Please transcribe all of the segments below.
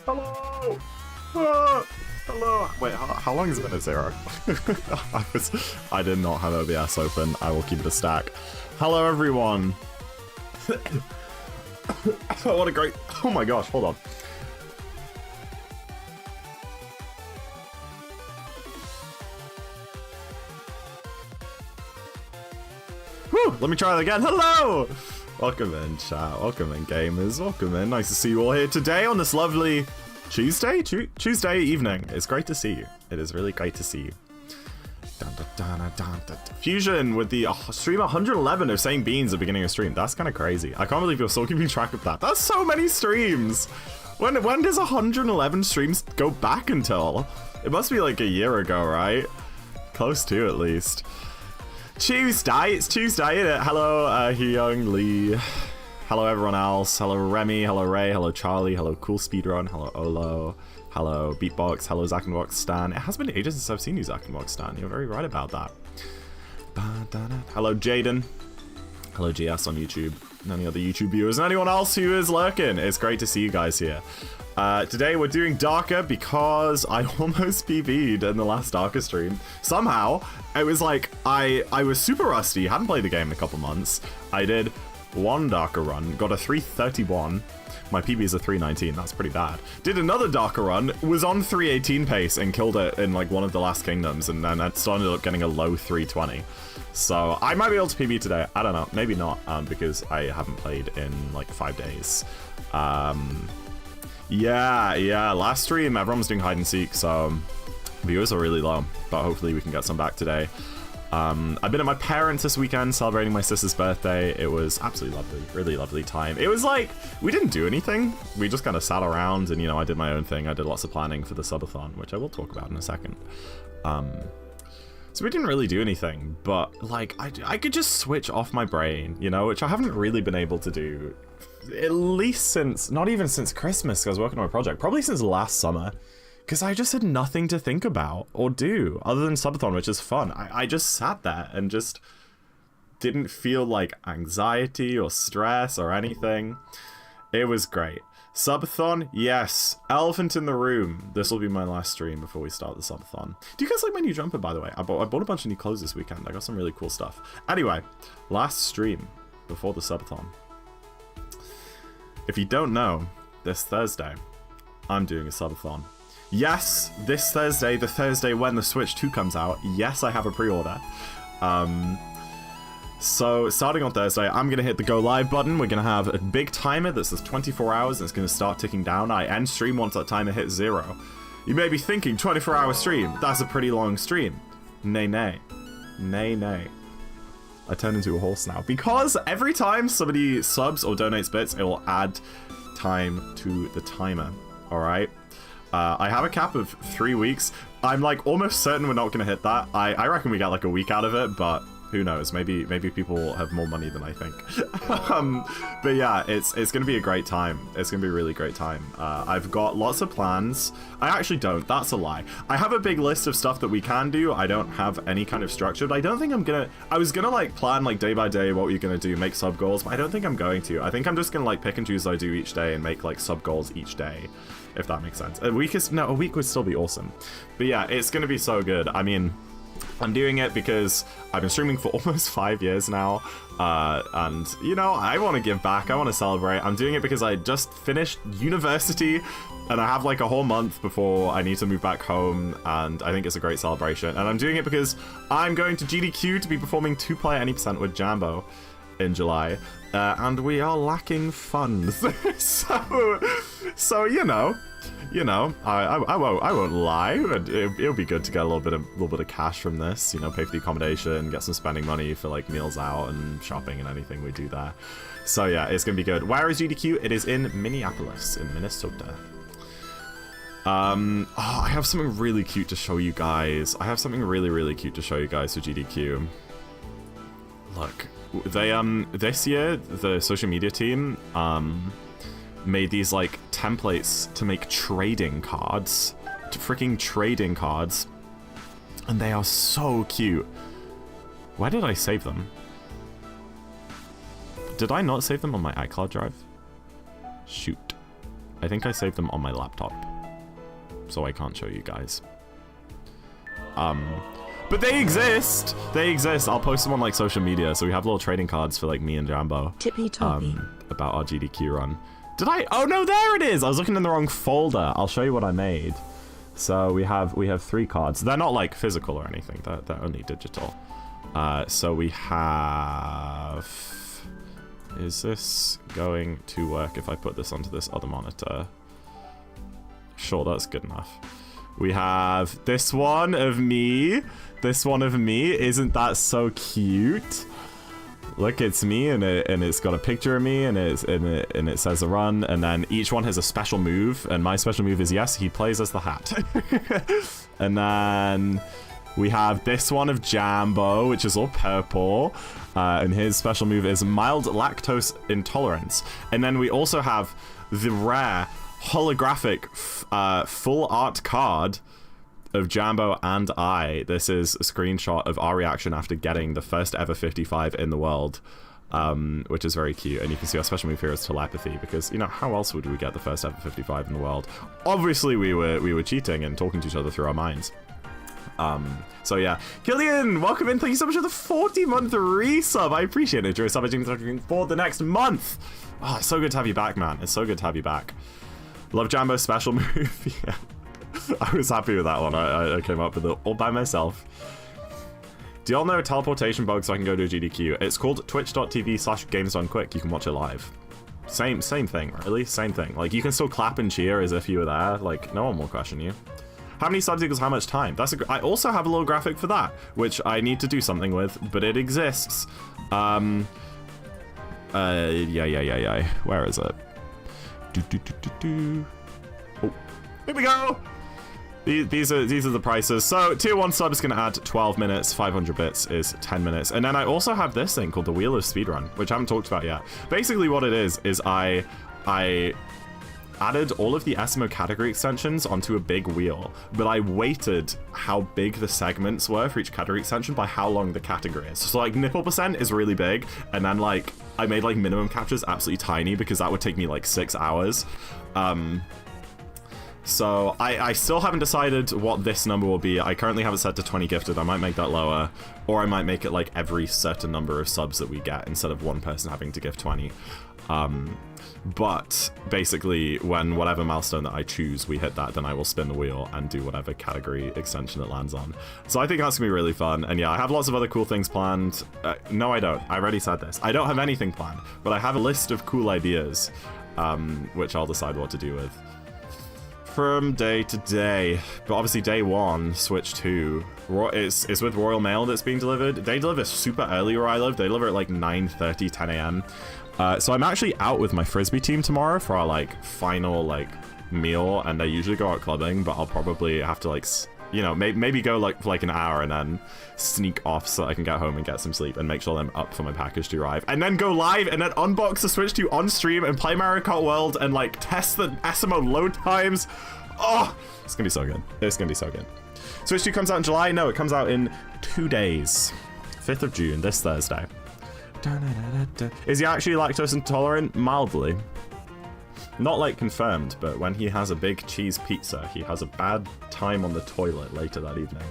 Hello! Ah, hello! Wait, how long has it been at 0? I did not have OBS open. I will keep it a stack. Hello, everyone! What a great... Oh my gosh, hold on. Whew, let me try that again. Hello! Welcome in, chat. Welcome in, gamers. Welcome in. Nice to see you all here today on this lovely Tuesday? Tuesday evening. It's great to see you. It is really great to see you. Fusion with the stream 111 of saying beans at the beginning of stream. That's kind of crazy. I can't believe you're still keeping track of that. That's so many streams. When does 111 streams go back until? It must be like a year ago, right? Close to, at least. Tuesday, it's Tuesday, isn't it? Hello, Hyung Lee. Hello, everyone else. Hello, Remy. Hello, Ray. Hello, Charlie. Hello, Cool Speedrun. Hello, Olo. Hello, Beatbox. Hello, ZackInTheBox Stan. It has been ages since I've seen you, ZackInTheBox Stan. You're very right about that. Hello, Jaden. Hello, GS on YouTube. And any other YouTube viewers. And anyone else who is lurking. It's great to see you guys here. Today we're doing Darker because I almost PB'd in the last Darker stream. Somehow, it was like, I was super rusty, hadn't played the game in a couple months. I did one Darker run, got a 331. My PB is a 319, that's pretty bad. Did another Darker run, was on 318 pace and killed it in like one of the last kingdoms, and then I ended up getting a low 320. So I might be able to PB today, I don't know, maybe not, because I haven't played in like 5 days. Yeah, last stream everyone was doing hide and seek, so viewers are really low, but hopefully we can get some back today. I've been at my parents' this weekend celebrating my sister's birthday. It was absolutely lovely, really lovely time. It was like, we didn't do anything, we just kind of sat around and, you know, I did my own thing. I did lots of planning for the subathon, which I will talk about in a second. So we didn't really do anything, but like, I could just switch off my brain, you know, which I haven't really been able to do at least since, not even since Christmas, because I was working on a project, probably since last summer, because I just had nothing to think about or do other than subathon, which is fun. I just sat there and just didn't feel like anxiety or stress or anything. It was great. Subathon, yes. Elephant in the room. This will be my last stream before we start the subathon. Do you guys like my new jumper, by the way? I bought a bunch of new clothes this weekend. I got some really cool stuff. Anyway, last stream before the subathon. If you don't know, this Thursday, I'm doing a subathon. Yes, this Thursday, the Thursday when the Switch 2 comes out, yes, I have a pre-order. So, starting on Thursday, I'm going to hit the go live button. We're going to have a big timer that says 24 hours, and it's going to start ticking down. I end stream once that timer hits 0. You may be thinking, 24-hour stream, that's a pretty long stream. Nay, nay. Nay, nay. I turn into a horse now. Because every time somebody subs or donates bits, it will add time to the timer. Alright? I have a cap of 3 weeks. I'm like almost certain we're not going to hit that. I reckon we get like a week out of it, but who knows? Maybe people have more money than I think. But yeah, it's going to be a great time. It's going to be a really great time. I've got lots of plans. I actually don't. That's a lie. I have a big list of stuff that we can do. I don't have any kind of structure, but I don't think I'm going to... I was going to like plan like day by day what we're going to do, make sub goals, but I don't think I'm going to. I think I'm just going to like pick and choose what I do each day and make like sub goals each day, if that makes sense. A week would still be awesome. But yeah, it's going to be so good. I mean... I'm doing it because I've been streaming for almost 5 years now, and, you know, I want to give back, I want to celebrate. I'm doing it because I just finished university, and I have like a whole month before I need to move back home, and I think it's a great celebration. And I'm doing it because I'm going to GDQ to be performing 2-player any % with Jambo in July, and we are lacking funds. so you know, I won't lie. It'll be good to get a little bit of cash from this. You know, pay for the accommodation, get some spending money for like meals out and shopping and anything we do there. So yeah, it's gonna be good. Where is GDQ? It is in Minneapolis, in Minnesota. Oh, I have something really cute to show you guys. I have something really cute to show you guys for GDQ. Look, they this year the social media team made these like templates to make trading cards, freaking trading cards, and they are so cute. Where did I save them? Did I not save them on my iCloud drive? Shoot, I think I saved them on my laptop, so I can't show you guys. But they exist! They exist! I'll post them on, like, social media, so we have little trading cards for, like, me and Jambo. Tippy-toppy. About our GDQ run. Did I? Oh, no, there it is! I was looking in the wrong folder. I'll show you what I made. So we have 3 cards. They're not, like, physical or anything. They're only digital. So we have... Is this going to work if I put this onto this other monitor? Sure, that's good enough. We have this one of me. This one of me. Isn't that so cute? Look, it's me, and it's got a picture of me, and it says a run, and then each one has a special move, and my special move is, yes, he plays as the hat. And then we have this one of Jambo, which is all purple, and his special move is mild lactose intolerance. And then we also have the rare holographic full art card of Jambo and I. This is a screenshot of our reaction after getting the first ever 55 in the world, which is very cute. And you can see our special move here is telepathy, because, you know, how else would we get the first ever 55 in the world? Obviously we were cheating and talking to each other through our minds. So yeah, Killian, welcome in. Thank you so much for the 40-month resub. I appreciate it. Enjoy subbing for the next month. Oh, it's so good to have you back, man. It's so good to have you back. Love Jambo's special move. Yeah, I was happy with that one. I came up with it all by myself. Do y'all know teleportation bug so I can go to a GDQ? It's called twitch.tv/gamesdonequick. You can watch it live. Same thing, really. Same thing. Like, you can still clap and cheer as if you were there. Like, no one will question you. How many subs equals how much time? I also have a little graphic for that, which I need to do something with, but it exists. Yeah. Where is it? Oh, here we go. These are the prices. So tier 1 sub is going to add 12 minutes, 500 bits is 10 minutes. And then I also have this thing called the Wheel of Speedrun, which I haven't talked about yet. Basically what it is I added all of the SMO category extensions onto a big wheel, but I weighted how big the segments were for each category extension by how long the category is. So like nipple percent is really big, and then like I made like minimum captures absolutely tiny because that would take me like 6 hours. So I still haven't decided what this number will be. I currently have it set to 20 gifted. I might make that lower, or I might make it like every certain number of subs that we get instead of one person having to give 20. But basically, when whatever milestone that I choose, we hit that, then I will spin the wheel and do whatever category extension it lands on. So I think that's gonna be really fun. And yeah, I have lots of other cool things planned. No, I don't. I already said this. I don't have anything planned, but I have a list of cool ideas, which I'll decide what to do with. From day to day, but obviously day 1, Switch 2, it's with Royal Mail that's being delivered. They deliver super early where I live. They deliver at like 9:30, 10 a.m. So I'm actually out with my Frisbee team tomorrow for our like final like meal, and I usually go out clubbing, but I'll probably have to like, you know, maybe go like for like an hour and then sneak off so I can get home and get some sleep and make sure I'm up for my package to arrive, and then go live and then unbox the Switch 2 on stream and play Mario Kart World and like test the SMO load times. Oh, it's gonna be so good. It's gonna be so good. Switch 2 comes out in July. No, it comes out in 2 days. 5th of June, this Thursday. Is he actually lactose intolerant? Mildly. Not like confirmed, but when he has a big cheese pizza, he has a bad time on the toilet later that evening.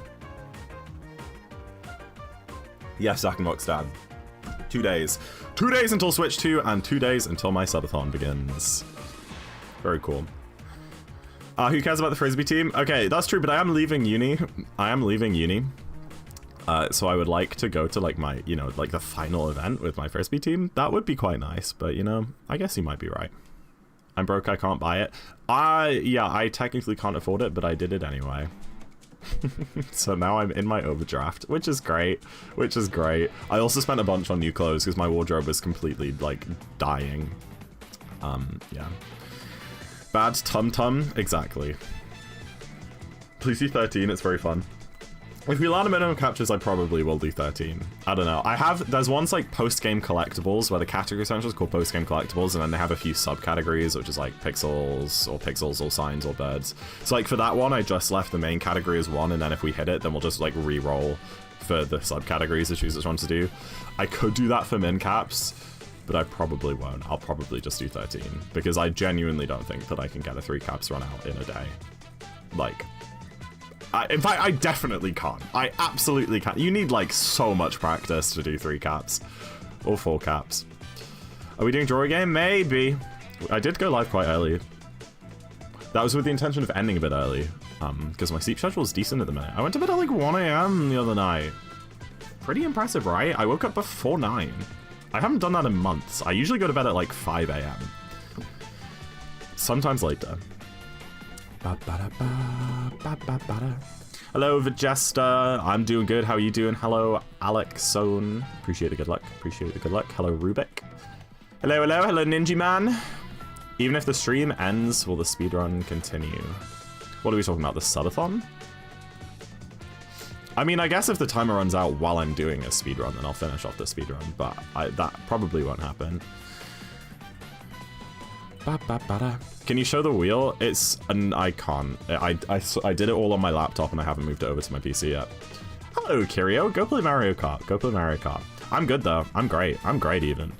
Yes, ZackInTheBox dad. 2 days. 2 days until Switch 2 and 2 days until my subathon begins. Very cool. Who cares about the Frisbee team? Okay, that's true, but I am leaving uni. So I would like to go to like my, you know, like the final event with my Frisbee team. That would be quite nice, but you know, I guess you might be right. I'm broke, I can't buy it. Yeah, I technically can't afford it, but I did it anyway. So now I'm in my overdraft, which is great, I also spent a bunch on new clothes because my wardrobe is completely like dying. Yeah. Bad tum-tum, exactly. Please do 13, it's very fun. If we land a minimum captures, I probably will do 13. I don't know. There's ones like post-game collectibles where the category essential is called post-game collectibles, and then they have a few subcategories, which is like pixels or signs or birds. So like for that one, I just left the main category as 1, and then if we hit it, then we'll just like re-roll for the subcategories to choose which one to do. I could do that for min caps, but I probably won't. I'll probably just do 13, because I genuinely don't think that I can get a 3 caps run out in a day. Like, in fact, I definitely can't. I absolutely can't. You need, like, so much practice to do 3 caps. Or 4 caps. Are we doing draw game? Maybe. I did go live quite early. That was with the intention of ending a bit early. Because my sleep schedule is decent at the minute. I went to bed at, like, 1 AM the other night. Pretty impressive, right? I woke up before 9. I haven't done that in months. I usually go to bed at, like, 5 AM. Sometimes later. Hello, Vegesta. I'm doing good. How are you doing? Hello, Alexone. Appreciate the good luck. Appreciate the good luck. Hello, Rubik. Hello, hello, hello, Ninja Man. Even if the stream ends, will the speedrun continue? What are we talking about? The subathon? I mean, I guess if the timer runs out while I'm doing a speedrun, then I'll finish off the speedrun, but that probably won't happen. Can you show the wheel? It's an icon. I did it all on my laptop and I haven't moved it over to my PC yet. Hello, Kirio. Go play Mario Kart. Go play Mario Kart. I'm good though. I'm great. I'm great even.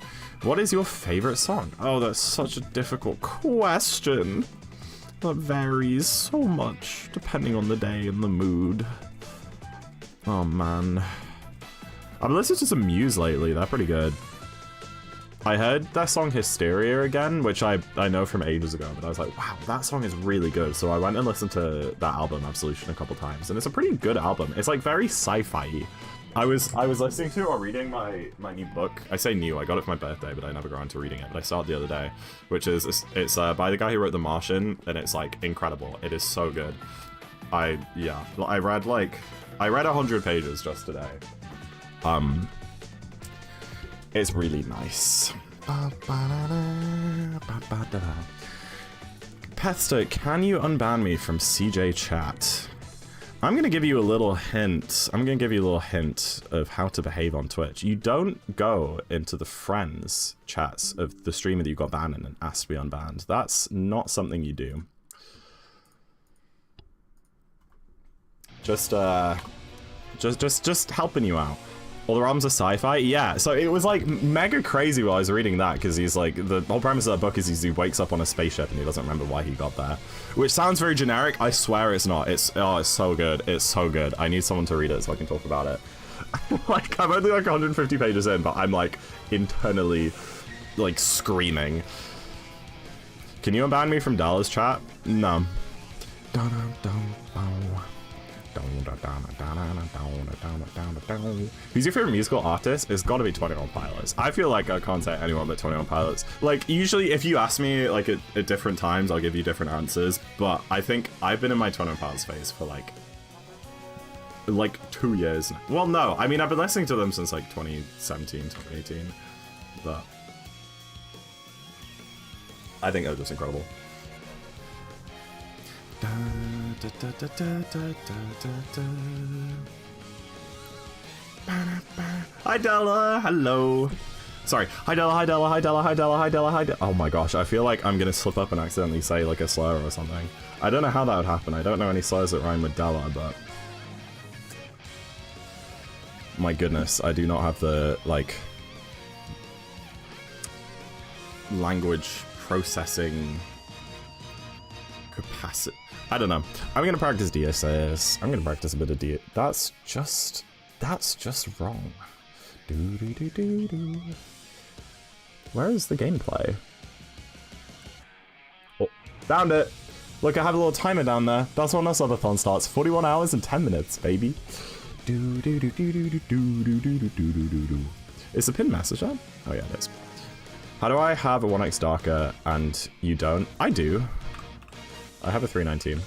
What is your favorite song? Oh, that's such a difficult question. That varies so much depending on the day and the mood. Oh man. I've listened to some Muse lately. They're pretty good. I heard that song Hysteria again, which I know from ages ago, but I was like, wow, that song is really good. So I went and listened to that album, Absolution, a couple times, and it's a pretty good album. It's like very sci-fi-y. I was listening to or reading my new book. I say new, I got it for my birthday, but I never got around to reading it. But I started the other day, which is it's by the guy who wrote The Martian, and it's like incredible. It is so good. I read 100 pages just today. It's really nice. Pethster, can you unban me from CJ chat? I'm going to give you a little hint. I'm going to give you a little hint of how to behave on Twitch. You don't go into the friends chats of the streamer that you got banned in and ask to be unbanned. That's not something you do. Just helping you out. All the albums are sci-fi? Yeah, so it was like mega crazy while I was reading that, because he's like, the whole premise of that book is he wakes up on a spaceship and he doesn't remember why he got there. Which sounds very generic, I swear it's not. It's so good, it's so good. I need someone to read it so I can talk about it. Like, I'm only like 150 pages in, but I'm like internally like screaming. Can you unban me from Dallas chat? No. Who's your favorite musical artist? It's gotta be 21 Pilots. I feel like I can't say anyone but 21 Pilots. Like, usually if you ask me like at different times, I'll give you different answers, but I think I've been in my 21 Pilots phase for like 2 years now. Well, no, I mean, I've been listening to them since like 2017, 2018, but I think they're just incredible. Hi Della, hello. Sorry, hi Della, hi Della, hi Della, hi Della, hi Della, hi Della. Oh my gosh, I feel like I'm gonna slip up and accidentally say like a slur or something. I don't know how that would happen. I don't know any slurs that rhyme with Della, but my goodness, I do not have the like language processing capacity. I don't know. I'm gonna practice DSS. I'm gonna practice a bit of D. That's just wrong. Do. Where is the gameplay? Oh, found it. Look, I have a little timer down there. That's when our subathon starts. 41 hours and 10 minutes, baby. Is the pin messenger? Oh yeah, it is. How do I have a 1x darker and you don't? I do. I have a 319.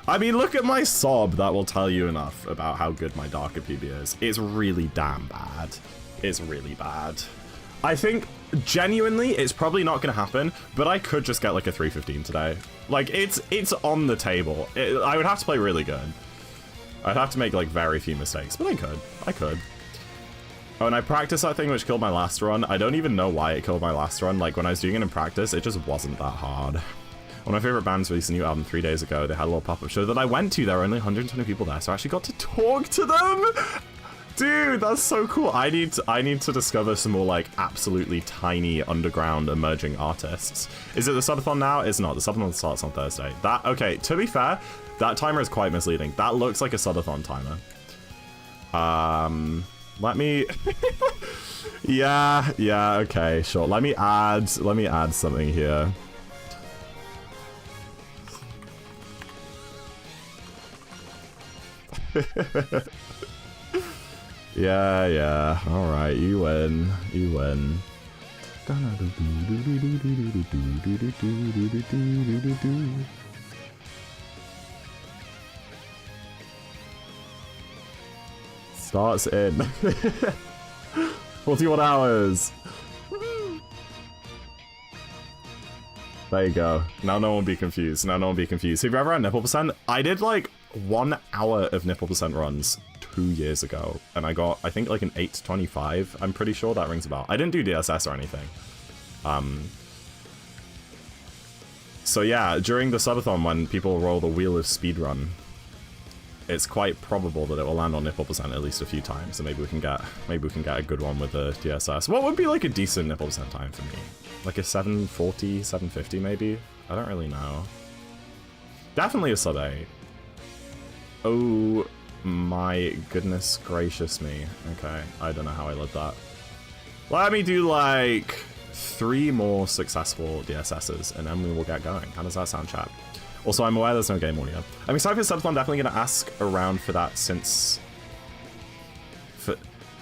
I mean, look at my sob. That will tell you enough about how good my darker PB is. It's really damn bad. It's really bad. I think, genuinely, it's probably not going to happen, but I could just get like a 315 today. Like, it's on the table. I would have to play really good. I'd have to make like very few mistakes, but I could. Oh, and I practiced that thing which killed my last run. I don't even know why it killed my last run. Like, when I was doing it in practice, it just wasn't that hard. One of my favorite bands released a new album 3 days ago. They had a little pop-up show that I went to. There were only 120 people there, so I actually got to talk to them. Dude, that's so cool. I need to discover some more like absolutely tiny underground emerging artists. Is it the subathon now? It's not. The subathon starts on Thursday. That okay, to be fair, that timer is quite misleading. That looks like a subathon timer. Let me yeah, okay, sure. Let me add something here. Yeah. All right, you win. Starts in 41 hours. There you go. Now no one will be confused. Have you ever had nipple percent? I did like 1 hour of nipple percent runs 2 years ago, and I got, I think, like an 825. I'm pretty sure that rings a bell. I didn't do DSS or anything. So yeah, during the subathon, when people roll the wheel of speedrun, it's quite probable that it will land on nipple percent at least a few times, so maybe we can get a good one with the DSS. What would be like a decent nipple percent time for me? Like a 740, 750 maybe? I don't really know. Definitely a sub 8. Oh my goodness gracious me. Okay, I don't know how I lived that. Let me do like 3 more successful DSSs and then we will get going. How does that sound, chat? Also, I'm aware there's no game audio. I'm excited for the subathon. Definitely going to ask around for that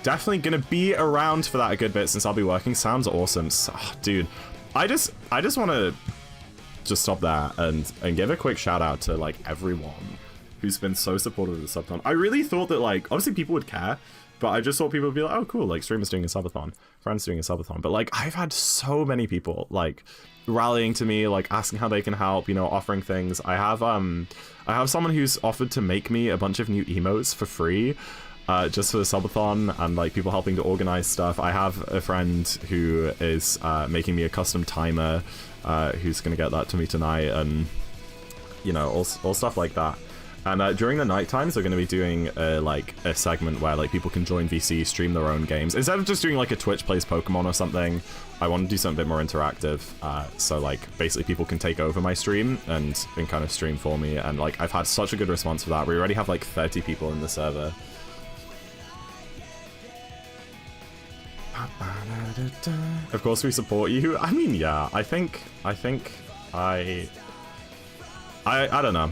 definitely going to be around for that a good bit since I'll be working. Sounds awesome. Oh, dude, I just want to just stop there and give a quick shout out to like everyone who's been so supportive of the subathon. I really thought that like, obviously people would care, but I just thought people would be like, oh cool, like streamers doing a subathon, friends doing a subathon. But like, I've had so many people like rallying to me, like asking how they can help, you know, offering things. I have someone who's offered to make me a bunch of new emotes for free, just for the subathon, and like people helping to organize stuff. I have a friend who is making me a custom timer, who's gonna get that to me tonight, and you know, all stuff like that. And during the night times, they're going to be doing like a segment where like people can join VC, stream their own games. Instead of just doing like a Twitch plays Pokemon or something, I want to do something a bit more interactive. So like basically people can take over my stream and kind of stream for me. And like I've had such a good response for that. We already have like 30 people in the server. Of course we support you. I mean, yeah, I think I don't know.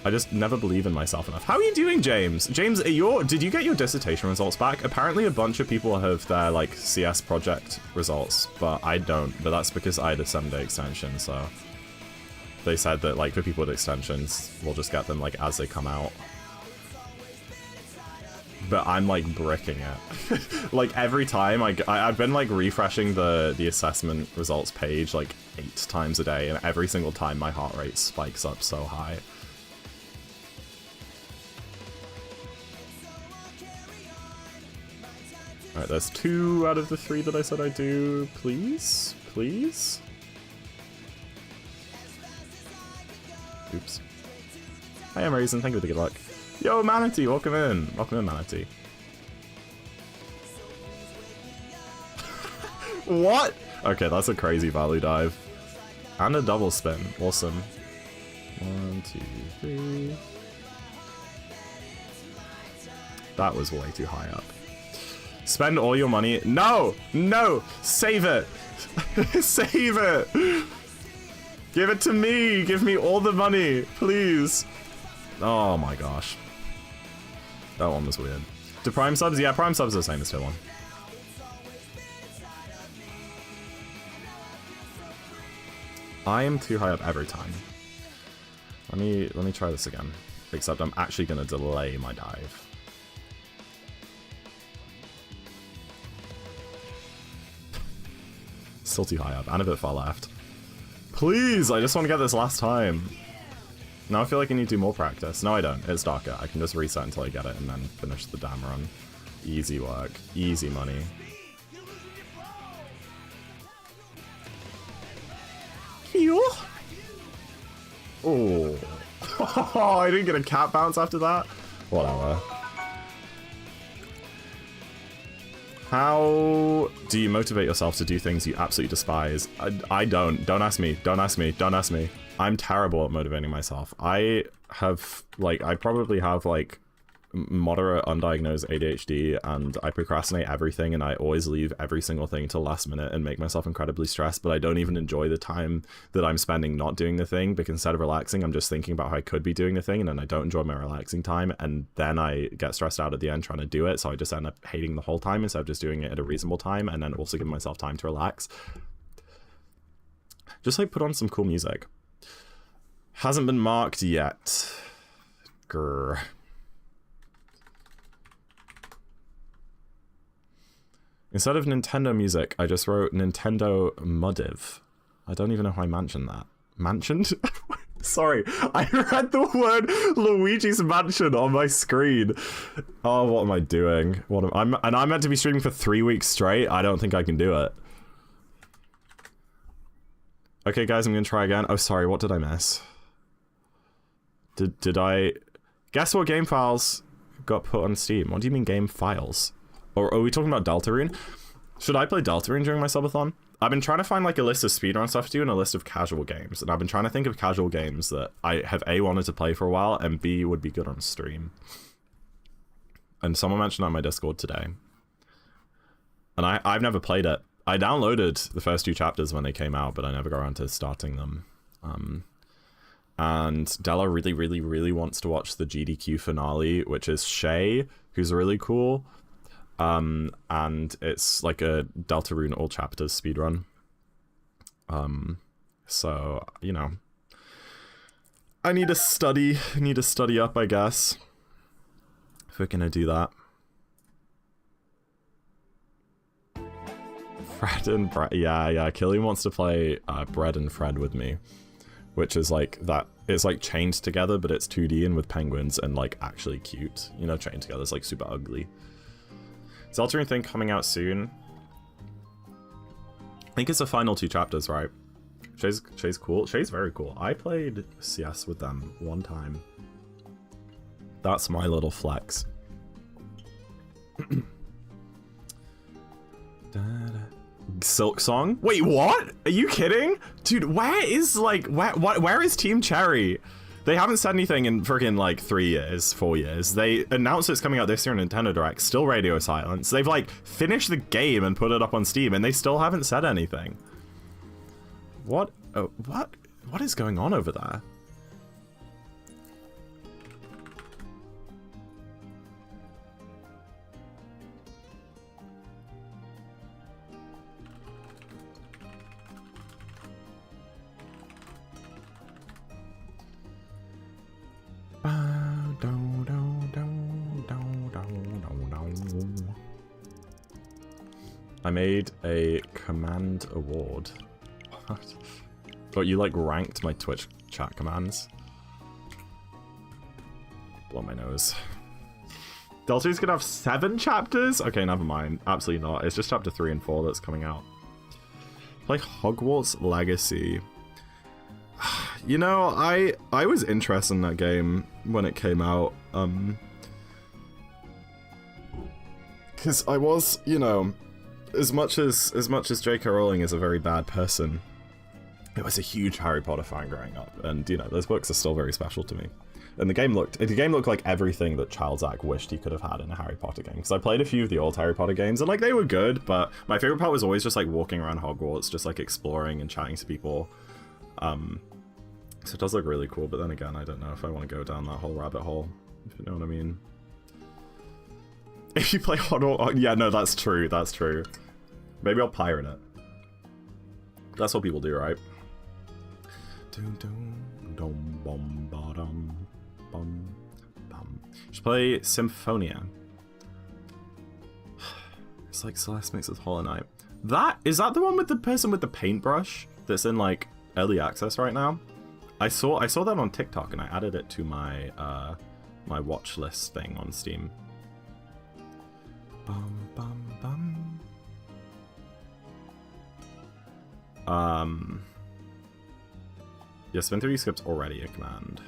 I just never believe in myself enough. How are you doing, James? James, did you get your dissertation results back? Apparently a bunch of people have their like CS project results, but I don't. But that's because I had a 7-day extension, so they said that like for people with extensions, we'll just get them like as they come out. But I'm like bricking it. Like every time I've been like refreshing the assessment results page like 8 times a day, and every single time my heart rate spikes up so high. Alright, there's 2 out of the 3 that I said I'd do. Please? Please? Oops. Hi, I'm Raisin. Thank you for the good luck. Yo, Manatee, welcome in. Welcome in, Manatee. What? Okay, that's a crazy value dive. And a double spin. Awesome. 1, 2, 3. That was way too high up. Spend all your money. No! No! Save it! Save it! Give it to me! Give me all the money! Please! Oh my gosh. That one was weird. Do Prime subs? Yeah, Prime subs are the same as Tier 1. I am too high up every time. Let me try this again. Except I'm actually gonna delay my dive. Still too high up, and a bit far left. Please, I just want to get this last time. Now I feel like I need to do more practice. No, I don't. It's darker. I can just reset until I get it and then finish the damn run. Easy work. Easy money. Oh. I didn't get a cat bounce after that? Whatever. How do you motivate yourself to do things you absolutely despise? I don't. Don't ask me. Don't ask me. Don't ask me. I'm terrible at motivating myself. I have, like, I probably have, like, moderate undiagnosed ADHD, and I procrastinate everything, and I always leave every single thing till last minute and make myself incredibly stressed, but I don't even enjoy the time that I'm spending not doing the thing, because instead of relaxing, I'm just thinking about how I could be doing the thing, and then I don't enjoy my relaxing time, and then I get stressed out at the end trying to do it, so I just end up hating the whole time instead of just doing it at a reasonable time, and then also giving myself time to relax. Just, like, put on some cool music. Hasn't been marked yet. Grr. Instead of Nintendo music, I just wrote Nintendo Modiv. I don't even know how I mentioned that. Mansioned? Sorry, I read the word Luigi's Mansion on my screen. Oh, what am I doing? And I'm meant to be streaming for 3 weeks straight? I don't think I can do it. Okay, guys, I'm gonna try again. Oh, sorry, what did I miss? Did I... Guess what game files got put on Steam? What do you mean game files? Or are we talking about Deltarune? Should I play Deltarune during my subathon? I've been trying to find, like, a list of speedrun stuff to do and a list of casual games. And I've been trying to think of casual games that I have A, wanted to play for a while, and B, would be good on stream. And someone mentioned that on my Discord today. And I've never played it. I downloaded the first 2 chapters when they came out, but I never got around to starting them. And Della really, really, really wants to watch the GDQ finale, which is Shay, who's really cool. And it's like a Deltarune all chapters speedrun. So, you know, I need to study up, I guess, if we're gonna do that. Fred and Brett, yeah, Killian wants to play Bread and Fred with me, which is like that. It's like chained together, but it's 2D and with penguins and like actually cute. You know, chained together is like super ugly. Is Deltarune thing coming out soon? I think it's the final 2 chapters, right? Shay's cool. Shay's very cool. I played CS with them one time. That's my little flex. Silk Song? Wait, what? Are you kidding? Dude, where is Team Cherry? They haven't said anything in freaking like 3 years, 4 years. They announced it's coming out this year on Nintendo Direct. Still radio silence. They've like finished the game and put it up on Steam, and they still haven't said anything. What? Oh, what is going on over there? I made a command award. What? But you like ranked my Twitch chat commands? Blow my nose. Deltarune's gonna have 7 chapters? Okay, never mind. Absolutely not. It's just chapter 3 and 4 that's coming out. Like Hogwarts Legacy. You know, I was interested in that game when it came out. Because I was, you know, as much as J.K. Rowling is a very bad person, I was a huge Harry Potter fan growing up, and you know, those books are still very special to me. And the game looked like everything that Child Zack wished he could have had in a Harry Potter game. Because I played a few of the old Harry Potter games, and like they were good, but my favorite part was always just like walking around Hogwarts, just like exploring and chatting to people. So it does look really cool, but then again, I don't know if I want to go down that whole rabbit hole, if you know what I mean. If you play yeah, no, that's true, that's true. Maybe I'll pirate it. That's what people do, right? Should play Symphonia. It's like Celeste mixed with Hollow Knight. Is that the one with the person with the paintbrush that's in like early access right now? I saw that on TikTok and I added it to my my watch list thing on Steam. Yeah, spin 3 skips already a command.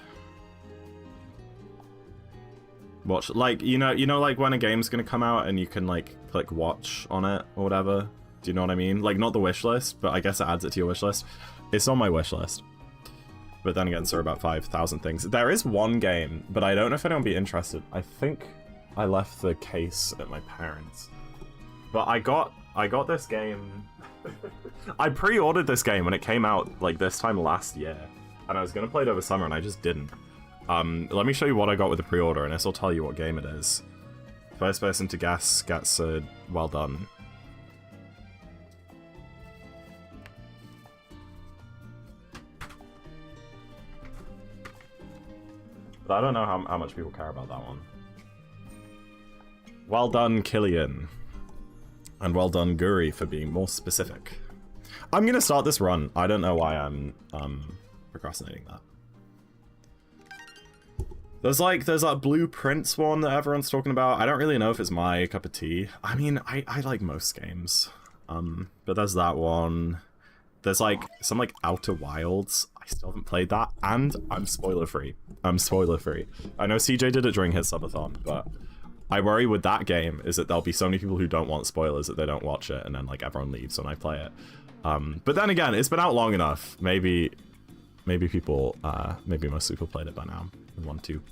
Watch, like, you know, like when a game's gonna come out and you can like click watch on it or whatever. Do you know what I mean? Like, not the wish list, but I guess it adds it to your wish list. It's on my wish list. But then again, so are about 5,000 things. There is one game, but I don't know if anyone would be interested. I think I left the case at my parents'. But I got this game. I pre-ordered this game when it came out like this time last year, and I was gonna play it over summer, and I just didn't. Let me show you what I got with the pre-order, and this will tell you what game it is. First person to guess gets a well done. But I don't know how much people care about that one. Well done, Killian. And well done, Guri, for being more specific. I'm gonna start this run. I don't know why I'm procrastinating that. There's that Blue Prince one that everyone's talking about. I don't really know if it's my cup of tea. I mean, I like most games. But there's that one. There's like some like Outer Wilds. I still haven't played that, and I'm spoiler free. I'm spoiler free. I know CJ did it during his subathon, but I worry with that game is that there'll be so many people who don't want spoilers that they don't watch it, and then like everyone leaves when I play it. But then again, it's been out long enough. Maybe people, maybe most people played it by now and want to.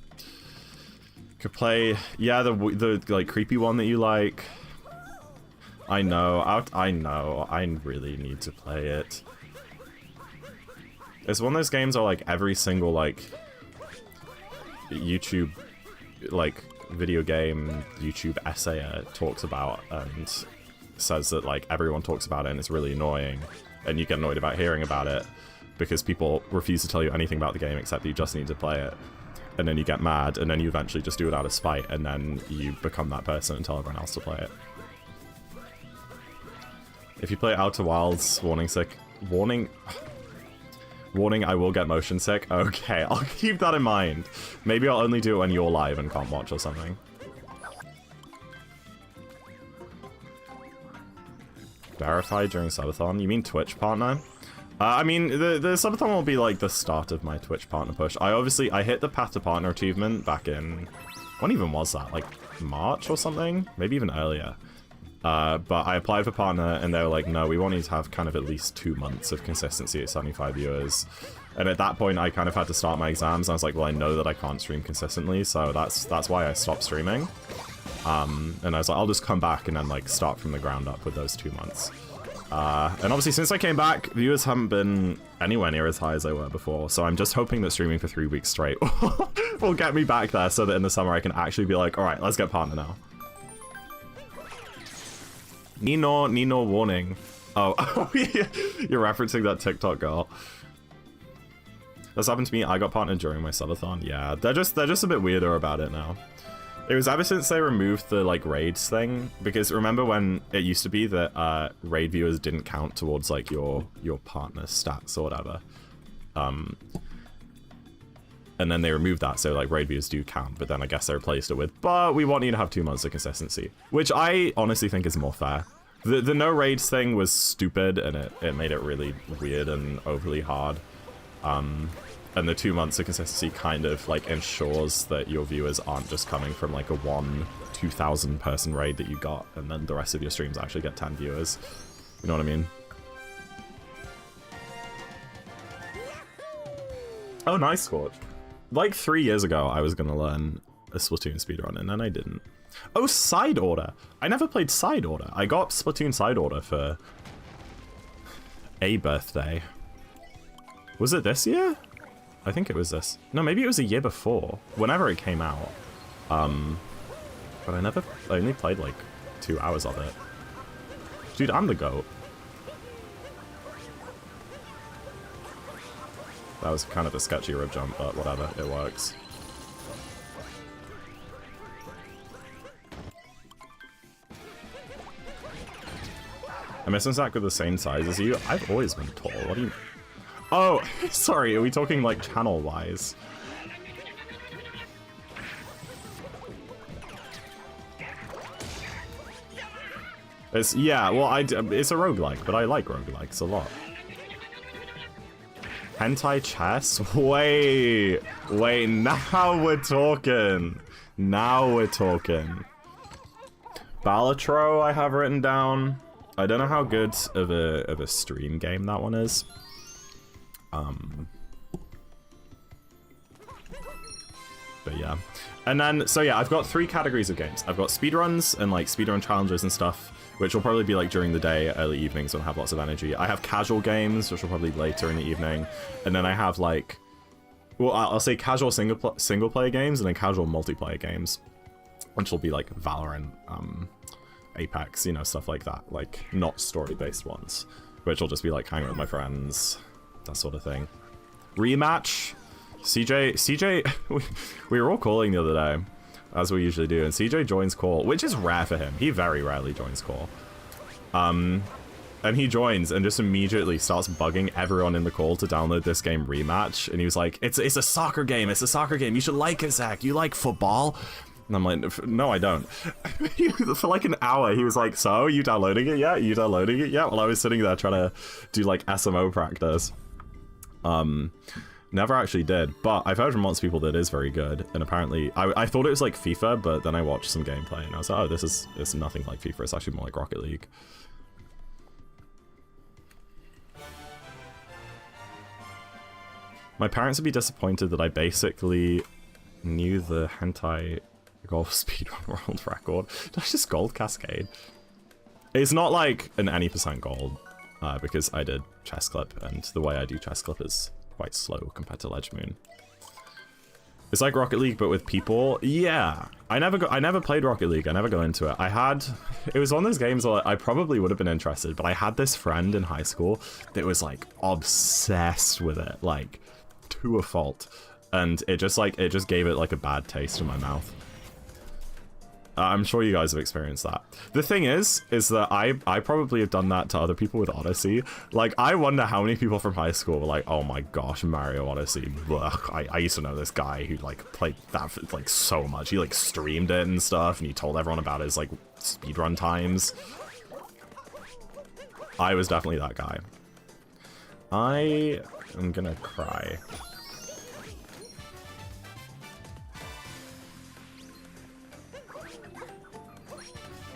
Could play, yeah, the like creepy one that you like. I know, I really need to play it. It's one of those games where like every single like YouTube like video game YouTube essayer talks about and says that like everyone talks about it and it's really annoying, and you get annoyed about hearing about it because people refuse to tell you anything about the game except that you just need to play it, and then you get mad, and then you eventually just do it out of spite, and then you become that person and tell everyone else to play it. If you play Outer Wilds, warning, I will get motion sick. Okay, I'll keep that in mind. Maybe I'll only do it when you're live and can't watch or something. Verified during subathon? You mean Twitch partner? I mean, the subathon will be like the start of my Twitch partner push. I hit the path to partner achievement back in, when even was that? Like March or something? Maybe even earlier. But I applied for partner and they were like, no, we want you to have kind of at least 2 months of consistency at 75 viewers. And at that point, I kind of had to start my exams. I was like, well, I know that I can't stream consistently, so that's why I stopped streaming. And I was like, I'll just come back and then like start from the ground up with those 2 months. And obviously since I came back, viewers haven't been anywhere near as high as they were before, so I'm just hoping that streaming for 3 weeks straight will get me back there so that in the summer I can actually be like, alright, let's get partner now. Nino warning. Oh, you're referencing that TikTok girl. That's happened to me. I got partnered during my subathon. Yeah, they're just a bit weirder about it now. It was ever since they removed the like raids thing, because remember when it used to be that raid viewers didn't count towards like your partner stats or whatever. And then they removed that, so like raid viewers do count, but then I guess they replaced it with, but we want you to have 2 months of consistency, which I honestly think is more fair. The no raids thing was stupid, and it made it really weird and overly hard. And the 2 months of consistency kind of like ensures that your viewers aren't just coming from like a 2,000 person raid that you got, and then the rest of your streams actually get 10 viewers. You know what I mean? Oh, nice, Scorch. Like 3 years ago, I was gonna learn a Splatoon speedrun, and then I didn't. Oh, Side Order! I never played Side Order. I got Splatoon Side Order for a birthday. Was it this year? I think it was this. No, maybe it was a year before. Whenever it came out. But I only played like 2 hours of it. Dude, I'm the GOAT. That was kind of a sketchy rib jump, but whatever, it works. Am I Zach with the same size as you? I've always been tall. What do you... Oh, sorry, are we talking like channel-wise? Yeah, well, it's a roguelike, but I like roguelikes a lot. Hentai chess? Wait, now we're talking. Now we're talking. Balatro I have written down. I don't know how good of a stream game that one is. But yeah. And then, so yeah, I've got 3 categories of games. I've got speedruns and like speedrun challenges and stuff, which will probably be like during the day, early evenings when I have lots of energy. I have casual games, which will probably be later in the evening. And then I have like, well, I'll say casual single player games and then casual multiplayer games, which will be like Valorant, Apex, you know, stuff like that. Like not story-based ones, which will just be like hanging with my friends, that sort of thing. Rematch. CJ, we were all calling the other day, as we usually do, and CJ joins call, which is rare for him. He very rarely joins call. And he joins and just immediately starts bugging everyone in the call to download this game Rematch. And he was like, it's a soccer game. It's a soccer game. You should like it, Zach. You like football? And I'm like, no, I don't. For like an hour, he was like, so, you downloading it yet? You downloading it yet? While I was sitting there trying to do like SMO practice. Never actually did, but I've heard from lots of people that it is very good, and apparently, I thought it was like FIFA, but then I watched some gameplay, and I was like, oh, it's nothing like FIFA, it's actually more like Rocket League. My parents would be disappointed that I basically knew the hentai golf speedrun world record. Did I just gold cascade? It's not like an any % gold, because I did chess clip, and the way I do chess clip is quite slow compared to Ledge Moon. It's like Rocket League, but with people. Yeah, I never played Rocket League. I never got into it. It was one of those games where I probably would have been interested, but I had this friend in high school that was like obsessed with it, like to a fault, and it just gave it like a bad taste in my mouth. I'm sure you guys have experienced that. The thing is that I probably have done that to other people with Odyssey. Like, I wonder how many people from high school were like, oh my gosh, Mario Odyssey. Ugh. I used to know this guy who, like, played that, like, so much. He, like, streamed it and stuff, and he told everyone about his, like, speedrun times. I was definitely that guy. I am gonna cry.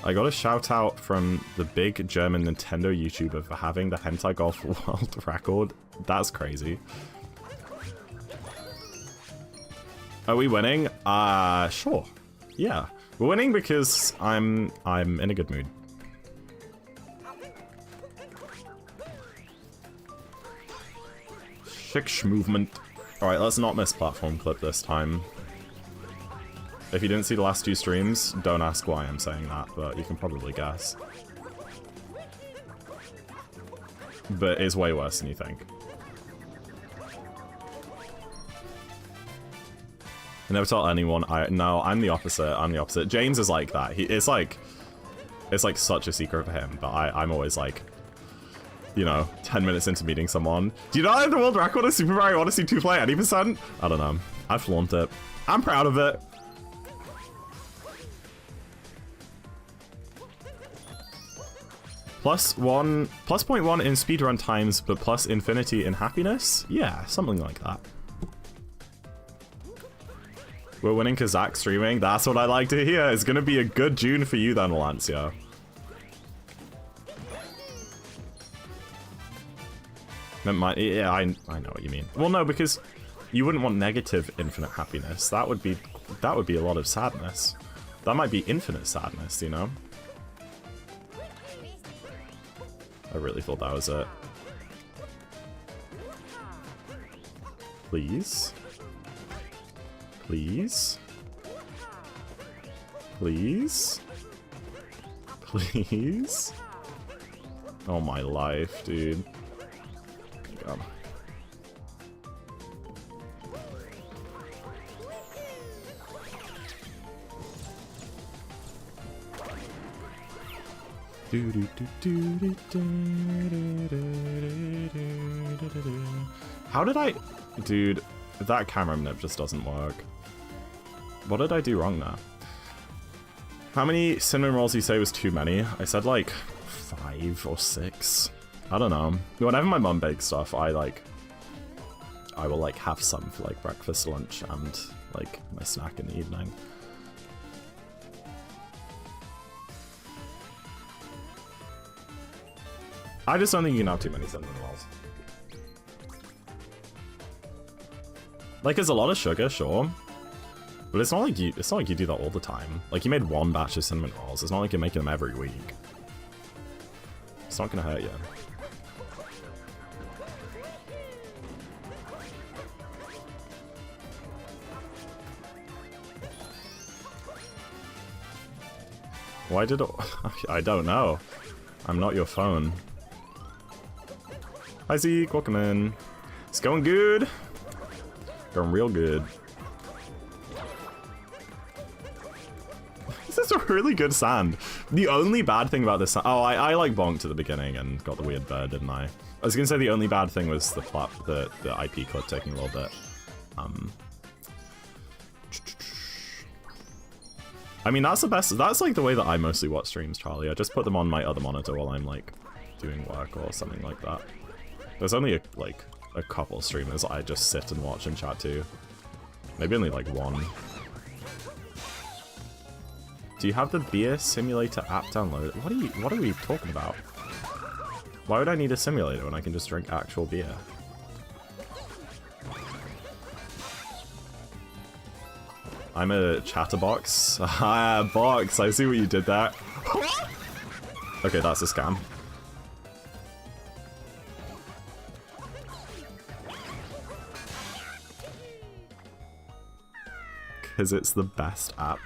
I got a shout out from the big German Nintendo YouTuber for having the hentai golf world record. That's crazy. Are we winning? Sure. Yeah. We're winning because I'm in a good mood. Shish movement. Alright, let's not miss platform clip this time. If you didn't see the last 2 streams, don't ask why I'm saying that, but you can probably guess. But it's way worse than you think. I never tell anyone. No, I'm the opposite. I'm the opposite. James is like that. It's like such a secret for him, but I'm always like, you know, 10 minutes into meeting someone. Do you not have the world record of Super Mario Odyssey 2 play any %? I don't know. I flaunt it. I'm proud of it. +0.1 in speedrun times, but plus infinity in happiness? Yeah, something like that. We're winning because Zach's streaming? That's what I like to hear. It's gonna be a good June for you then, Lancia. Yeah, I know what you mean. Well, no, because you wouldn't want negative infinite happiness. That would be a lot of sadness. That might be infinite sadness, you know? I really thought that was it. Please? Please? Please? Please? Oh my life, dude. God. How did I... Dude, that camera nip just doesn't work. What did I do wrong there? How many cinnamon rolls do you say was too many? I said like 5 or 6. I don't know. Whenever my mum bakes stuff, I will like have some for like breakfast, lunch, and like my snack in the evening. I just don't think you can have too many cinnamon rolls. Like, there's a lot of sugar, sure. But it's not like you do that all the time. Like, you made one batch of cinnamon rolls. It's not like you're making them every week. It's not gonna hurt you. Why did it... I don't know. I'm not your phone. Hi Zeke, welcome in. It's going good. Going real good. This is a really good sand. The only bad thing about this sand... Oh, I like bonked at the beginning and got the weird bird, didn't I? I was gonna say the only bad thing was the IP clip taking a little bit. I mean, that's the best. That's like the way that I mostly watch streams, Charlie. I just put them on my other monitor while I'm like doing work or something like that. There's only a couple streamers I just sit and watch and chat to. Maybe only like one. Do you have the beer simulator app downloaded? What are we talking about? Why would I need a simulator when I can just drink actual beer? I'm a chatterbox. Ah, box. I see what you did there. Okay, that's a scam. Because it's the best app.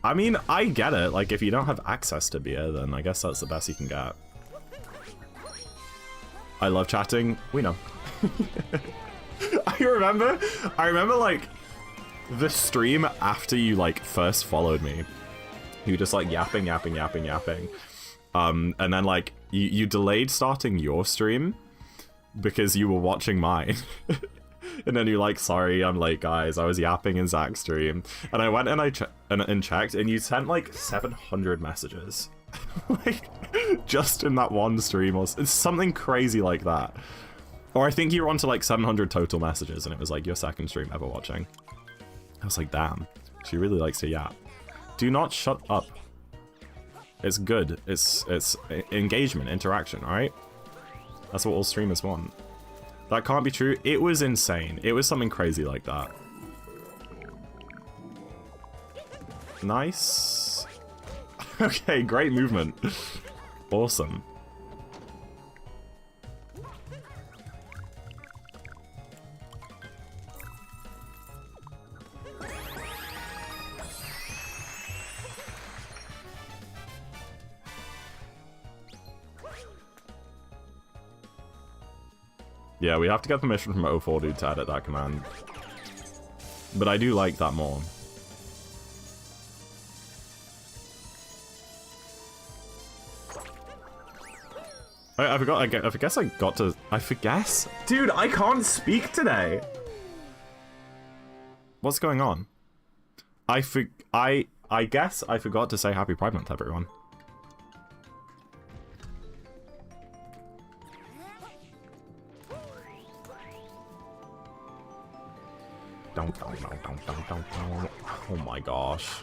I mean, I get it. Like, if you don't have access to beer, then I guess that's the best you can get. I love chatting. We know. I remember, like, the stream after you, like, first followed me. You were just, like, yapping. And then, like, you delayed starting your stream because you were watching mine. And then you're like, sorry, I'm late, guys. I was yapping in Zach's stream. And I went and I checked, and you sent, like, 700 messages. Like, just in that one stream. Or it's something crazy like that. Or I think you were on to, like, 700 total messages, and it was, like, your second stream ever watching. I was like, damn, she really likes to yap. Do not shut up. It's good. It's engagement, interaction, alright? That's what all streamers want. That can't be true. It was insane. It was something crazy like that. Nice. Okay, great movement. Awesome. Yeah, we have to get permission from O4 dude to edit that command. But I do like that more. I forgot, I guess I got to... I forget? Dude, I can't speak today! What's going on? I guess I forgot to say Happy Pride Month, everyone. Oh my gosh.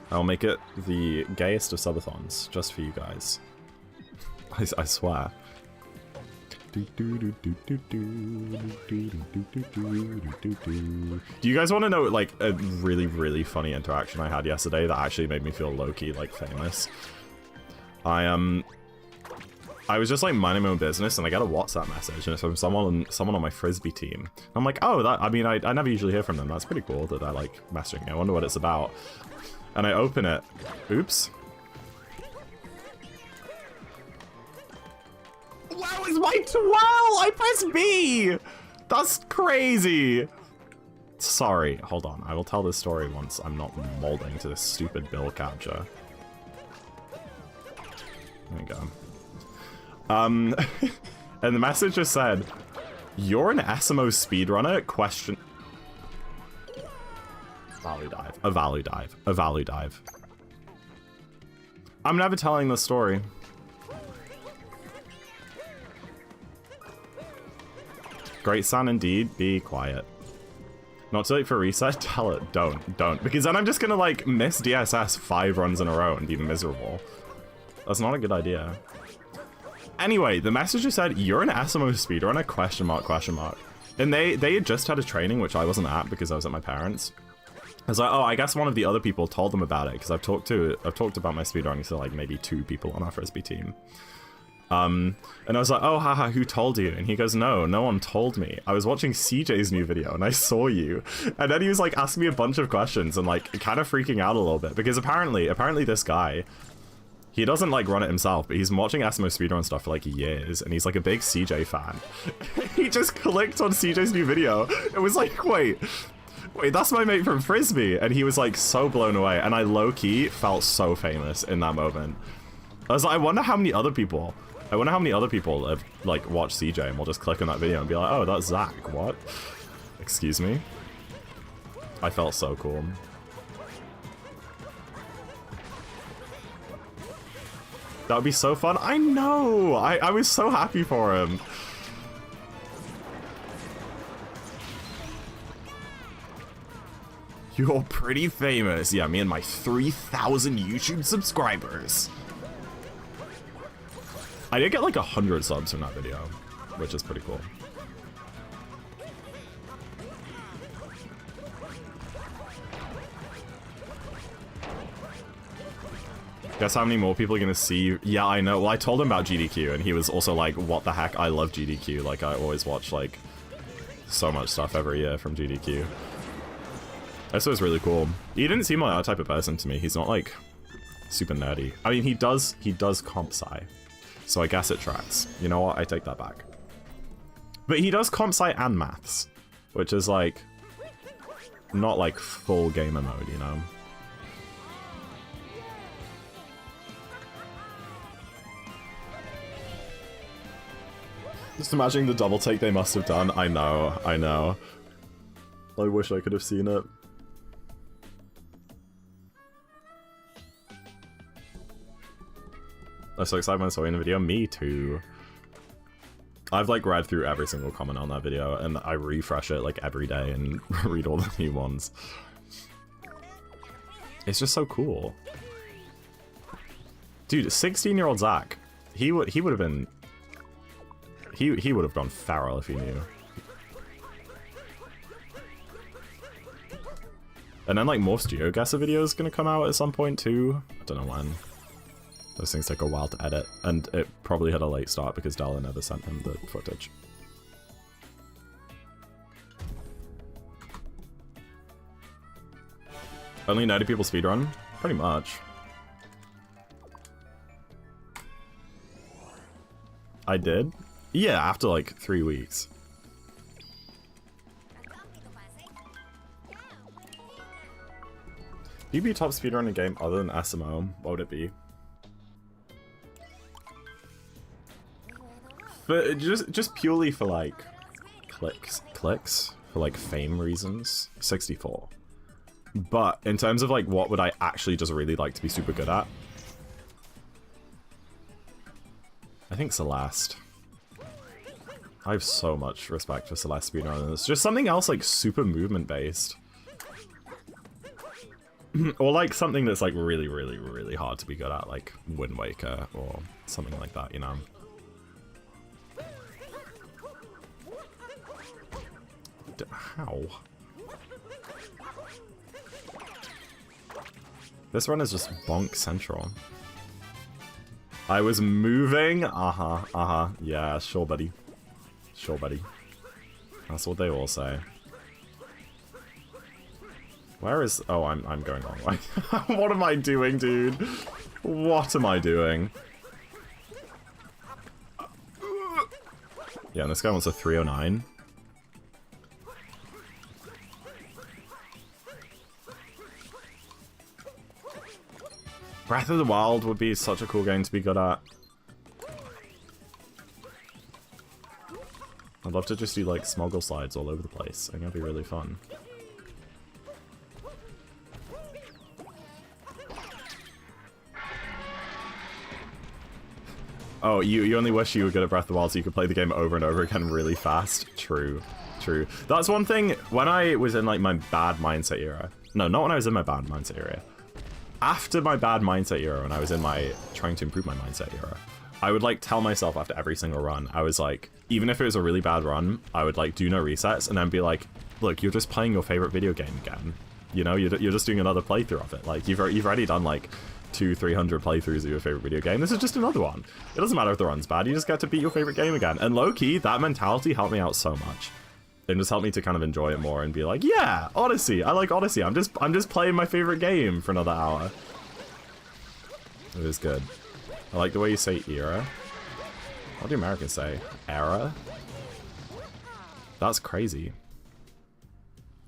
I'll make it the gayest of subathons, just for you guys. I swear. Do you guys want to know, like, a really, really funny interaction I had yesterday that actually made me feel low-key, like, famous? I was just like minding my own business, and I get a WhatsApp message, and it's from someone on my frisbee team. I'm like, oh, I mean, I never usually hear from them. That's pretty cool that they're like messaging me. I wonder what it's about. And I open it. Oops. That was my 12! I pressed B! That's crazy! Sorry, hold on. I will tell this story once I'm not molding to this stupid bill capture. There we go. And the message just said, "You're an SMO speedrunner? Question." Value dive. A value dive. A value dive. I'm never telling this story. Great son indeed. Be quiet. Not too late for reset? Tell it. Don't. Because then I'm just gonna, like, miss DSS 5 runs in a row and be miserable. That's not a good idea. Anyway, the messenger said, you're an SMO speedrunner? Question mark, question mark. And they had just had a training, which I wasn't at because I was at my parents'. I was like, oh, I guess one of the other people told them about it, because I've talked about my speedrunning to, like, maybe 2 people on our Frisbee team. And I was like, oh, haha, who told you? And he goes, no one told me. I was watching CJ's new video and I saw you. And then he was like asking me a bunch of questions and like kind of freaking out a little bit because apparently this guy, he doesn't like run it himself, but he's been watching SMO speedrun stuff for like years and he's like a big CJ fan. He just clicked on CJ's new video. It was like, wait, that's my mate from Frisbee. And he was like so blown away. And I low-key felt so famous in that moment. I was like, I wonder how many other people have, like, watched CJ and will just click on that video and be like, oh, that's Zach, what? Excuse me? I felt so cool. That would be so fun. I know! I was so happy for him. You're pretty famous. Yeah, me and my 3,000 YouTube subscribers. I did get like 100 subs from that video, which is pretty cool. Guess how many more people are gonna see? Yeah, I know. Well, I told him about GDQ, and he was also like, what the heck? I love GDQ. Like, I always watch, like, so much stuff every year from GDQ. This was really cool. He didn't seem like that type of person to me. He's not, like, super nerdy. I mean, he does comp sci. So I guess it tracks. You know what? I take that back. But he does comp sci and maths, which is like not like full gamer mode, you know? Just imagining the double take they must have done. I know. I wish I could have seen it. I was so excited when I saw you in the video. Me too. I've like read through every single comment on that video and I refresh it like every day and read all the new ones. It's just so cool. Dude, 16-year-old Zach, he would have been... He would have gone feral if he knew. And then like Morph's GeoGuessr video is gonna come out at some point too. I don't know when. Those things take a while to edit, and it probably had a late start because Della never sent him the footage. Only 90 people speedrun? Pretty much. I did? Yeah, after like 3 weeks. If you'd be top speedrun in a game other than SMO, what would it be? But just purely for like clicks for like fame reasons, 64. But in terms of like what would I actually just really like to be super good at, I think Celeste. I have so much respect for Celeste speedrunners. Just something else like super movement based. Or like something that's like really, really, really hard to be good at, like Wind Waker or something like that, you know? How? This run is just bonk central. I was moving? Yeah, sure buddy. Sure buddy. That's what they all say. Where is... Oh, I'm going wrong way. What am I doing, dude? What am I doing? Yeah, and this guy wants a 309. Breath of the Wild would be such a cool game to be good at. I'd love to just do like smoggle slides all over the place. I think that'd be really fun. Oh, you only wish you were good at Breath of the Wild so you could play the game over and over again really fast? True. True. That's one thing, when I was in, like, my bad mindset era. No, not when I was in my bad mindset era. After my bad mindset era, when I was in my trying to improve my mindset era, I would, like, tell myself after every single run, I was like, even if it was a really bad run, I would, like, do no resets and then be like, look, you're just playing your favorite video game again. You know, you're just doing another playthrough of it. Like, you've already done, like, 200-300 playthroughs of your favorite video game. This is just another one. It doesn't matter if the run's bad, you just get to beat your favorite game again. And low-key, that mentality helped me out so much. It just helped me to kind of enjoy it more and be like, yeah, Odyssey, I like Odyssey. I'm just playing my favorite game for another hour. It was good. I like the way you say era. What do Americans say? Era? That's crazy.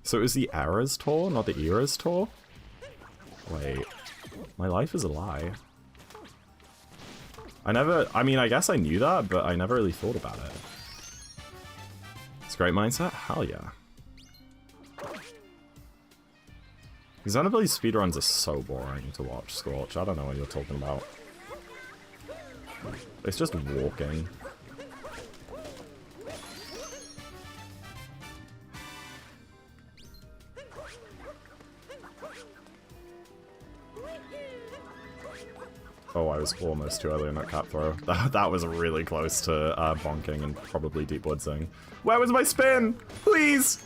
So it was the Eras tour, not the Eras tour? Wait. My life is a lie. I mean, I guess I knew that, but I never really thought about it. It's a great mindset? Hell yeah. Xenoblade speedruns are so boring to watch, Scorch. I don't know what you're talking about. It's just walking. Oh, I was almost too early in that cap throw. That was really close to bonking and probably deep woodsing. Where was my spin? Please!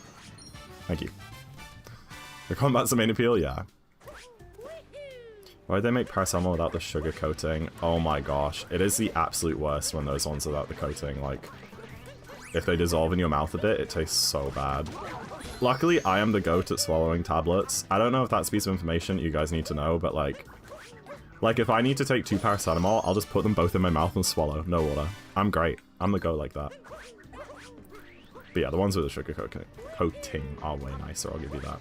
Thank you. The combat's the main appeal? Yeah. Why'd they make paracetamol without the sugar coating? Oh my gosh. It is the absolute worst when those ones without the coating. Like, if they dissolve in your mouth a bit, it tastes so bad. Luckily, I am the goat at swallowing tablets. I don't know if that's a piece of information you guys need to know, but like if I need to take 2 paracetamol, I'll just put them both in my mouth and swallow. No water. I'm great. I'm the go like that. But yeah, the ones with the sugar coating are way nicer, I'll give you that.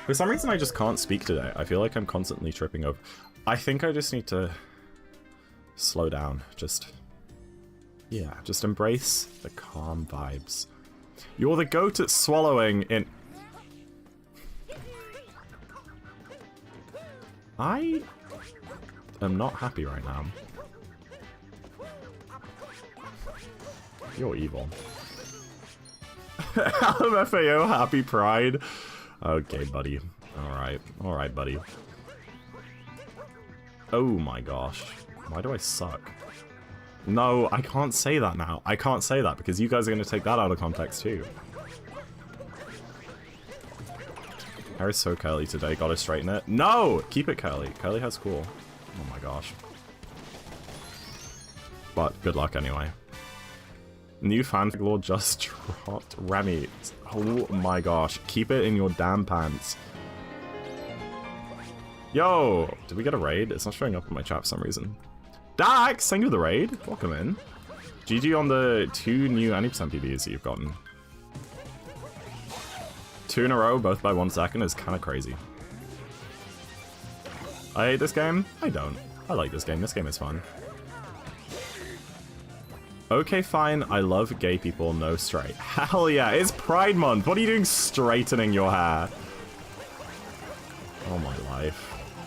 For some reason, I just can't speak today. I feel like I'm constantly tripping over. I think I just need to slow down. Yeah, just embrace the calm vibes. You're the goat at swallowing in... I am not happy right now. You're evil. LMFAO, happy pride. Okay, buddy. Alright. Alright, buddy. Oh my gosh. Why do I suck? No, I can't say that now. I can't say that because you guys are going to take that out of context too. Hair is so curly today, gotta straighten it. No! Keep it curly. Curly hair's cool. Oh my gosh. But good luck anyway. New fanfic lore just dropped. Remy. Oh my gosh. Keep it in your damn pants. Yo! Did we get a raid? It's not showing up in my chat for some reason. Dax! Thank you for the raid. Welcome in. GG on the 2 new 90% PBs that you've gotten. 2 in a row, both by 1 second, is kind of crazy. I hate this game? I don't. I like this game. This game is fun. Okay, fine. I love gay people, no straight. Hell yeah, it's Pride Month. What are you doing straightening your hair? Oh my life.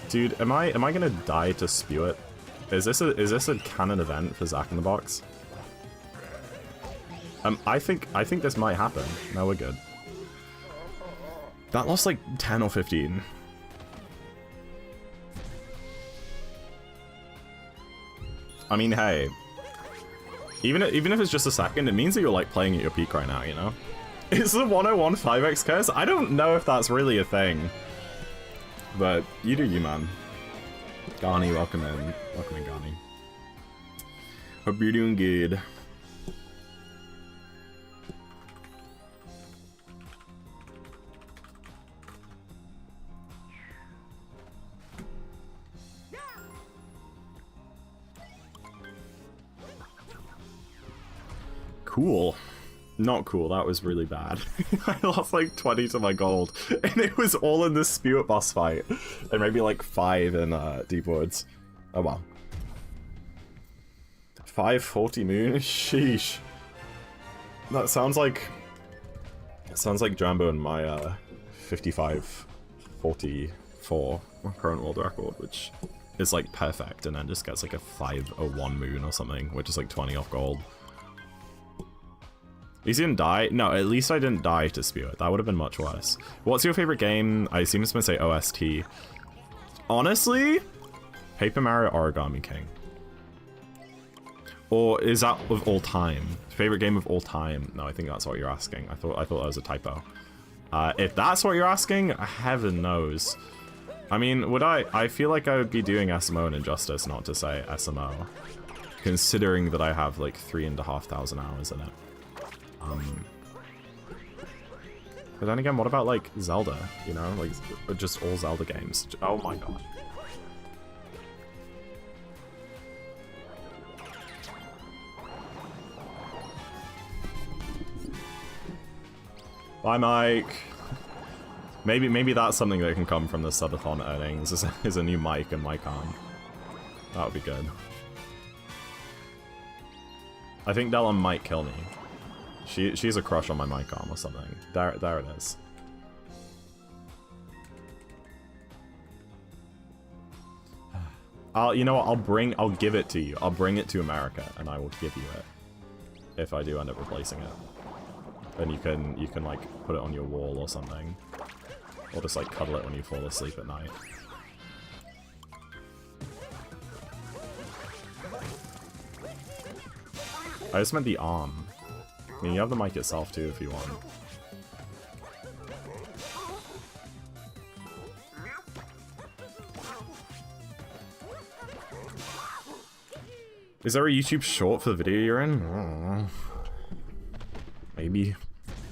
Dude, am I gonna die to spew it? Is this a canon event for ZackInTheBox? I think this might happen. No, we're good. That lost like 10 or 15. I mean, hey. Even if it's just a second, it means that you're like playing at your peak right now, you know? Is the 101 5x curse? I don't know if that's really a thing. But you do you, man. Garni, welcome in. Welcome in, Garni. Hope you're doing good. Cool. Not cool, that was really bad. I lost like 20 to my gold, and it was all in the Spewit boss fight. And maybe like 5 in Deep Woods. Oh well. 540 moon? Sheesh. That sounds like... It sounds like Jambo and my 55-44 current world record, which is like perfect and then just gets like a 501 moon or something, which is like 20 off gold. At least he didn't die. No, at least I didn't die to spew it. That would have been much worse. What's your favorite game? I assume it's going to say OST. Honestly, Paper Mario Origami King. Or is that of all time? Favorite game of all time? No, I think that's what you're asking. I thought that was a typo. If that's what you're asking, heaven knows. I mean, would I feel like I would be doing SMO an injustice not to say SMO. Considering that I have like 3,500 hours in it. But then again, what about like Zelda? You know, like just all Zelda games. Oh my god. Bye, Mike. Maybe that's something that can come from the subathon earnings. Is a new mic and mic arm. That would be good. I think Della might kill me. She's a crush on my mic arm or something. There it is. You know what? I'll give it to you. I'll bring it to America, and I will give you it if I do end up replacing it. Then you can like put it on your wall or something, or just like cuddle it when you fall asleep at night. I just meant the arm. I mean, you have the mic itself too if you want. Is there a YouTube short for the video you're in? I don't know.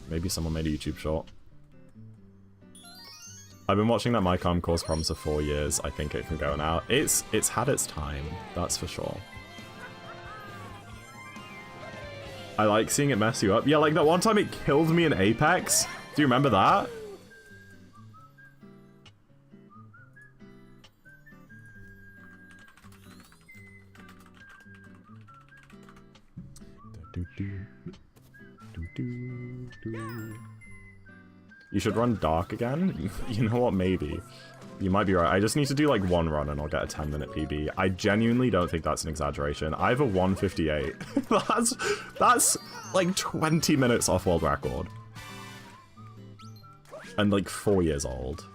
Maybe someone made a YouTube short. I've been watching that MyCom cause problems for 4 years. I think it can go now. It's had its time, that's for sure. I like seeing it mess you up. Yeah, like that one time it killed me in Apex. Do you remember that? You should run Dark again? You know what, maybe. You might be right. I just need to do like one run and I'll get a 10-minute PB. I genuinely don't think that's an exaggeration. I have a 1:58. That's like 20 minutes off world record. And like 4 years old.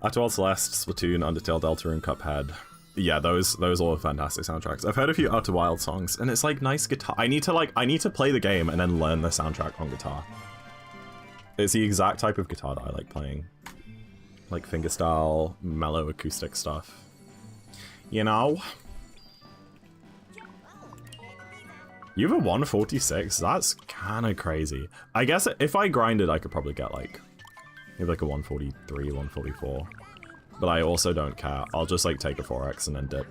After Wild Celeste, Splatoon, Undertale, Deltarune, Cuphead. Yeah, those all are fantastic soundtracks. I've heard a few Outer Wild songs, and it's like nice guitar. I need to play the game and then learn the soundtrack on guitar. It's the exact type of guitar that I like playing. Like fingerstyle, mellow acoustic stuff. You know? You have a 146? That's kinda crazy. I guess if I grinded, I could probably get like maybe like a 143, 144. But I also don't care. I'll just like take a 4x and then dip.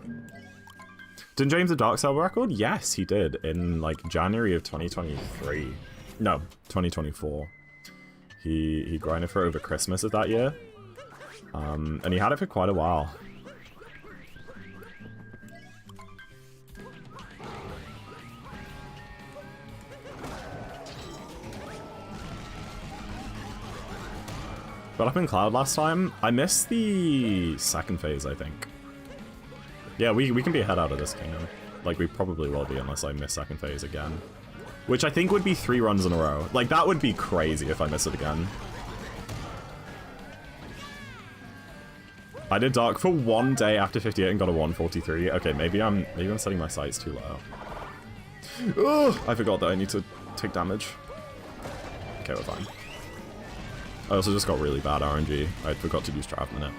Did James a Dark Cell record? Yes, he did in like January of 2023. No, 2024. He grinded for over Christmas of that year. And he had it for quite a while. Got up in Cloud last time. I missed the second phase, I think. Yeah, we can be ahead out of this kingdom. Like, we probably will be unless I miss second phase again. Which I think would be 3 runs in a row. Like, that would be crazy if I miss it again. I did Dark for 1 day after 58 and got a 143. Okay, maybe I'm setting my sights too low. Oh, I forgot that I need to take damage. Okay, we're fine. I also just got really bad RNG. I forgot to use Trap Minute.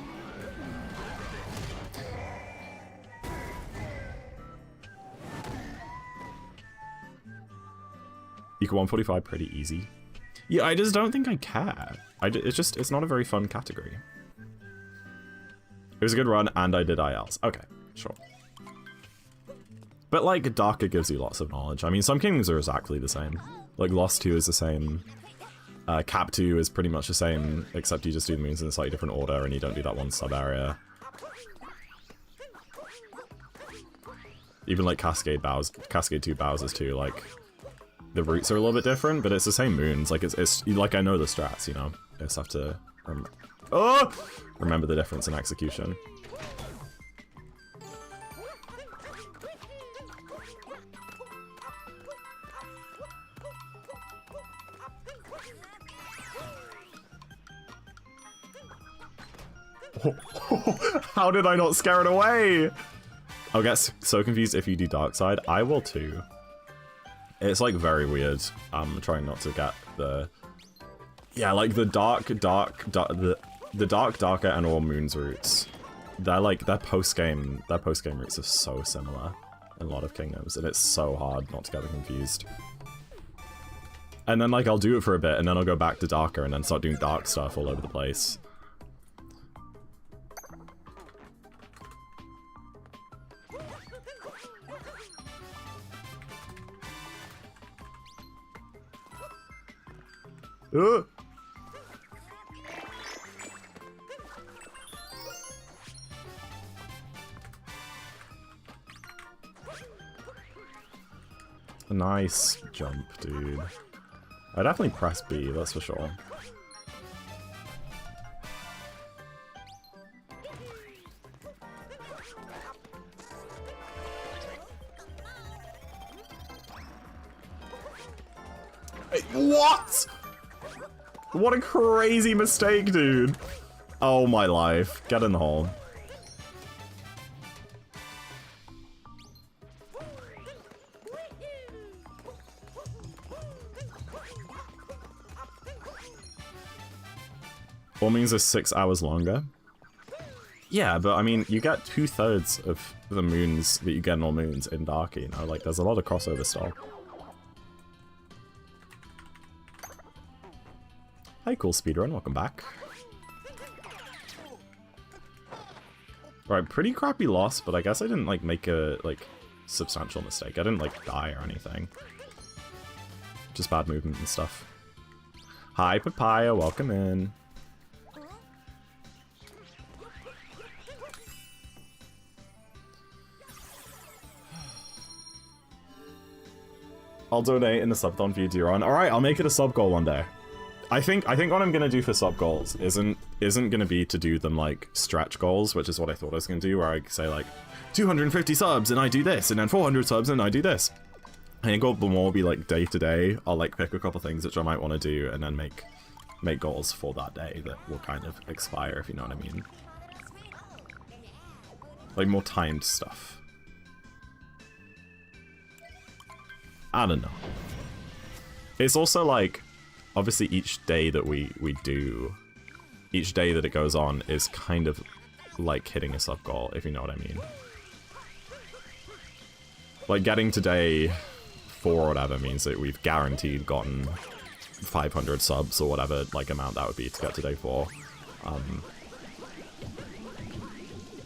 Eco 145 pretty easy. Yeah, I just don't think I care. It's not a very fun category. It was a good run and I did ILs. Okay, sure. But like Darker gives you lots of knowledge. I mean, some kingdoms are exactly the same. Like Lost 2 is the same. Cap 2 is pretty much the same, except you just do the moons in a slightly different order and you don't do that one sub-area. Even like Cascade 2 Bowser's 2, like, the routes are a little bit different, but it's the same moons. Like it's like I know the strats, you know. I just have to remember the difference in execution. How did I not scare it away? I'll get so confused if you do dark side. I will too. It's like very weird. I'm trying not to get the... Yeah, like the darker and all moons routes. They're like, their post-game routes are so similar in a lot of kingdoms, and it's so hard not to get them confused. And then like I'll do it for a bit, and then I'll go back to darker, and then start doing dark stuff all over the place. Nice jump, dude. I definitely press B, that's for sure. Hey, what? What a crazy mistake, dude. Oh my life. Get in the hole. All means are 6 hours longer. Yeah, but I mean, you get 2/3 of the moons that you get in all moons in Dark, you know? Like, there's a lot of crossover stuff. Hi, cool speedrun, welcome back. Right, pretty crappy loss, but I guess I didn't, like, make a, like, substantial mistake. I didn't, like, die or anything. Just bad movement and stuff. Hi, Papaya, welcome in. I'll donate in the subathon for you, Duron. Alright, I'll make it a sub goal one day. I think what I'm gonna do for sub goals isn't gonna be to do them like stretch goals, which is what I thought I was gonna do, where I say like 250 subs and I do this, and then 400 subs and I do this. I think it'll more be like day to day. I'll like pick a couple things which I might want to do and then make goals for that day that will kind of expire, if you know what I mean. Like more timed stuff. I don't know. It's also like, obviously each day that we do, each day that it goes on is kind of like hitting a sub goal, if you know what I mean. Like getting to day 4 or whatever means that we've guaranteed gotten 500 subs or whatever like amount that would be to get to day 4.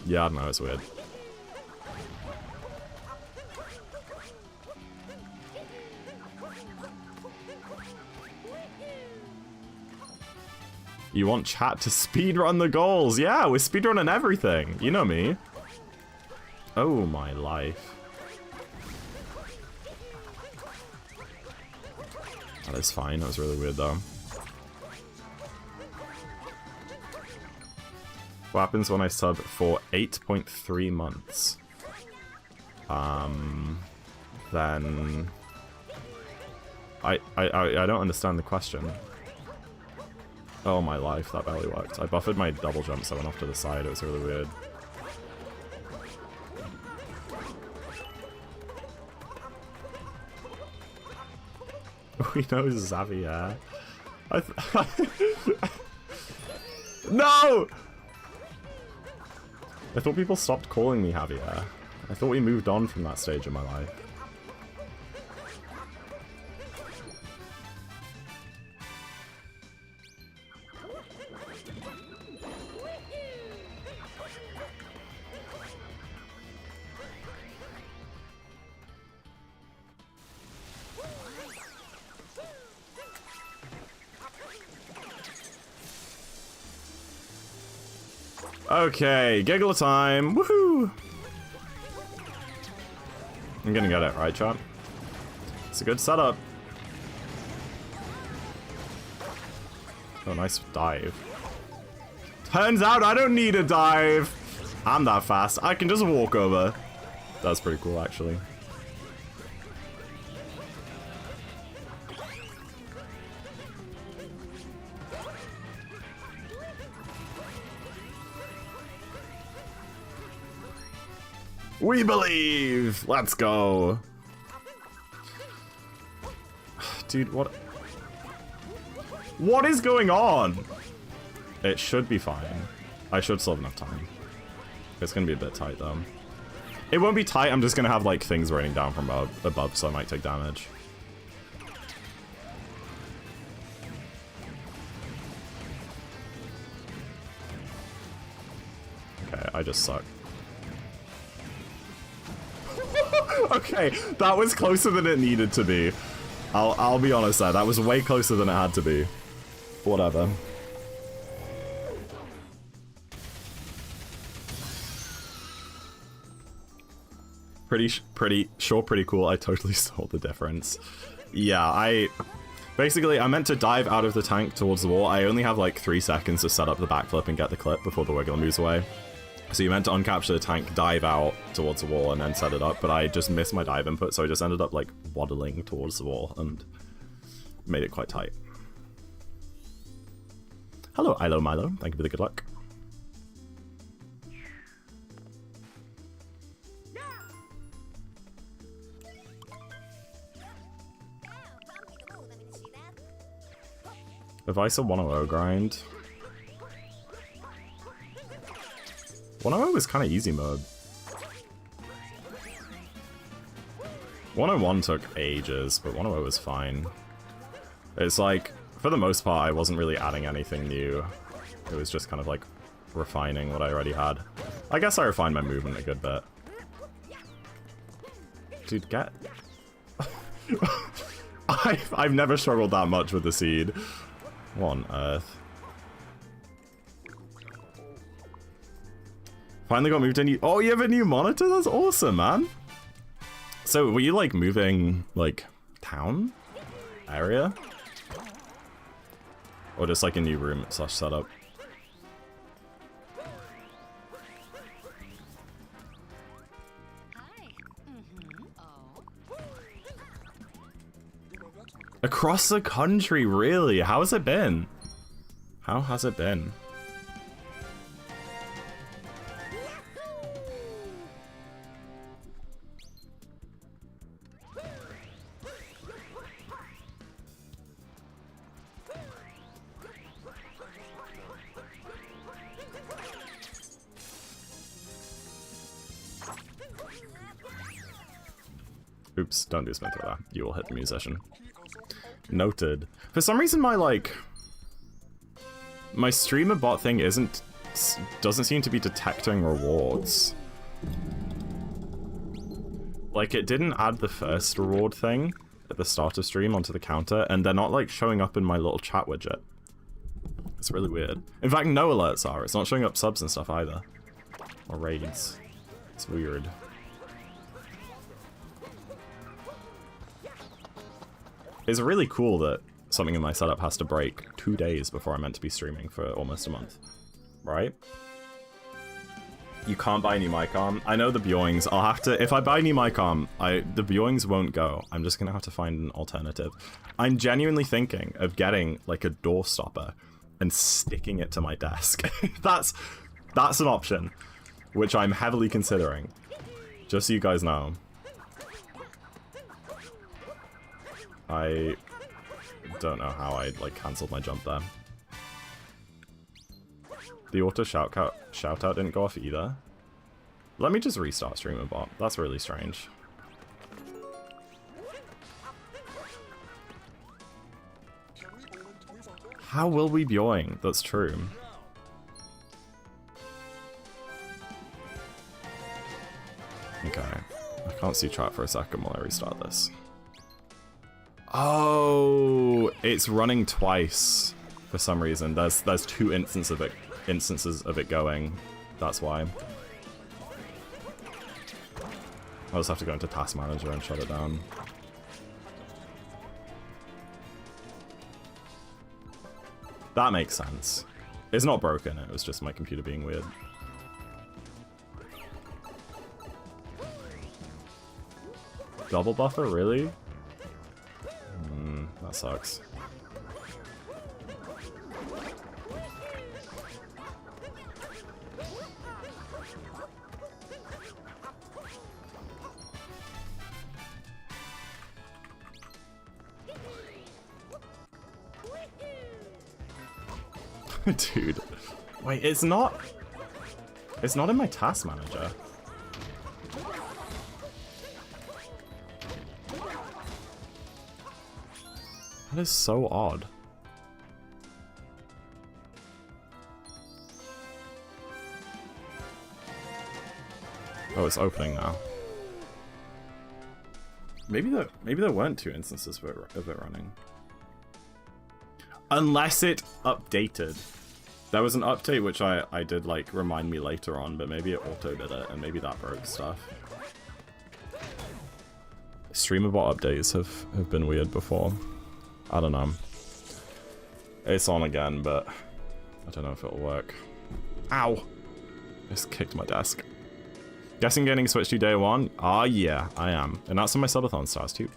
Yeah, I don't know, it's weird. You want chat to speedrun the goals? Yeah, we're speedrunning everything. You know me. Oh my life. That is fine. That was really weird though. What happens when I sub for 8.3 months? Then I don't understand the question. Oh my life, that barely worked. I buffered my double jump, so I went off to the side. It was really weird. We know Xavier. No! I thought people stopped calling me Javier. I thought we moved on from that stage of my life. Okay, giggle time. Woohoo! I'm gonna get it, right, chat? It's a good setup. Oh, nice dive. Turns out I don't need a dive. I'm that fast. I can just walk over. That's pretty cool, actually. We believe! Let's go! Dude, what? What is going on? It should be fine. I should still have enough time. It's gonna be a bit tight, though. It won't be tight, I'm just gonna have, like, things raining down from above, so I might take damage. Okay, I just suck. Okay, that was closer than it needed to be. I'll be honest there, that was way closer than it had to be. Whatever. Pretty cool. I totally saw the difference. Yeah, basically, I meant to dive out of the tank towards the wall. I only have like 3 seconds to set up the backflip and get the clip before the wiggler moves away. So you meant to uncapture the tank, dive out towards the wall, and then set it up, but I just missed my dive input, so I just ended up, like, waddling towards the wall, and made it quite tight. Hello, Ilo Milo. Thank you for the good luck. Advice a 100 grind. 100 is kind of easy mode. 101 took ages, but 100 was fine. It's like, for the most part, I wasn't really adding anything new. It was just kind of like refining what I already had. I guess I refined my movement a good bit. Dude, get... I've never struggled that much with the seed. What on earth? Finally got moved in. Oh, you have a new monitor? That's awesome, man. So, were you, like, moving, like, town? Area? Or just, like, a new room / setup? Across the country, really? How has it been? How has it been? Oops, don't do spin throw that. You will hit the musician. Noted. For some reason my streamer bot thing doesn't seem to be detecting rewards. Like, it didn't add the first reward thing at the start of stream onto the counter, and they're not, like, showing up in my little chat widget. It's really weird. In fact, no alerts are. It's not showing up subs and stuff either. Or raids. It's weird. It's really cool that something in my setup has to break 2 days before I'm meant to be streaming for almost a month. Right? You can't buy a new mic arm. I know the Bjoings. I'll have to... If I buy a new mic arm, the Bjoings won't go. I'm just gonna have to find an alternative. I'm genuinely thinking of getting, like, a door stopper and sticking it to my desk. That's an option, which I'm heavily considering. Just so you guys know. I don't know how I, like, cancelled my jump there. The auto shout out didn't go off either. Let me just restart streamer bot. That's really strange. How will we Bjoing? That's true. Okay. I can't see chat for a second while I restart this. Oh, it's running twice for some reason. There's 2 instances of it going. That's why. I'll just have to go into Task Manager and shut it down. That makes sense. It's not broken, it was just my computer being weird. Double buffer, really? That sucks. Dude. Wait, it's not in my task manager. That is so odd. Oh, it's opening now. Maybe there weren't 2 instances of it running. Unless it updated. There was an update which I did like remind me later on, but maybe it auto did it and maybe that broke stuff. Streamerbot updates have been weird before. I don't know. It's on again, but I don't know if it'll work. Ow! I just kicked my desk. Guessing getting Switch to day 1? Ah, yeah, I am. And that's on my subathon stars too.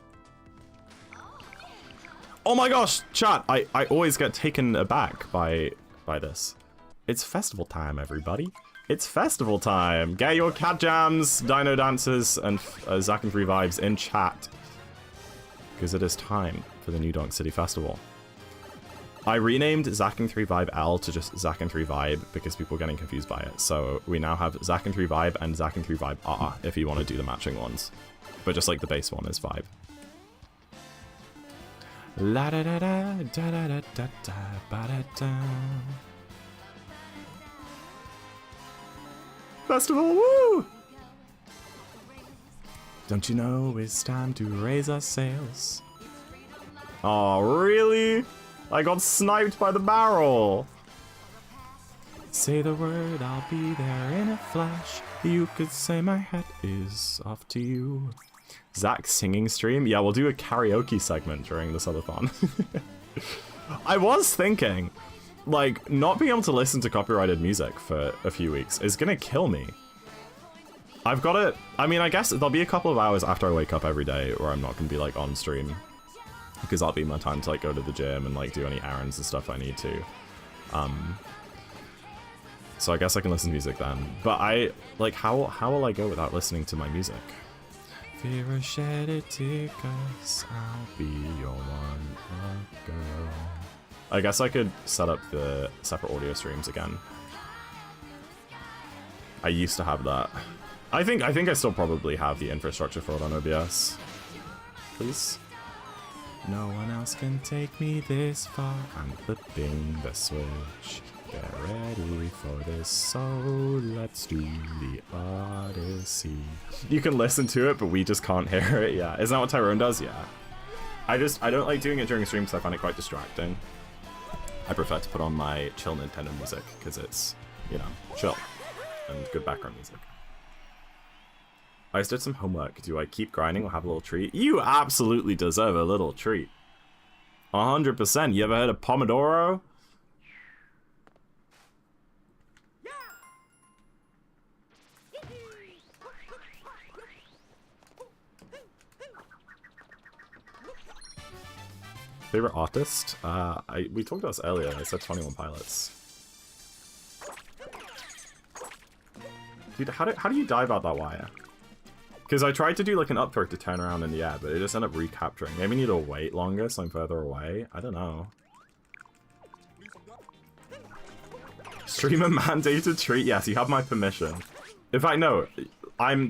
Oh my gosh, chat! I always get taken aback by this. It's festival time, everybody. It's festival time! Get your cat jams, dino dances, and ZackInTheBox in chat. Because it is time for the New Donk City Festival. I renamed ZackInTheBox L to just ZackInTheBox because people were getting confused by it. So we now have ZackInTheBox and ZackInTheBox R if you want to do the matching ones. But just like the base one is vibe. La da da da da da da da da ba da da. Festival, woo! Don't you know it's time to raise our sails? Oh, really? I got sniped by the barrel. Say the word, I'll be there in a flash. You could say my hat is off to you. Zach singing stream? Yeah, we'll do a karaoke segment during the subathon. I was thinking, like, not being able to listen to copyrighted music for a few weeks is gonna kill me. I've got it. I mean, I guess there'll be a couple of hours after I wake up every day where I'm not gonna be like on stream. Because that'll be my time to like go to the gym and like do any errands and stuff I need to. So I guess I can listen to music then. But how will I go without listening to my music? Fear a shed a tear, 'cause I'll be your one girl. I guess I could set up the separate audio streams again. I used to have that. I think I still probably have the infrastructure for it on OBS. Please. No one else can take me this far. I'm flipping the switch. Get ready for this, so let's do the Odyssey. You can listen to it, but we just can't hear it. Yeah, isn't that what Tyrone does? Yeah. I don't like doing it during stream because I find it quite distracting. I prefer to put on my chill Nintendo music because it's, you know, chill and good background music. I just did some homework. Do I keep grinding or have a little treat? You absolutely deserve a little treat. 100%. You ever heard of Pomodoro? Favorite artist? We talked about this earlier. I said 21 Pilots. Dude, how do you dive out that wire? Because I tried to do like an up throw to turn around in the air, but it just ended up recapturing. Maybe need to wait longer so I'm further away. I don't know. Streamer mandated treat? Yes, you have my permission. In fact, no.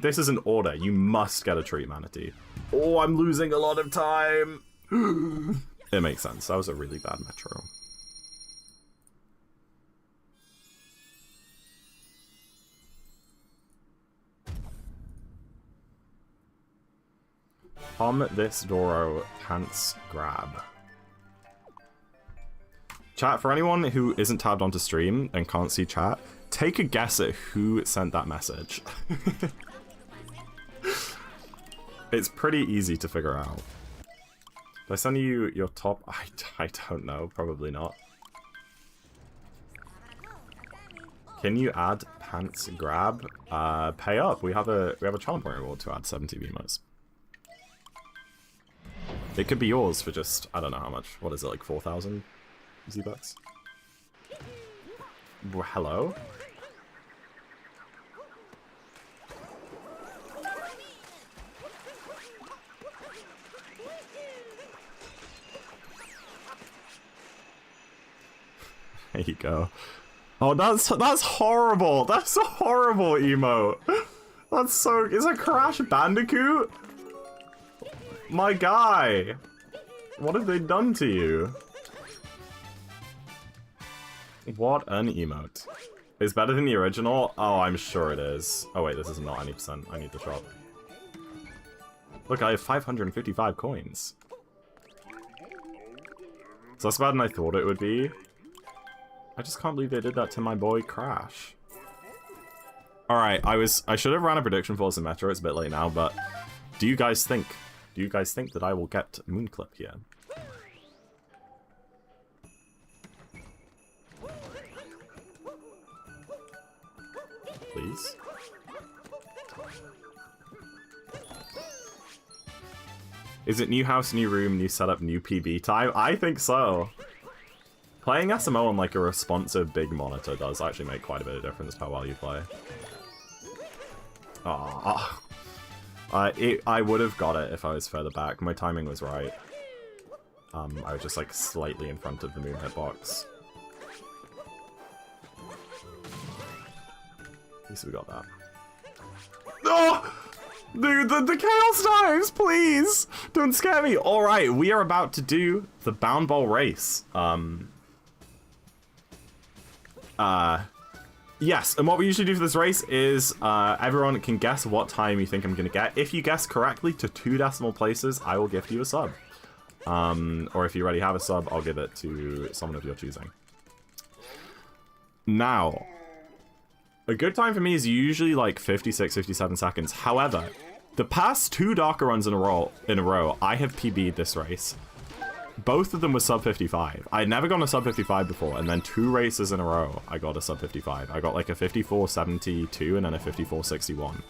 This is an order. You must get a treat, Manatee. Oh, I'm losing a lot of time. It makes sense. That was a really bad metro. This Doro pants grab. Chat, for anyone who isn't tabbed onto stream and can't see chat, take a guess at who sent that message. It's pretty easy to figure out. Did I send you your top? I don't know. Probably not. Can you add pants grab? Pay up. We have a channel point reward to add 70 emotes. It could be yours for just, I don't know how much. What is it, like 4,000 Z-Bucks? Well, hello? There you go. Oh, that's horrible. That's a horrible emote. That's so... Is it Crash Bandicoot? My guy. What have they done to you? What an emote. It's better than the original? Oh, I'm sure it is. Oh wait, this is not any percent. I need the shop. Look, I have 555 coins. So that's better than I thought it would be. I just can't believe they did that to my boy Crash. Alright, I should have ran a prediction for some Metro. It's a bit late now, but do you guys think that I will get Moonclip here? Please? Is it new house, new room, new setup, new PB time? I think so. Playing SMO on like a responsive big monitor does actually make quite a bit of difference to how well you play. Ah, I would have got it if I was further back. My timing was right. I was just like slightly in front of the moon hitbox. At least we got that. Oh! Dude, the Chaos Knives, please! Don't scare me! Alright, we are about to do the Bound Bowl race. Yes, and what we usually do for this race is everyone can guess what time you think I'm going to get. If you guess correctly to 2 decimal places, I will gift you a sub. Or if you already have a sub, I'll give it to someone of your choosing. Now, a good time for me is usually like 56, 57 seconds. However, the past 2 Darker runs in a row, I have PB'd this race. Both of them were sub 55. I had never gone a sub 55 before, and then 2 races in a row, I got a sub 55. I got like a 54.72 and then a 54.61.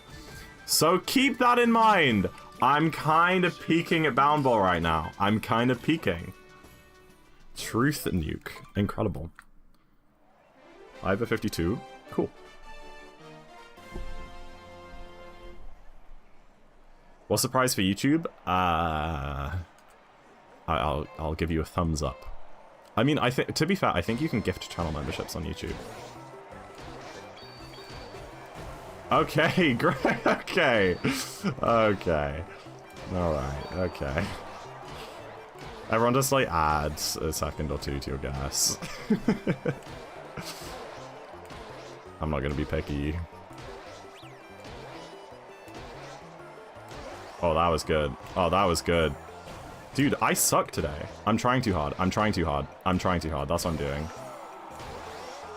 So keep that in mind. I'm kind of peaking at Bound Bowl right now. I'm kind of peaking. Truth nuke. Incredible. I have a 52. Cool. What's the prize for YouTube? I'll give you a thumbs up. I mean, to be fair, I think you can gift channel memberships on YouTube. Okay, great. Okay. Okay. Alright, okay. Everyone just, like, adds a second or 2 to your guess. I'm not gonna be picky. Oh, that was good. Oh, that was good. Dude, I suck today. I'm trying too hard. I'm trying too hard. I'm trying too hard. That's what I'm doing.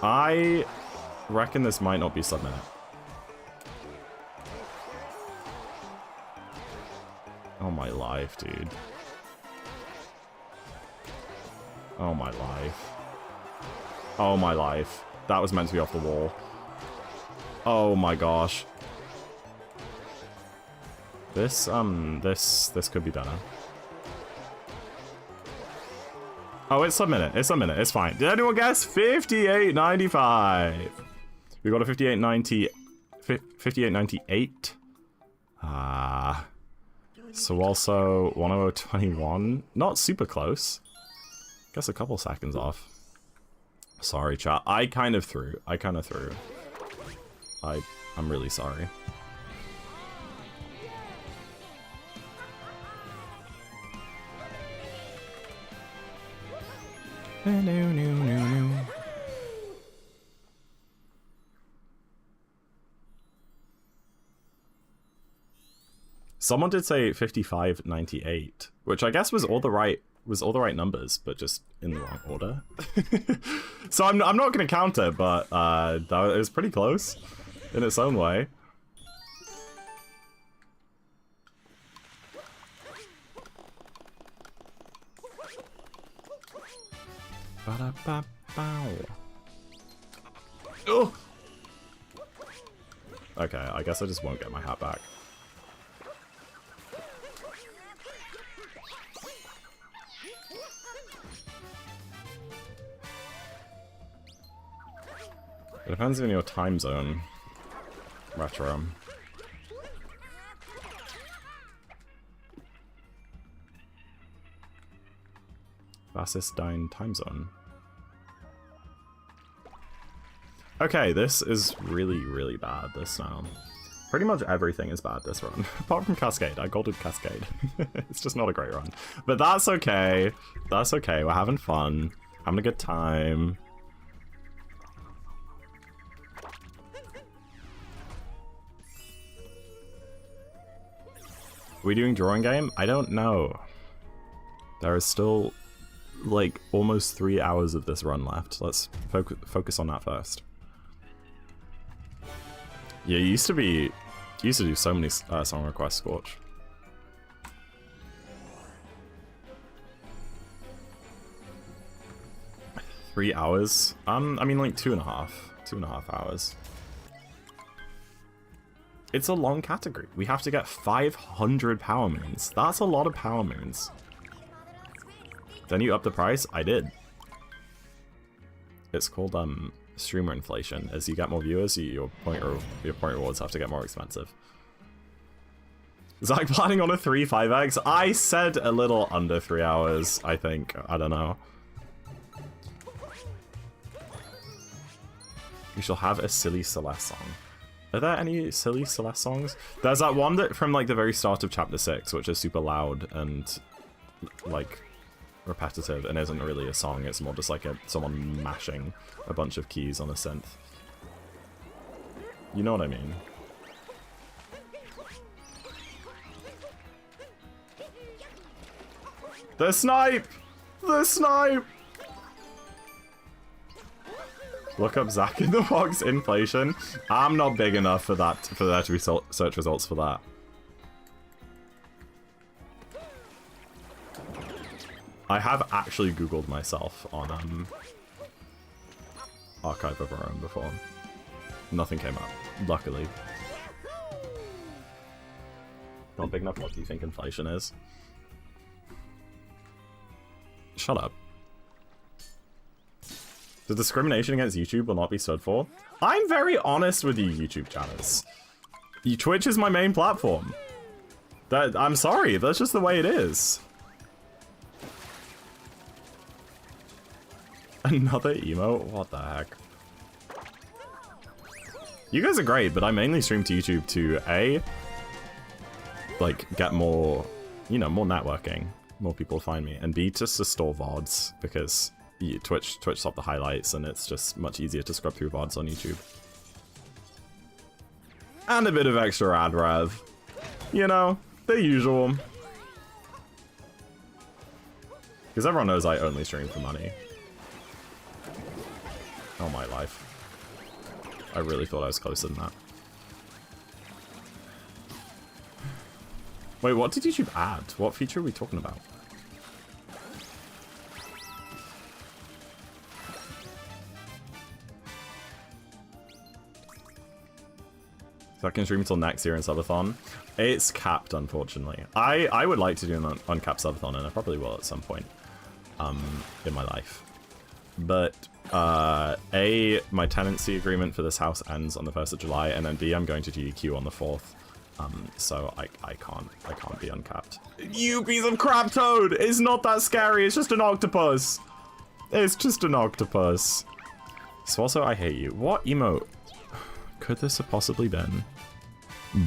I reckon this might not be sub-minute. Oh my life, dude. Oh my life. Oh my life. That was meant to be off the wall. Oh my gosh. This could be better. Oh, it's sub-minute. It's sub-minute. It's fine. Did anyone guess? 58.95. We got a 58.90... 58.98. So also 100.21. Not super close. Guess a couple seconds off. Sorry, chat. I kind of threw. I'm really sorry. Someone did say 55.98, which I guess was all the right numbers, but just in the wrong order. So I'm not gonna count it, but it was pretty close in its own way. Oh, Okay, I guess I just won't get my hat back. It depends on your time zone. Retro. Vasistine time zone. Okay, this is really, really bad this now. Pretty much everything is bad this run. Apart from Cascade. I golded Cascade. It's just not a great run. But that's okay. That's okay. We're having fun. Having a good time. Are we doing drawing game? I don't know. There is still, like, almost 3 hours of this run left. Let's focus on that first. Yeah, you used to do so many song requests, Scorch. Three hours? I mean, like 2.5. 2.5 hours. It's a long category. We have to get 500 power moons. That's a lot of power moons. Then you up the price? I did. It's called streamer inflation. As you get more viewers, your point rewards have to get more expensive. Zach planning on a 3-5x? I said a little under 3 hours, I think. I don't know. We shall have a silly Celeste song. Are there any silly Celeste songs? There's that one that from like the very start of chapter 6, which is super loud and like repetitive and isn't really a song. It's more just like someone mashing a bunch of keys on a synth. You know what I mean? The snipe! The snipe! Look up ZackInTheBox inflation. I'm not big enough for that, for there to be search results for that. I have actually Googled myself on Archive of Our Own before. Nothing came up, luckily. Not big enough. What do you think inflation is? Shut up. The discrimination against YouTube will not be stood for. I'm very honest with you, YouTube channels. Twitch is my main platform. I'm sorry, that's just the way it is. Another emote? What the heck? You guys are great, but I mainly stream to YouTube to A, like, get more, you know, more networking. More people find me. And B, just to store VODs, because Twitch stopped the highlights, and it's just much easier to scrub through VODs on YouTube. And a bit of extra ad rev. You know, the usual. Because everyone knows I only stream for money. Oh my life. I really thought I was closer than that. Wait, what did YouTube add? What feature are we talking about? So I can stream until next year in Subathon. It's capped, unfortunately. I would like to do an uncapped Subathon, and I probably will at some point in my life. But A, my tenancy agreement for this house ends on the 1st of July, and then B, I'm going to GDQ on the 4th. So I can't be uncapped. You piece of crap toad! It's not that scary, it's just an octopus! It's just an octopus. So also, I hate you. What emote could this have possibly been?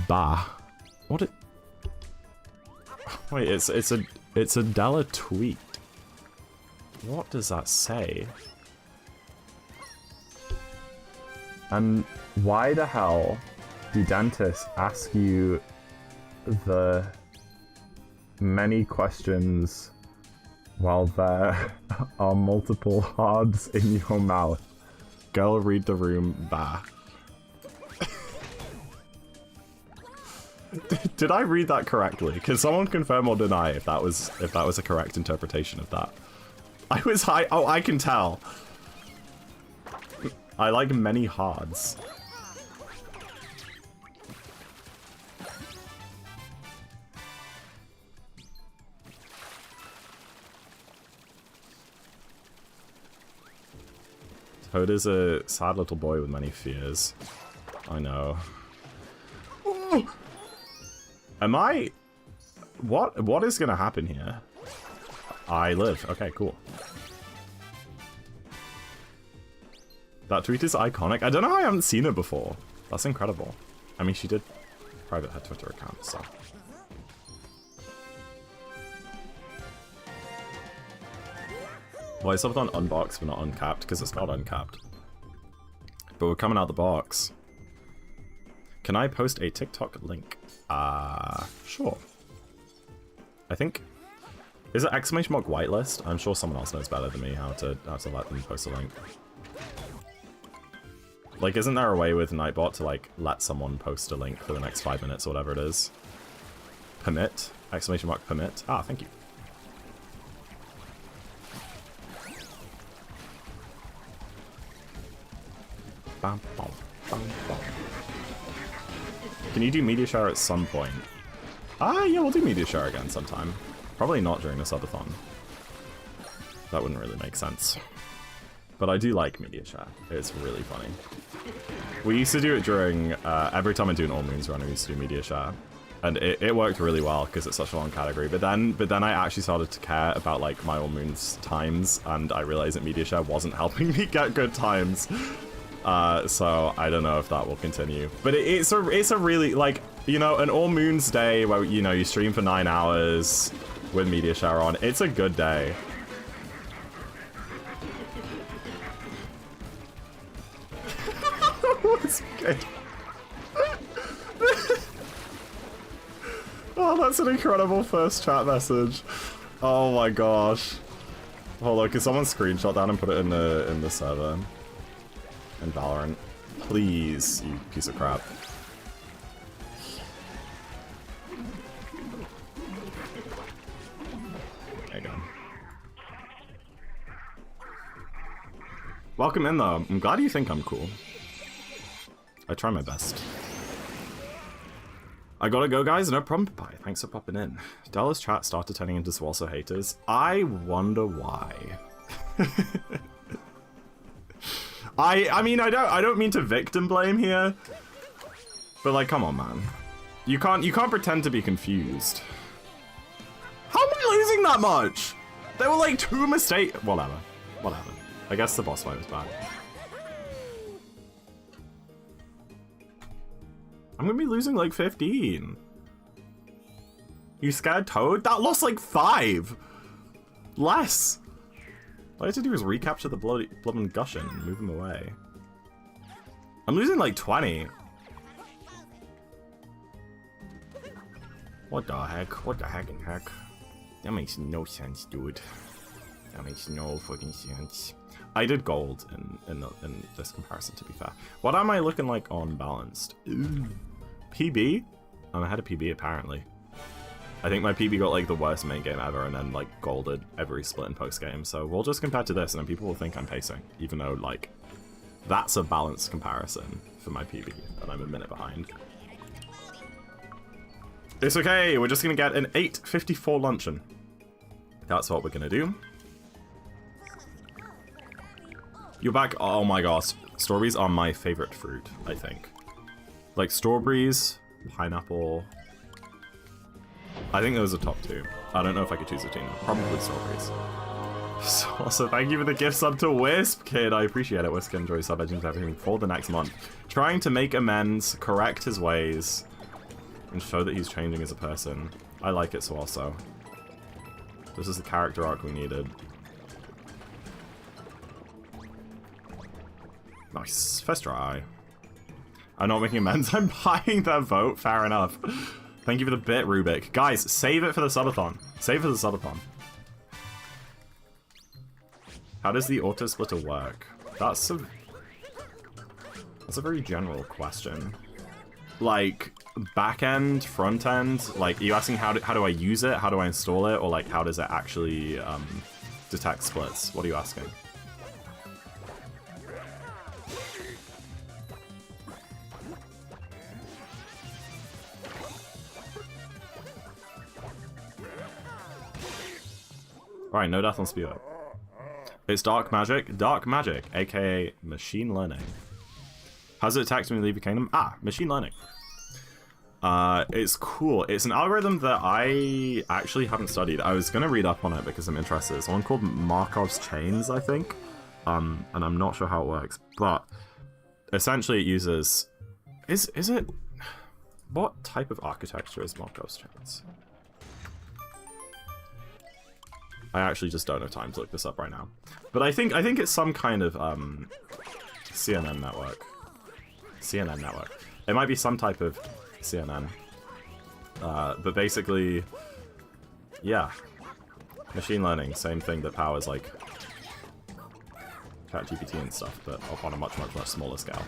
Bah. What it... Wait, it's a Della tweet. What does that say? And why the hell do dentists ask you the many questions while there are multiple hards in your mouth? Girl, read the room, bah. Did I read that correctly? Can someone confirm or deny if that was a correct interpretation of that? I was high. Oh, I can tell. I like many hards. Toad is a sad little boy with many fears. I know. Ooh. Am I... What is gonna happen here? I live. Okay, cool. That tweet is iconic. I don't know how I haven't seen it before. That's incredible. I mean, she did private her Twitter account, so... Why is Subathon unboxed but not uncapped? Because it's not uncapped. But we're coming out the box. Can I post a TikTok link? Sure. I think... Is it exclamation mark whitelist? I'm sure someone else knows better than me how to let them post a link. Like, isn't there a way with Nightbot to, like, let someone post a link for the next 5 minutes or whatever it is? Permit? Exclamation mark permit? Ah, thank you. Bam, bam, bam, bam. Can you do media share at some point? Ah, yeah, we'll do media share again sometime. Probably not during the subathon. That wouldn't really make sense. But I do like media share. It's really funny. We used to do it during, every time I do an All Moons run, I used to do media share. And it worked really well because it's such a long category. But then I actually started to care about like my All Moons times, and I realized that media share wasn't helping me get good times. So I don't know if that will continue. But it's a really, like, you know, an All Moons day where, you know, you stream for 9 hours with media share on. It's a good day. What's good? Oh, that's an incredible first chat message. Oh my gosh. Hold on, can someone screenshot that and put it in the server? In Valorant. Please, you piece of crap. There you go. Welcome in though. I'm glad you think I'm cool. I try my best. I gotta go, guys. No problem. Bye. Thanks for popping in. Della's chat started turning into Swalso haters. I wonder why. I mean, I don't mean to victim blame here, but like, come on, man. You can't pretend to be confused. How am I losing that much? There were like 2 mistakes. Whatever. I guess the boss fight was bad. I'm gonna be losing like 15. You scared Toad? That lost like 5. Less. All I have to do is recapture the blood and Gushin and move him away. I'm losing like 20. What the heck? What the heckin' heck? That makes no sense, dude. That makes no fucking sense. I did gold in this comparison, to be fair. What am I looking like on balanced? Ooh. PB? I'm ahead of PB apparently. I think my PB got like the worst main game ever and then like golded every split and post game. So we'll just compare to this and then people will think I'm pacing. Even though like that's a balanced comparison for my PB and I'm a minute behind. It's okay, we're just gonna get an 8:54 luncheon. That's what we're gonna do. You're back. Oh my gosh. Strawberries are my favorite fruit, I think. Like strawberries, pineapple. I think those are top 2. I don't know if I could choose a team. Probably strawberries. So, also, thank you for the gift sub to Wisp, kid. I appreciate it. Wisp enjoys sub engines everything for the next month. Trying to make amends, correct his ways, and show that he's changing as a person. I like it so also. This is the character arc we needed. Nice. First try. I'm not making amends. I'm buying that vote. Fair enough. Thank you for the bit, Rubik. Guys, save it for the subathon. Save it for the subathon. How does the auto splitter work? That's a very general question. Like, back end, front end? Like, are you asking how do I use it? How do I install it? Or like, how does it actually detect splits? What are you asking? Alright, no death on speed up. It's dark magic, aka machine learning. How does it attack when you leave a kingdom? Ah, machine learning. It's cool. It's an algorithm that I actually haven't studied. I was gonna read up on it because I'm interested. It's one called Markov's chains, I think. And I'm not sure how it works, but essentially it uses... Is it... What type of architecture is Markov's chains? I actually just don't have time to look this up right now. But I think it's some kind of CNN network. CNN network. It might be some type of CNN. But basically, yeah. Machine learning, same thing that powers like ChatGPT and stuff, but on a much smaller scale.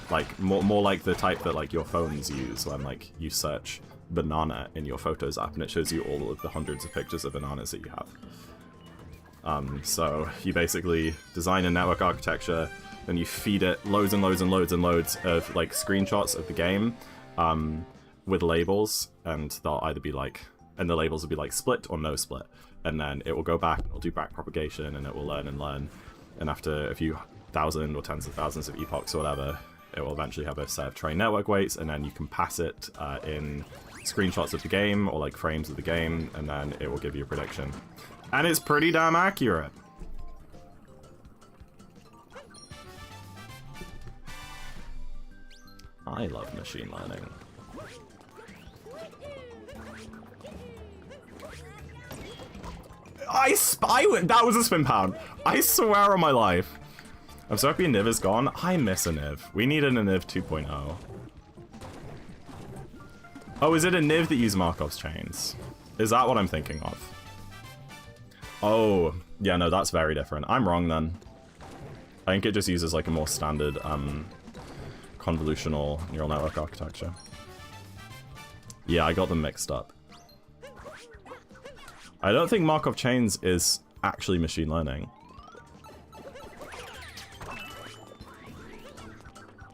Like more like the type that like your phones use when like you search banana in your Photos app and it shows you all of the hundreds of pictures of bananas that you have. So you basically design a network architecture, then you feed it loads and loads and loads and loads of like screenshots of the game with labels, and they'll either be like, and the labels will be like split or no split, and then it will go back, it'll do back propagation, and it will learn and learn, and after a few thousand or tens of thousands of epochs or whatever, it will eventually have a set of trained network weights, and then you can pass it in screenshots of the game or like frames of the game, and then it will give you a prediction. And it's pretty damn accurate. I love machine learning. That was a spin pound. I swear on my life. I'm so happy Niv is gone. I miss a Niv. We needed a Niv 2.0. Oh, is it a Niv that uses Markov's chains? Is that what I'm thinking of? Oh, yeah, no, that's very different. I'm wrong then. I think it just uses like a more standard convolutional neural network architecture. Yeah, I got them mixed up. I don't think Markov chains is actually machine learning.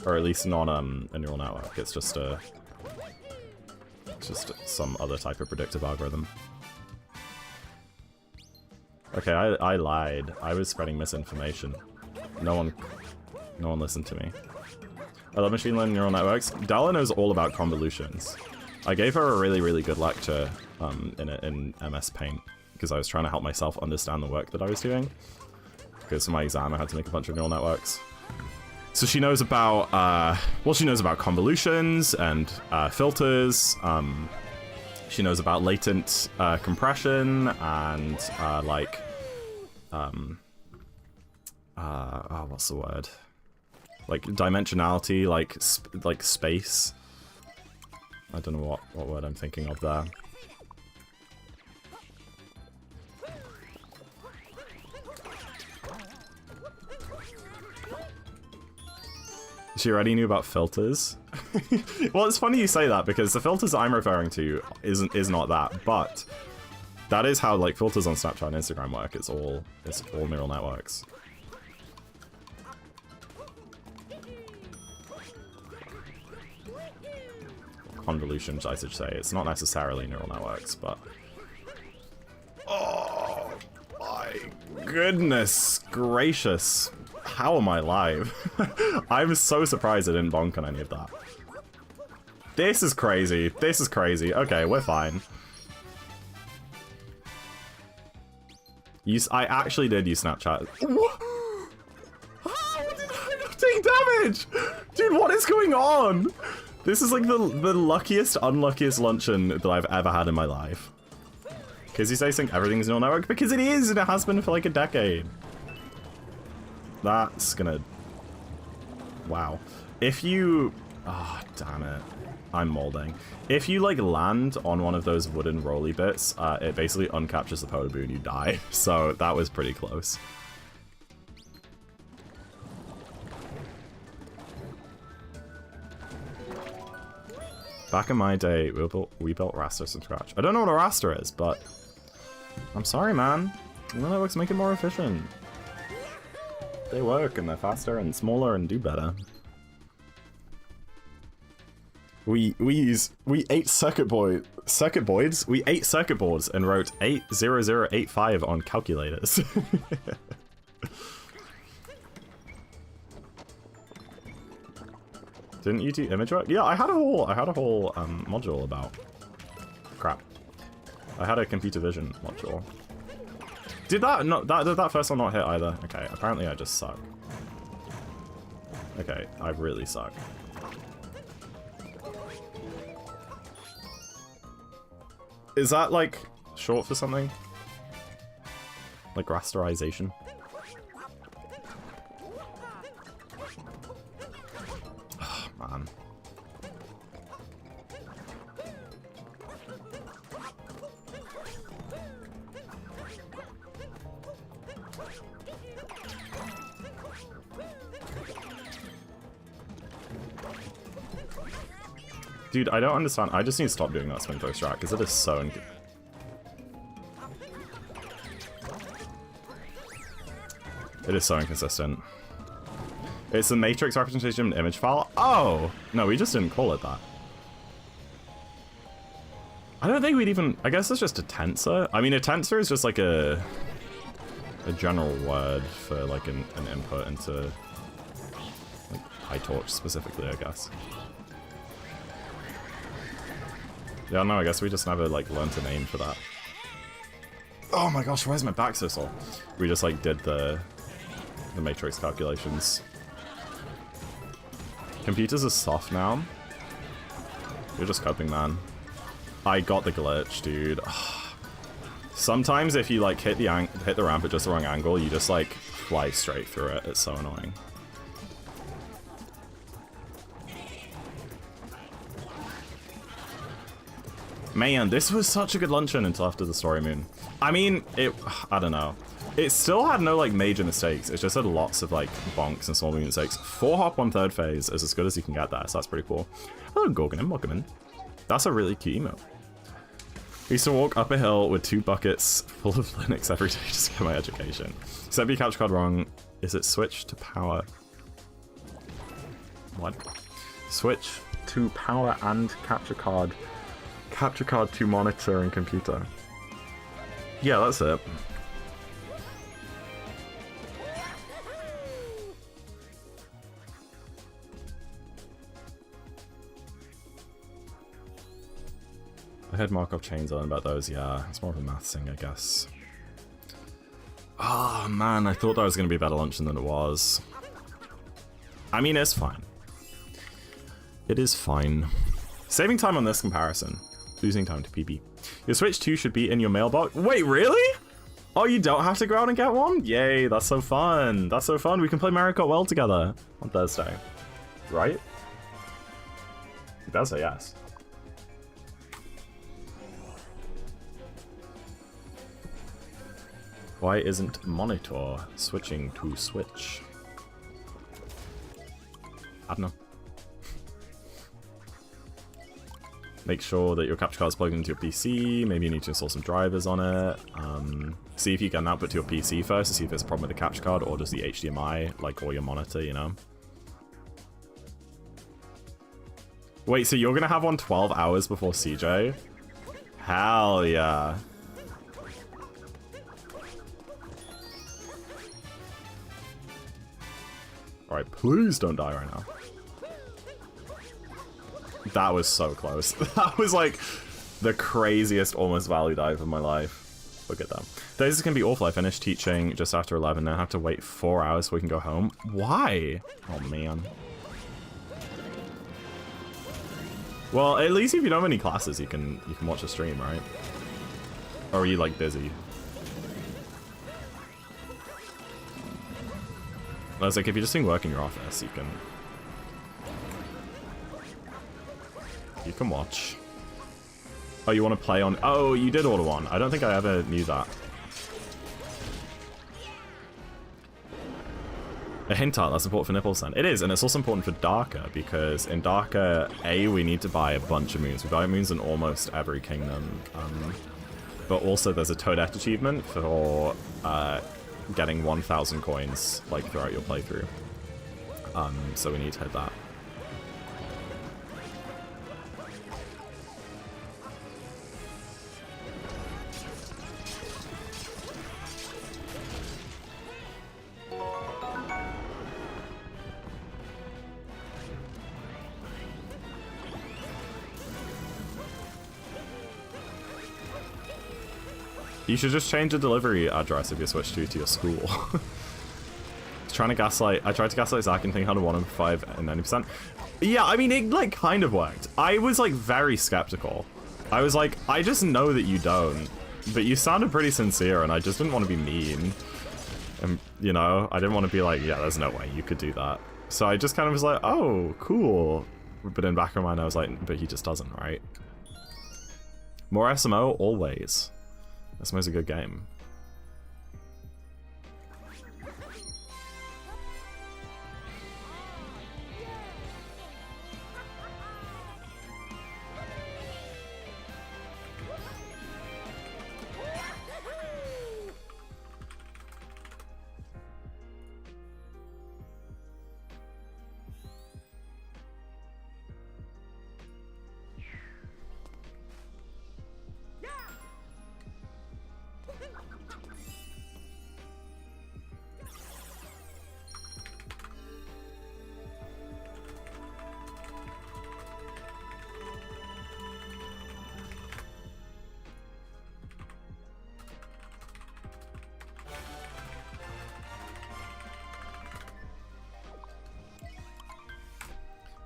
Or at least not a neural network. It's just some other type of predictive algorithm. Okay, I lied. I was spreading misinformation. No one listened to me. I love machine learning neural networks. Della knows all about convolutions. I gave her a really good lecture in MS Paint because I was trying to help myself understand the work that I was doing. Because for my exam I had to make a bunch of neural networks. So she knows about, well, she knows about convolutions and filters. She knows about latent compression and what's the word? Like dimensionality, like space. I don't know what word I'm thinking of there. She already knew about filters. Well, it's funny you say that because the filters I'm referring to is not that, but that is how like filters on Snapchat and Instagram work. It's all neural networks. Convolutions, I should say. It's not necessarily neural networks, but oh my goodness gracious. How am I live? I'm so surprised I didn't bonk on any of that. This is crazy. This is crazy. Okay, we're fine. I actually did use Snapchat. What? How did I not take damage? Dude, what is going on? This is like the luckiest, unluckiest luncheon that I've ever had in my life. Because you say everything's neural network? Because it is, and it has been for like a decade. That's gonna... Wow. If you... Oh, damn it. I'm molding. If you, like, land on one of those wooden rolly bits, it basically uncaptures the Potaboo and you die. So that was pretty close. Back in my day, we built rasters from scratch. I don't know what a raster is, but... I'm sorry, man. Neural networks make it more efficient. They work, and they're faster and smaller and do better. We ate circuit boards. We ate circuit boards and wrote 80085 on calculators. Didn't you do image work? Yeah, I had a whole module about. Crap. I had a computer vision module. Did that first one not hit either? Okay, apparently I just suck. Okay, I really suck. Is that like short for something? Like rasterization? Oh, man. Dude, I don't understand. I just need to stop doing that spin post strat because it is so it is so inconsistent. It's the matrix representation image file. Oh! No, we just didn't call it that. I don't think we'd even... I guess it's just a tensor. I mean, a tensor is just like a general word for like an input into like PyTorch specifically, I guess. Yeah, no, I guess we just never like learned a name for that. Oh my gosh, why is my back so sore? We just like did the matrix calculations. Computers are soft now. You're just coping, man. I got the glitch, dude. Sometimes if you like hit the ramp at just the wrong angle, you just like fly straight through it. It's so annoying. Man, this was such a good luncheon until after the story moon. I mean, I don't know. It still had no like major mistakes. It just had lots of like bonks and small mistakes. 4 hop on 3rd phase is as good as you can get there, so that's pretty cool. Hello, Gorgonim, welcome in. That's a really cute emote. I used to walk up a hill with 2 buckets full of Linux every day just to get my education. Except your capture card wrong. Is it switch to power? What? Switch to power and capture card. Capture card to monitor and computer. Yeah, that's it. I heard Markov chains on about those, yeah. It's more of a maths thing, I guess. Oh man, I thought that was going to be a better luncheon than it was. I mean, it's fine. It is fine. Saving time on this comparison. Losing time to PB. Your Switch 2 should be in your mailbox. Wait, really? Oh, you don't have to go out and get one? Yay, that's so fun. That's so fun. We can play Mario Kart World together on Thursday. Right? Thursday, yes. Why isn't monitor switching to Switch? I don't know. Make sure that your capture card is plugged into your PC. Maybe you need to install some drivers on it. See if you get an output to your PC first to see if there's a problem with the capture card or just the HDMI, like, or your monitor, you know? Wait, so you're gonna have one 12 hours before CJ? Hell yeah. Alright, please don't die right now. That was so close. That was like the craziest almost value dive of my life. Look at that. Days can be awful. I finished teaching just after 11 and I have to wait 4 hours so we can go home. Why? Oh man. Well, at least if you don't have any classes, you can watch a stream, right? Or are you like busy? I was like, if you're just doing work in your office, you can watch. Oh, you want to play on... Oh, you did order one. I don't think I ever knew that. A hint art, that's important for nipples then. It is, and it's also important for Darker, because in Darker, A, we need to buy a bunch of moons. We buy moons in almost every kingdom. But also there's a Toadette achievement for getting 1,000 coins like throughout your playthrough. So we need to hit that. You should just change the delivery address if you switch to your school. I tried to gaslight Zach and think how to 1 in 5 and 90%. Yeah, I mean, it, like, kind of worked. I was, like, very skeptical. I was like, I just know that you don't. But you sounded pretty sincere, and I just didn't want to be mean. And, you know, I didn't want to be like, yeah, there's no way you could do that. So I just kind of was like, oh, cool. But in the back of my mind, I was like, but he just doesn't, right? More SMO, always. SMO's a good game.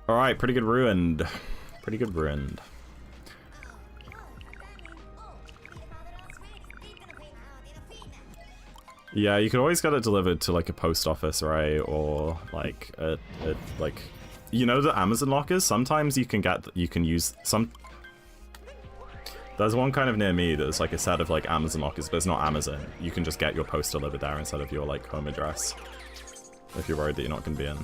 Alright, pretty good ruined. Pretty good ruined. Yeah, you could always get it delivered to like a post office, right? Or like like, you know, the Amazon lockers. Sometimes you can use some. There's one kind of near me that's like a set of like Amazon lockers, but it's not Amazon. You can just get your post delivered there instead of your like home address if you're worried that you're not gonna be in.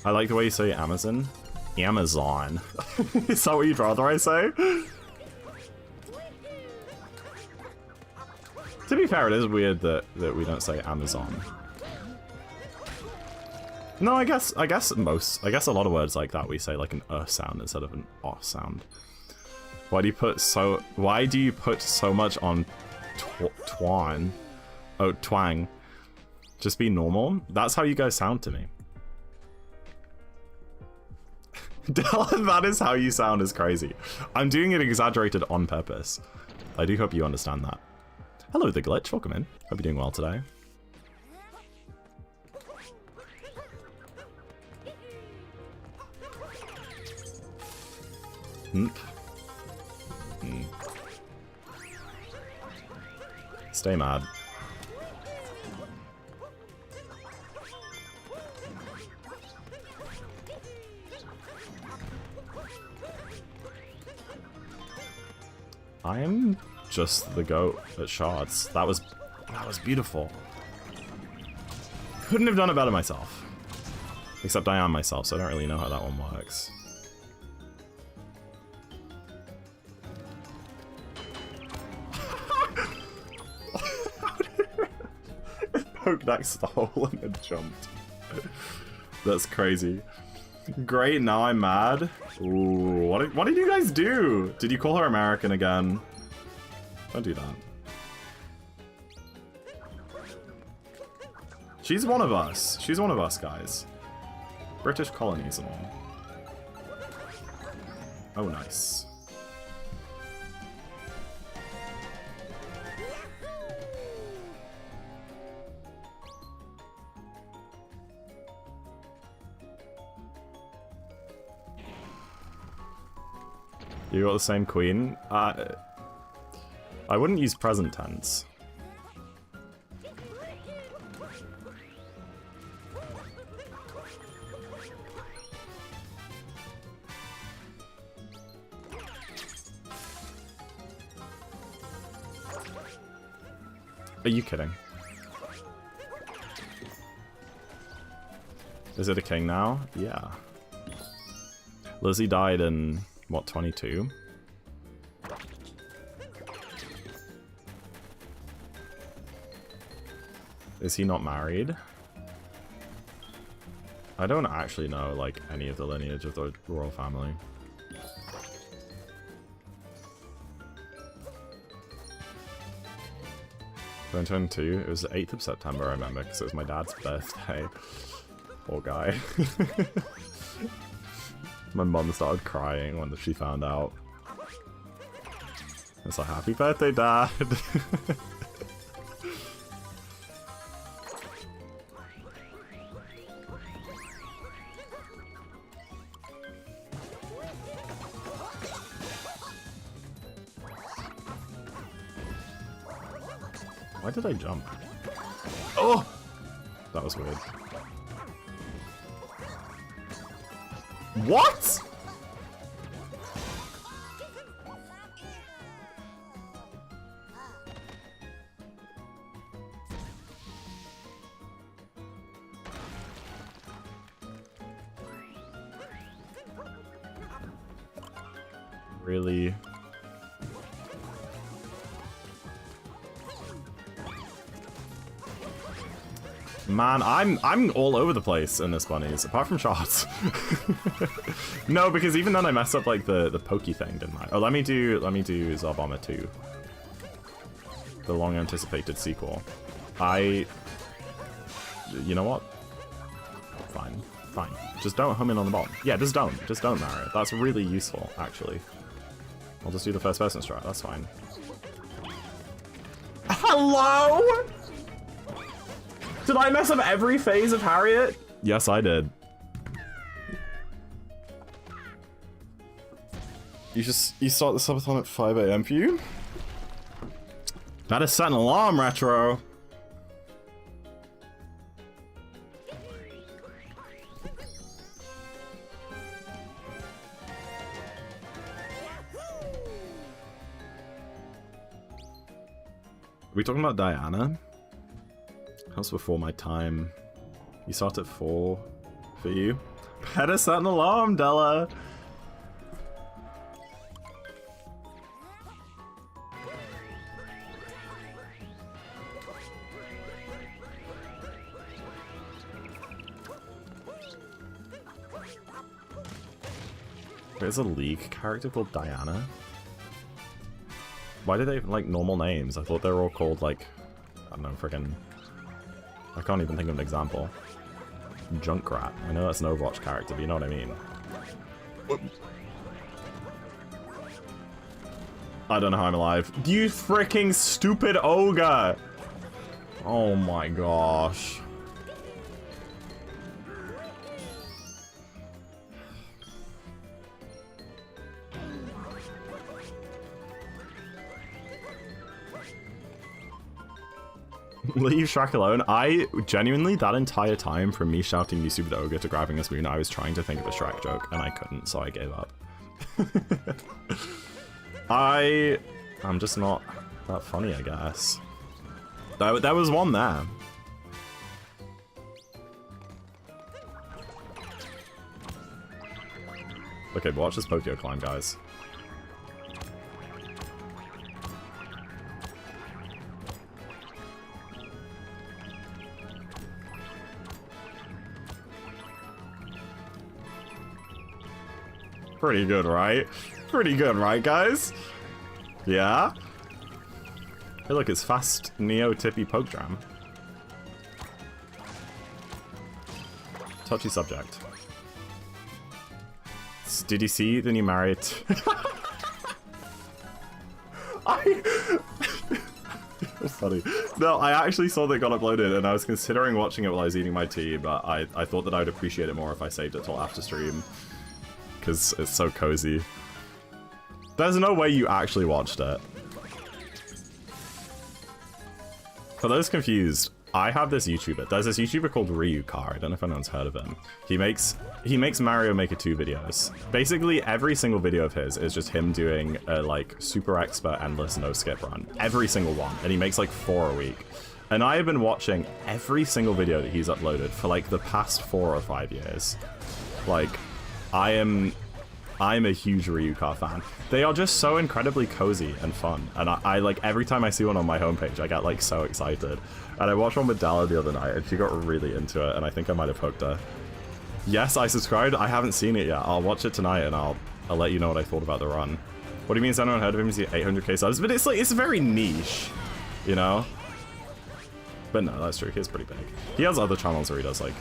I like the way you say Amazon. Amazon. Is that what you'd rather I say? To be fair, it is weird that we don't say Amazon. No, I guess a lot of words like that we say like an sound instead of an sound. Why do you put so much on twang? Oh, twang. Just be normal? That's how you guys sound to me. That is how you sound is crazy. I'm doing it exaggerated on purpose. I do hope you understand that. Hello, The Glitch. Welcome in. Hope you're doing well today. Stay mad. I am just the goat at shards. That was beautiful. Couldn't have done it better myself. Except I am myself, so I don't really know how that one works. It poked next to the hole and it jumped. That's crazy. Great, now I'm mad. Ooh, what did you guys do? Did you call her American again? Don't do that. She's one of us. She's one of us, guys. British colonies and all. Oh, nice. You got the same queen? I wouldn't use present tense. Are you kidding? Is it a king now? Yeah. Lizzie died in... what, 22? Is he not married? I don't actually know, like, any of the lineage of the royal family. 2022, it was the 8th of September, I remember, because it was my dad's birthday. Poor guy. My mum started crying when she found out. It's like, happy birthday, Dad! Why did I jump? Oh! That was weird. What?! Really? Man, I'm all over the place in this bunnies, apart from shots. No, because even then I messed up like the pokey thing, didn't I? Oh, let me do Zarbomber 2. The long anticipated sequel. You know what? Fine. Fine. Just don't home in on the bottom. Yeah, just don't Mario. That's really useful, actually. I'll just do the first person strat, that's fine. Hello? Did I mess up every phase of Harriet? Yes, I did. You start the subathon at 5 AM for you? Better set an alarm, Retro. Are we talking about Diana? That's before my time. You start at 4 for you? Better set an alarm, Della! There's a League character called Diana? Why do they have, like, normal names? I thought they were all called, like, I don't know, friggin'... I can't even think of an example. Junkrat. I know that's an Overwatch character, but you know what I mean. I don't know how I'm alive. You freaking stupid ogre! Oh my gosh. Leave Shrek alone. I genuinely, that entire time from me shouting you stupid ogre to grabbing a spoon, I was trying to think of a Shrek joke and I couldn't, so I gave up. I'm just not that funny, I guess. There was one there. Okay, but watch this Pokio climb, guys. Pretty good, right? Pretty good, right, guys? Yeah? Hey, look, it's fast Neo Tippy Poke Jam. Touchy subject. Did you see the new Mario? That's funny. No, I actually saw that it got uploaded, and I was considering watching it while I was eating my tea, but I thought that I'd appreciate it more if I saved it till after stream. Because it's so cozy. There's no way you actually watched it. For those confused, I have this YouTuber. There's this YouTuber called Ryukar. I don't know if anyone's heard of him. He makes Mario Maker 2 videos. Basically, every single video of his is just him doing a, like, super expert endless no-skip run. Every single one. And he makes, like, 4 a week. And I have been watching every single video that he's uploaded for, like, the past 4 or 5 years. Like... I'm a huge Ryukar fan. They are just so incredibly cozy and fun, and I like every time I see one on my homepage, I get like so excited. And I watched one with Dalla the other night, and she got really into it, and I think I might have hooked her. Yes, I subscribed. I haven't seen it yet. I'll watch it tonight, and I'll let you know what I thought about the run. What do you mean? Has anyone heard of him? Is he 800k subs? But it's like it's very niche, you know. But no, that's true. He's pretty big. He has other channels where he does, like,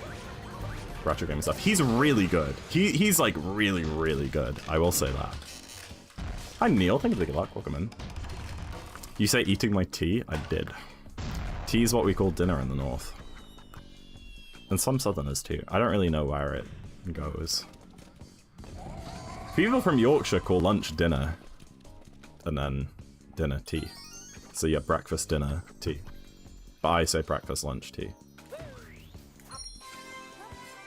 retro gaming stuff. He's really good. He's like, really, really good. I will say that. Hi, Neil. Thank you for the good luck. Welcome in. You say eating my tea? I did. Tea is what we call dinner in the north. And some southerners, too. I don't really know where it goes. People from Yorkshire call lunch dinner. And then dinner tea. So yeah, breakfast, dinner, tea. But I say breakfast, lunch, tea.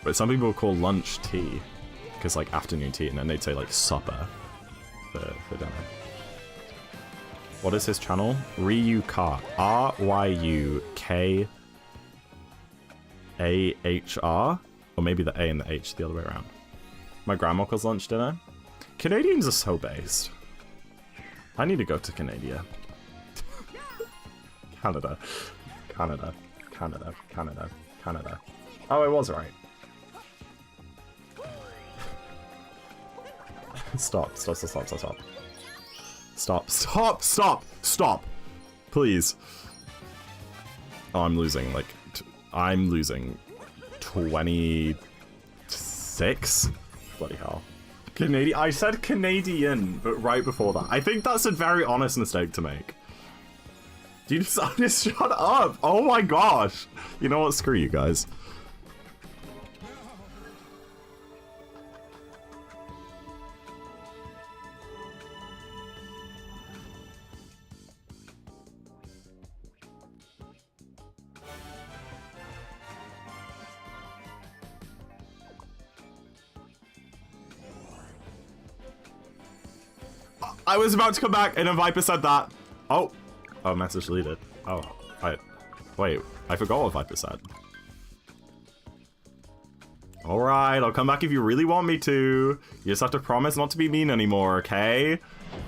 But some people call lunch tea, because like afternoon tea, and then they'd say like supper for dinner. What is his channel? Ryukahr. R-Y-U-K-A-H-R? Or maybe the A and the H the other way around. My grandma calls lunch dinner. Canadians are so based. I need to go to Canada. Canada. Canada. Canada. Canada. Canada. Oh, I was right. Stop. Stop, stop, stop, stop, stop. Stop, stop, stop, stop. Please. Oh, I'm losing, like, I'm losing 26? Bloody hell. Canadian. I said Canadian, but right before that. I think that's a very honest mistake to make. Do you just shut up? Oh my gosh. You know what? Screw you guys. I was about to come back and a Viper said that. Oh. Oh, message deleted. Oh, wait, I forgot what Viper said. Alright, I'll come back if you really want me to. You just have to promise not to be mean anymore, okay?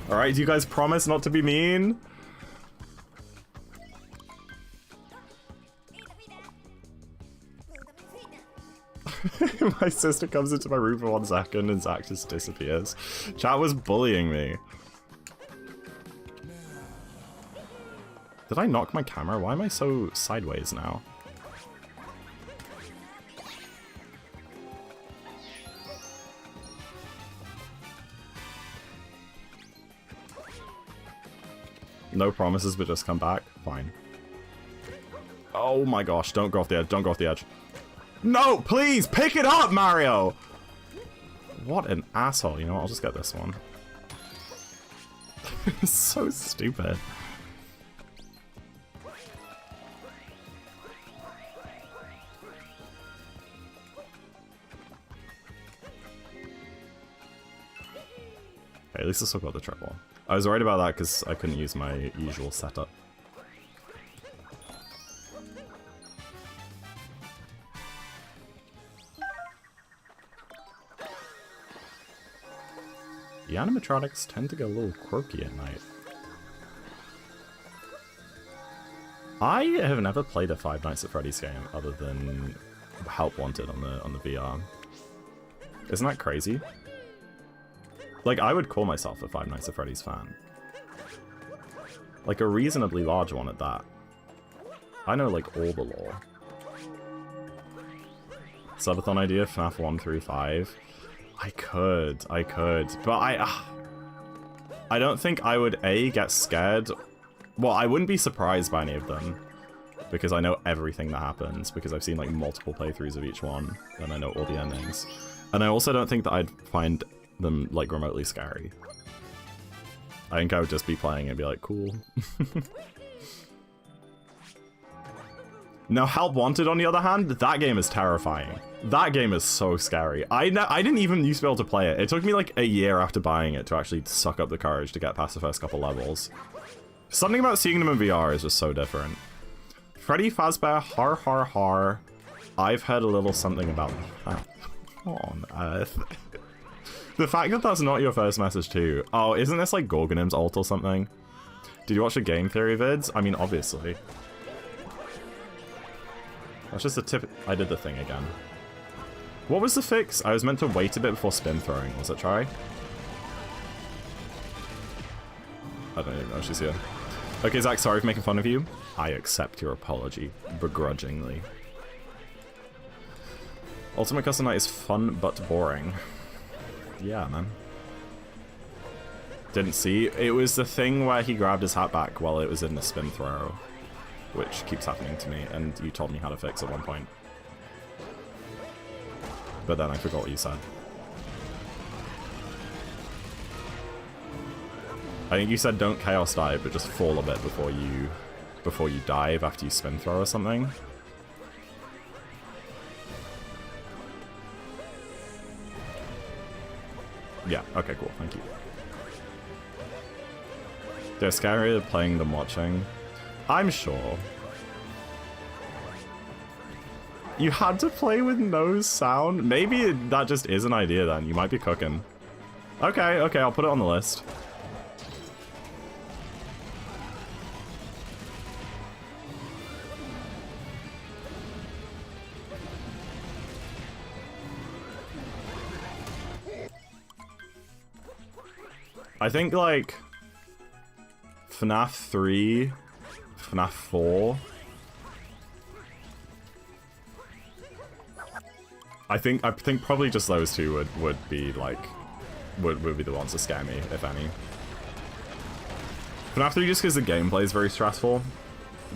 Alright, do you guys promise not to be mean? My sister comes into my room for 1 second and Zach just disappears. Chat was bullying me. Did I knock my camera? Why am I so sideways now? No promises, but just come back? Fine. Oh my gosh, don't go off the edge, don't go off the edge. No, please, pick it up, Mario! What an asshole. You know what, I'll just get this one. It's so stupid. Okay, at least I still got the triple. I was worried about that because I couldn't use my usual setup. The animatronics tend to get a little quirky at night. I have never played a Five Nights at Freddy's game other than Help Wanted on the VR. Isn't that crazy? Like, I would call myself a Five Nights at Freddy's fan. Like, a reasonably large one at that. I know, like, all the lore. Subathon idea, FNAF 1 through 5. I could, but I don't think I would, A, get scared. Well, I wouldn't be surprised by any of them, because I know everything that happens, because I've seen, like, multiple playthroughs of each one, and I know all the endings. And I also don't think that I'd find them, like, remotely scary. I think I would just be playing and be like, cool. Now, Help Wanted, on the other hand, that game is terrifying. That game is so scary. I didn't even used to be able to play it. It took me like a year after buying it to actually suck up the courage to get past the first couple levels. Something about seeing them in VR is just so different. Freddy Fazbear, har har har. I've heard a little something about that. What on earth? The fact that that's not your first message too. Oh, isn't this like Gorgonim's ult or something? Did you watch the game theory vids? I mean, obviously. That's just a tip. I did the thing again. What was the fix? I was meant to wait a bit before spin throwing. Was it try? I don't even know if she's here. Okay, Zach, sorry for making fun of you. I accept your apology, begrudgingly. Ultimate Custom Night is fun but boring. Yeah, man. Didn't see. It was the thing where he grabbed his hat back while it was in the spin throw, which keeps happening to me, and you told me how to fix at one point. But then I forgot what you said. I think you said don't chaos dive, but just fall a bit before you dive after you spin throw or something. Yeah, okay, cool, thank you. They're scarier playing than watching. I'm sure. You had to play with no sound? Maybe that just is an idea then. You might be cooking. Okay, okay, I'll put it on the list. I think, like, FNAF 3, FNAF 4. I think probably just those two would be, like, would be the ones that scare me, if any. FNAF 3 just because the gameplay is very stressful.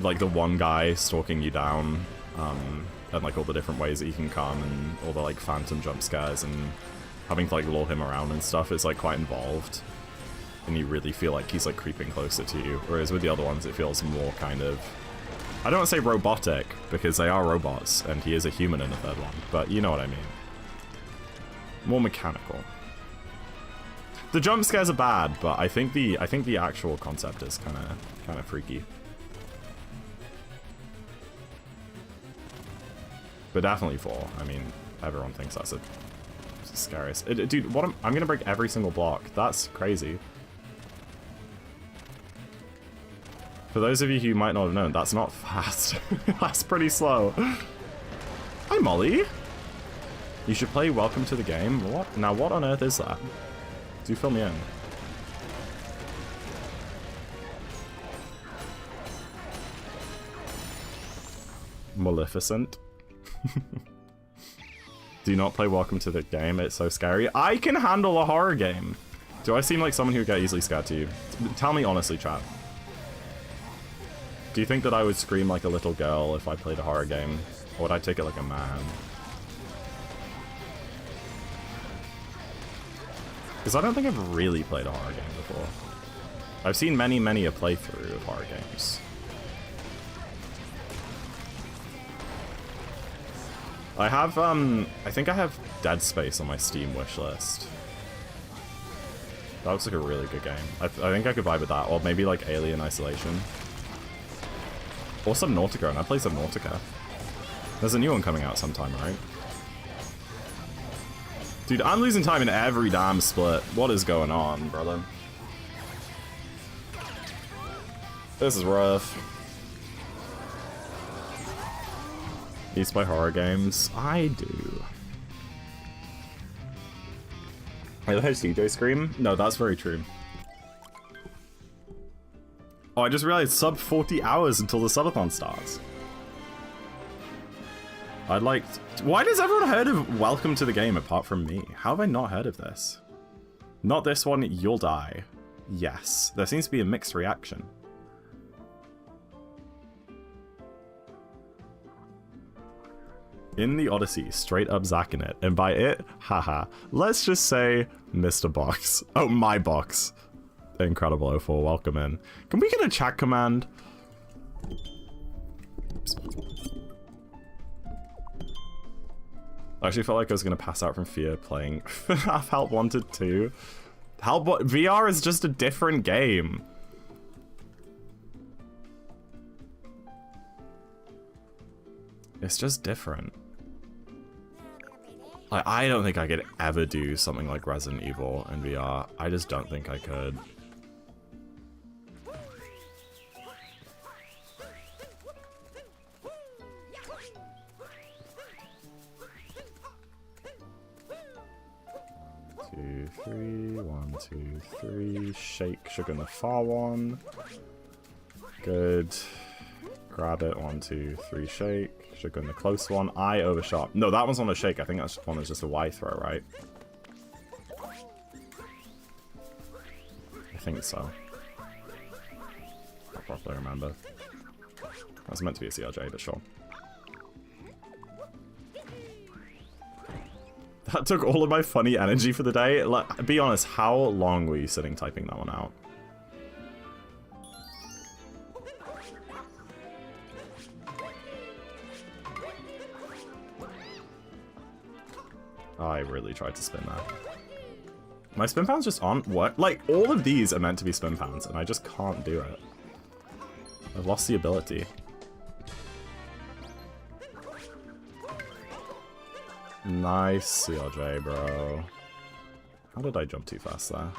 Like, the one guy stalking you down, and, like, all the different ways that he can come, and all the, like, phantom jump scares, and having to, like, lure him around and stuff is, like, quite involved. And you really feel like he's like creeping closer to you, whereas with the other ones it feels more kind of, I don't want to say robotic, because they are robots and he is a human in the third one, but you know what I mean. More mechanical. The jump scares are bad, but I think the actual concept is kind of freaky. But definitely 4. I mean, everyone thinks that's the scariest. Dude, I'm gonna break every single block. That's crazy. For those of you who might not have known, that's not fast. That's pretty slow. Hi, Molly. You should play Welcome to the Game. What? Now, what on earth is that? Do fill me in. Maleficent. Do not play Welcome to the Game. It's so scary. I can handle a horror game. Do I seem like someone who would get easily scared to you? Tell me honestly, chat. Do you think that I would scream like a little girl if I played a horror game? Or would I take it like a man? Because I don't think I've really played a horror game before. I've seen many a playthrough of horror games. I have, I think I have Dead Space on my Steam wishlist. That looks like a really good game. I think I could vibe with that, or maybe like Alien Isolation. Or Subnautica, and I play Subnautica. There's a new one coming out sometime, right? Dude, I'm losing time in every damn split. What is going on, brother? This is rough. You used to play horror games? I do. I heard CJ scream? No, that's very true. Oh, I just realized sub 40 hours until the subathon starts. I'd like... Why does everyone heard of Welcome to the Game apart from me? How have I not heard of this? Not this one, you'll die. Yes. There seems to be a mixed reaction. In the Odyssey, straight up Zack in it. And by it, haha, let's just say Mr. Box. Oh, my box. Incredible 04, welcome in. Can we get a chat command? Oops. I actually felt like I was going to pass out from fear playing FNAF Help Wanted 2. VR is just a different game. It's just different. I don't think I could ever do something like Resident Evil in VR. I just don't think I could. Two, three, 1, 2, 3. Shake, sugar in the far one. Good. Grab it. 1, 2, 3, shake. Should go in the close one. I overshot. No, that one's on a shake. I think that's one that's just a Y throw, right? I think so. I properly remember. That's meant to be a CRJ, but sure. That took all of my funny energy for the day. Like, be honest, how long were you sitting typing that one out? I really tried to spin that. My spin pounds just aren't what? Like, all of these are meant to be spin pounds, and I just can't do it. I've lost the ability. Nice CRJ, bro. How did I jump too fast there?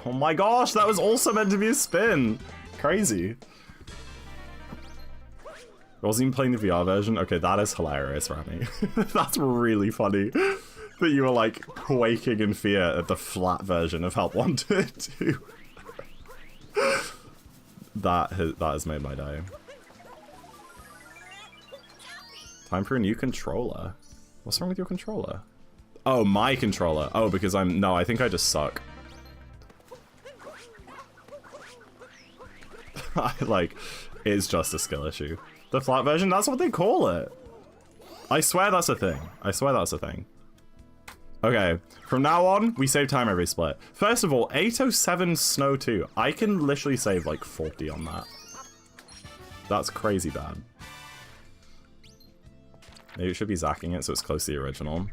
Oh my gosh, that was also meant to be a spin! Crazy. I wasn't even playing the VR version. Okay, that is hilarious, Rami. That's really funny. That you were like quaking in fear at the flat version of Help Wanted 2. That has made my day. Time for a new controller. What's wrong with your controller? Oh, my controller. Oh, because no, I think I just suck. It's just a skill issue. The flat version, that's what they call it. I swear that's a thing. I swear that's a thing. Okay, from now on, we save time every split. First of all, 807 Snow 2. I can literally save like 40 on that. That's crazy bad. Maybe it should be zacking it so it's close to the original.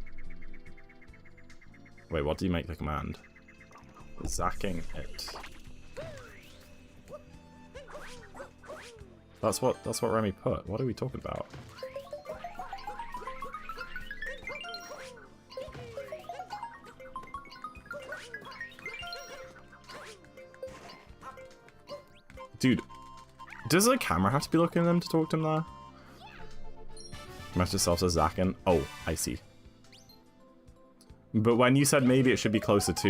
Wait, what do you make the command? Zacking it. That's what Remy put. What are we talking about? Dude, does the camera have to be looking at them to talk to him there? Match yourself as Zackin. Oh, I see. But when you said maybe it should be closer to,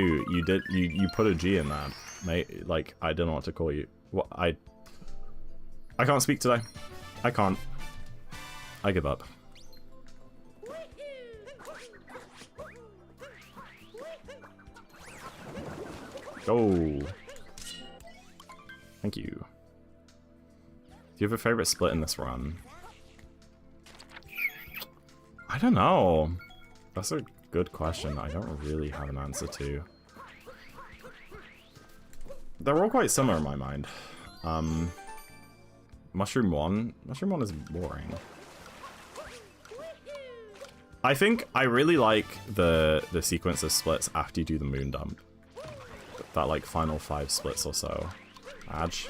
you put a G in that, mate. Like, I don't know what to call you. What I can't speak today. I can't. I give up. Go. Thank you. Do you have a favorite split in this run? I don't know. That's a good question. I don't really have an answer to. They're all quite similar in my mind. Mushroom 1 is boring. I think I really like the sequence of splits after you do the moon dump. That like final 5 splits or so. Adge.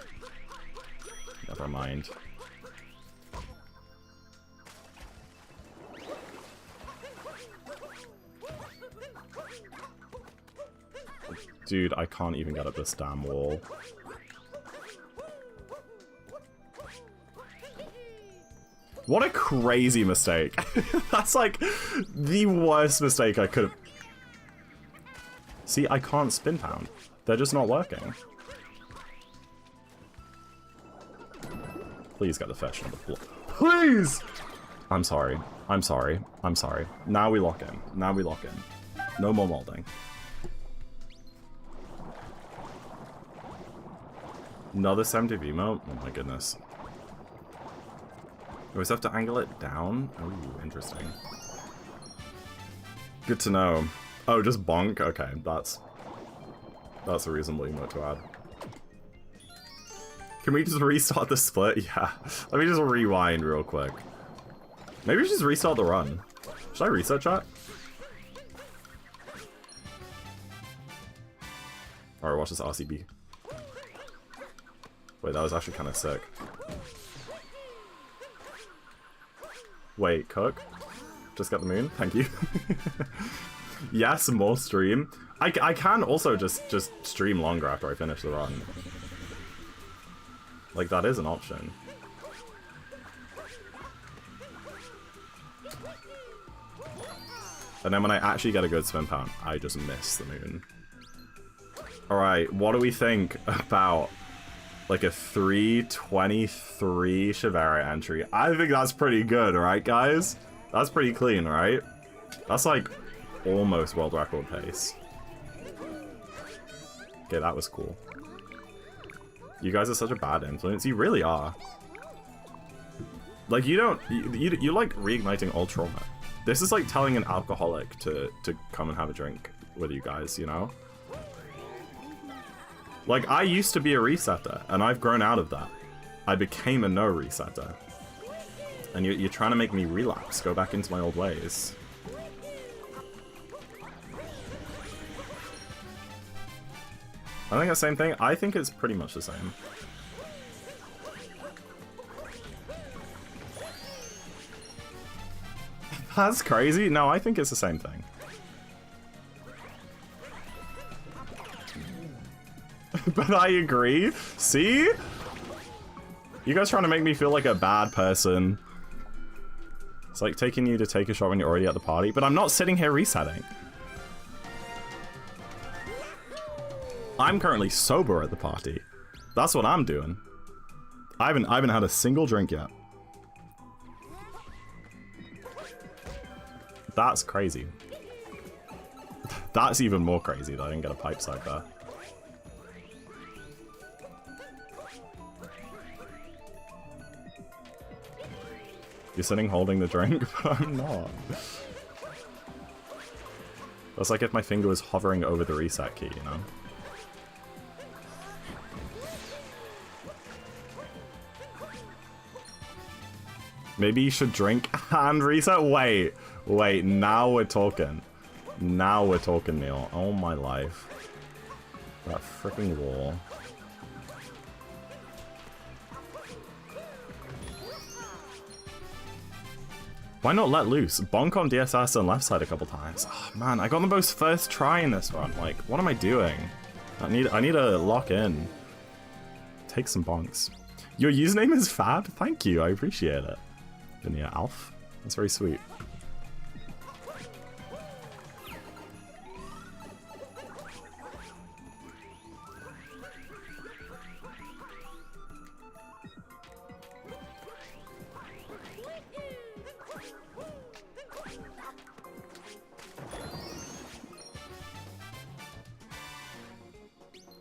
Never mind. Dude, I can't even get up this damn wall. What a crazy mistake. That's like the worst mistake I could have. See, I can't spin pound. They're just not working. Please get the fetch on the floor. Please! I'm sorry. I'm sorry. I'm sorry. Now we lock in. Now we lock in. No more molding. Another 70 mode? Oh my goodness. We always have to angle it down? Ooh, interesting. Good to know. Oh, just bonk? Okay, that's a reasonable emote to add. Can we just restart the split? Yeah. Let me just rewind real quick. Maybe we should just restart the run. Should I reset chat? Alright, watch this RCB. Wait, that was actually kind of sick. Wait, cook? Just get the moon? Thank you. Yes, more stream. I can also just stream longer after I finish the run. Like, that is an option. And then when I actually get a good spin pound, I just miss the moon. Alright, what do we think about like a 3:23 Chevera entry. I think that's pretty good, right, guys? That's pretty clean, right? That's like almost world record pace. Okay, that was cool. You guys are such a bad influence. You really are. Like, you don't... You like reigniting all trauma. This is like telling an alcoholic to come and have a drink with you guys, you know? Like, I used to be a resetter, and I've grown out of that. I became a no resetter. And you're trying to make me relapse, go back into my old ways. I think the same thing. I think it's pretty much the same. That's crazy. No, I think it's the same thing. But I agree. See? You guys trying to make me feel like a bad person. It's like taking you to take a shot when you're already at the party, but I'm not sitting here resetting. I'm currently sober at the party. That's what I'm doing. I haven't had a single drink yet. That's crazy. That's even more crazy that I didn't get a pipe side there. You're sitting holding the drink, but I'm not. That's like if my finger was hovering over the reset key, you know? Maybe you should drink and reset? Wait, now we're talking. Now we're talking, Neil. Oh my life. That freaking wall. Why not let loose? Bonk on DSS and left side a couple times. Oh, man, I got the most first try in this run. Like, what am I doing? I need to lock in. Take some bonks. Your username is Fab? Thank you, I appreciate it. Vinny Alf. That's very sweet.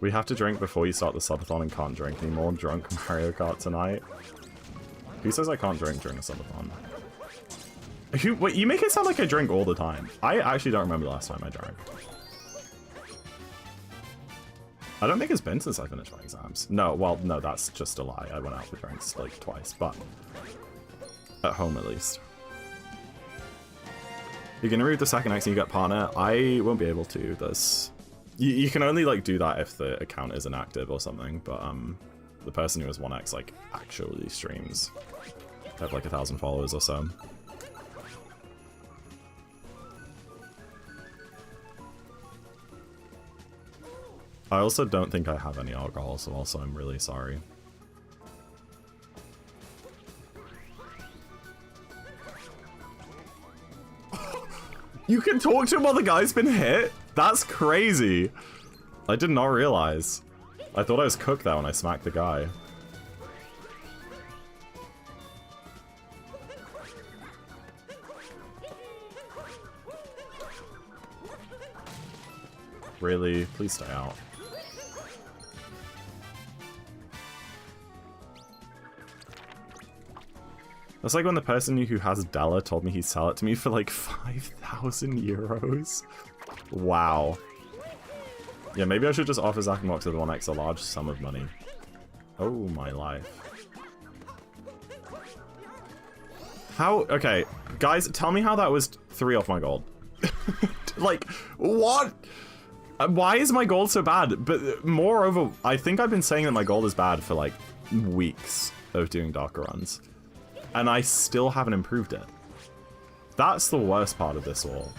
We have to drink before you start the subathon and can't drink anymore. Drunk Mario Kart tonight. Who says I can't drink during a subathon? Wait, you make it sound like I drink all the time. I actually don't remember the last time I drank. I don't think it's been since I finished my exams. No, well, no, that's just a lie. I went out for drinks like twice, but at home at least. You can remove the second X and you get partner. I won't be able to. There's... You can only like do that if the account is inactive or something, but the person who has 1x like actually streams. They have like 1,000 followers or so. I also don't think I have any alcohol, so also I'm really sorry. You can talk to him while the guy's been hit? That's crazy. I did not realize. I thought I was cooked there when I smacked the guy. Really? Please stay out. That's like when the person who has Della told me he'd sell it to me for like 5,000 euros. Wow. Yeah, maybe I should just offer ZackInTheBox with 1x a large sum of money. Oh my life. How? Okay, guys, tell me how that was 3 off my gold. Like, what? Why is my gold so bad? But moreover, I think I've been saying that my gold is bad for like weeks of doing darker runs. And I still haven't improved it. That's the worst part of this all.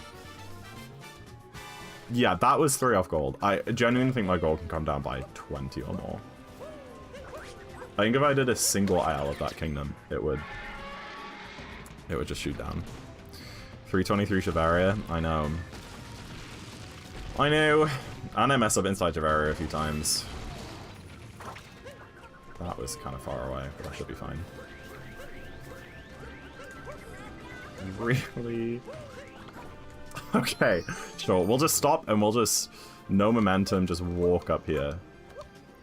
Yeah, that was 3 off gold. I genuinely think my gold can come down by 20 or more. I think if I did a single IL of that kingdom, it would just shoot down. 323 Chavaria, I know. I know. And I messed up inside Chavaria a few times. That was kind of far away, but I should be fine. Really? Okay, sure. We'll just stop and we'll just... No momentum, just walk up here.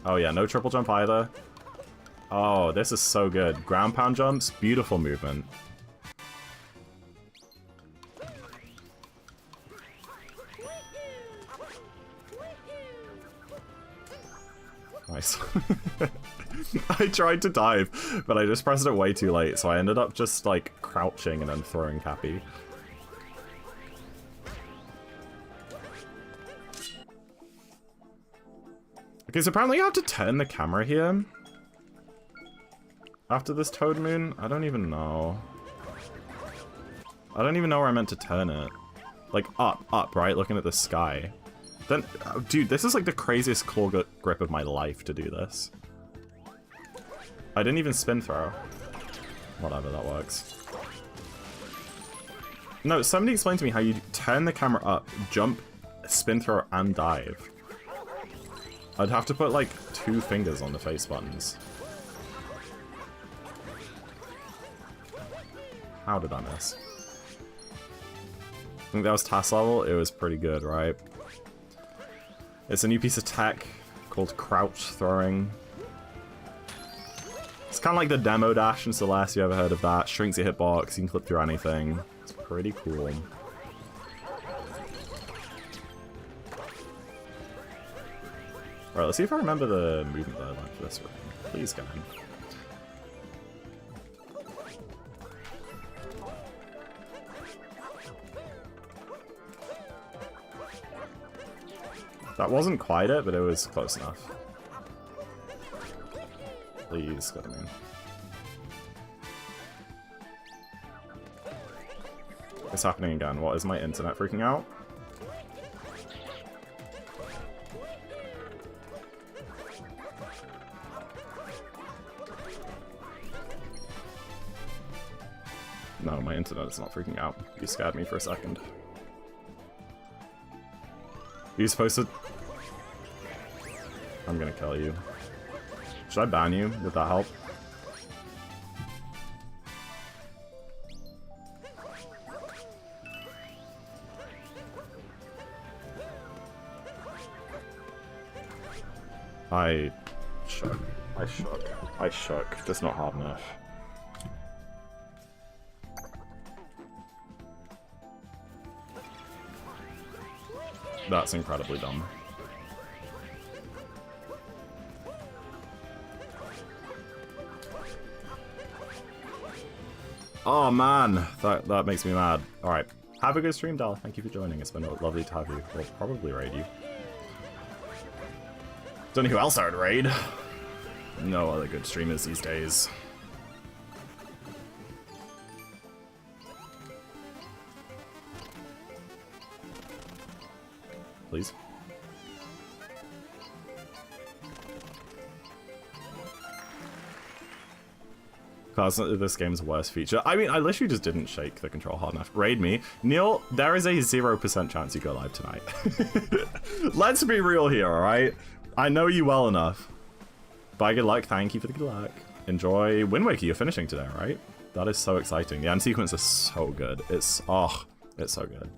Oh yeah, no triple jump either. Oh, this is so good. Ground pound jumps, beautiful movement. Nice. I tried to dive, but I just pressed it way too late, so I ended up just, like, crouching and then throwing Cappy. Okay, so apparently you have to turn the camera here. After this Toad Moon? I don't even know. I don't even know where I meant to turn it. Like, up, right? Looking at the sky. Then, dude, this is like the craziest claw grip of my life to do this. I didn't even spin throw. Whatever, that works. No, somebody explained to me how you turn the camera up, jump, spin throw, and dive. I'd have to put like 2 fingers on the face buttons. How did I miss? I think that was task level. It was pretty good, right? It's a new piece of tech called crouch throwing. It's kind of like the demo dash in Celeste, you ever heard of that? Shrinks your hitbox, you can clip through anything. It's pretty cool. Alright, let's see if I remember the movement that I learned for this room. Please, game. That wasn't quite it, but it was close enough. Please, go to me. What's happening again? What, is my internet freaking out? No, my internet is not freaking out. You scared me for a second. You're supposed to... I'm gonna kill you. Should I ban you? Would that help? I shook. I shook. I shook. Just not hard enough. That's incredibly dumb. Oh man, that makes me mad. Alright, have a good stream, Dal. Thank you for joining. It's been lovely to have you. We'll probably raid you. Don't know who else I would raid. No other good streamers these days. Please. Constantly this game's worst feature. I mean, I literally just didn't shake the control hard enough. Raid me. Neil, there is a 0% chance you go live tonight. Let's be real here, alright? I know you well enough. Bye, good luck. Thank you for the good luck. Enjoy Wind Waker. You're finishing today, right? That is so exciting. The end sequence is so good. It's, oh, it's so good.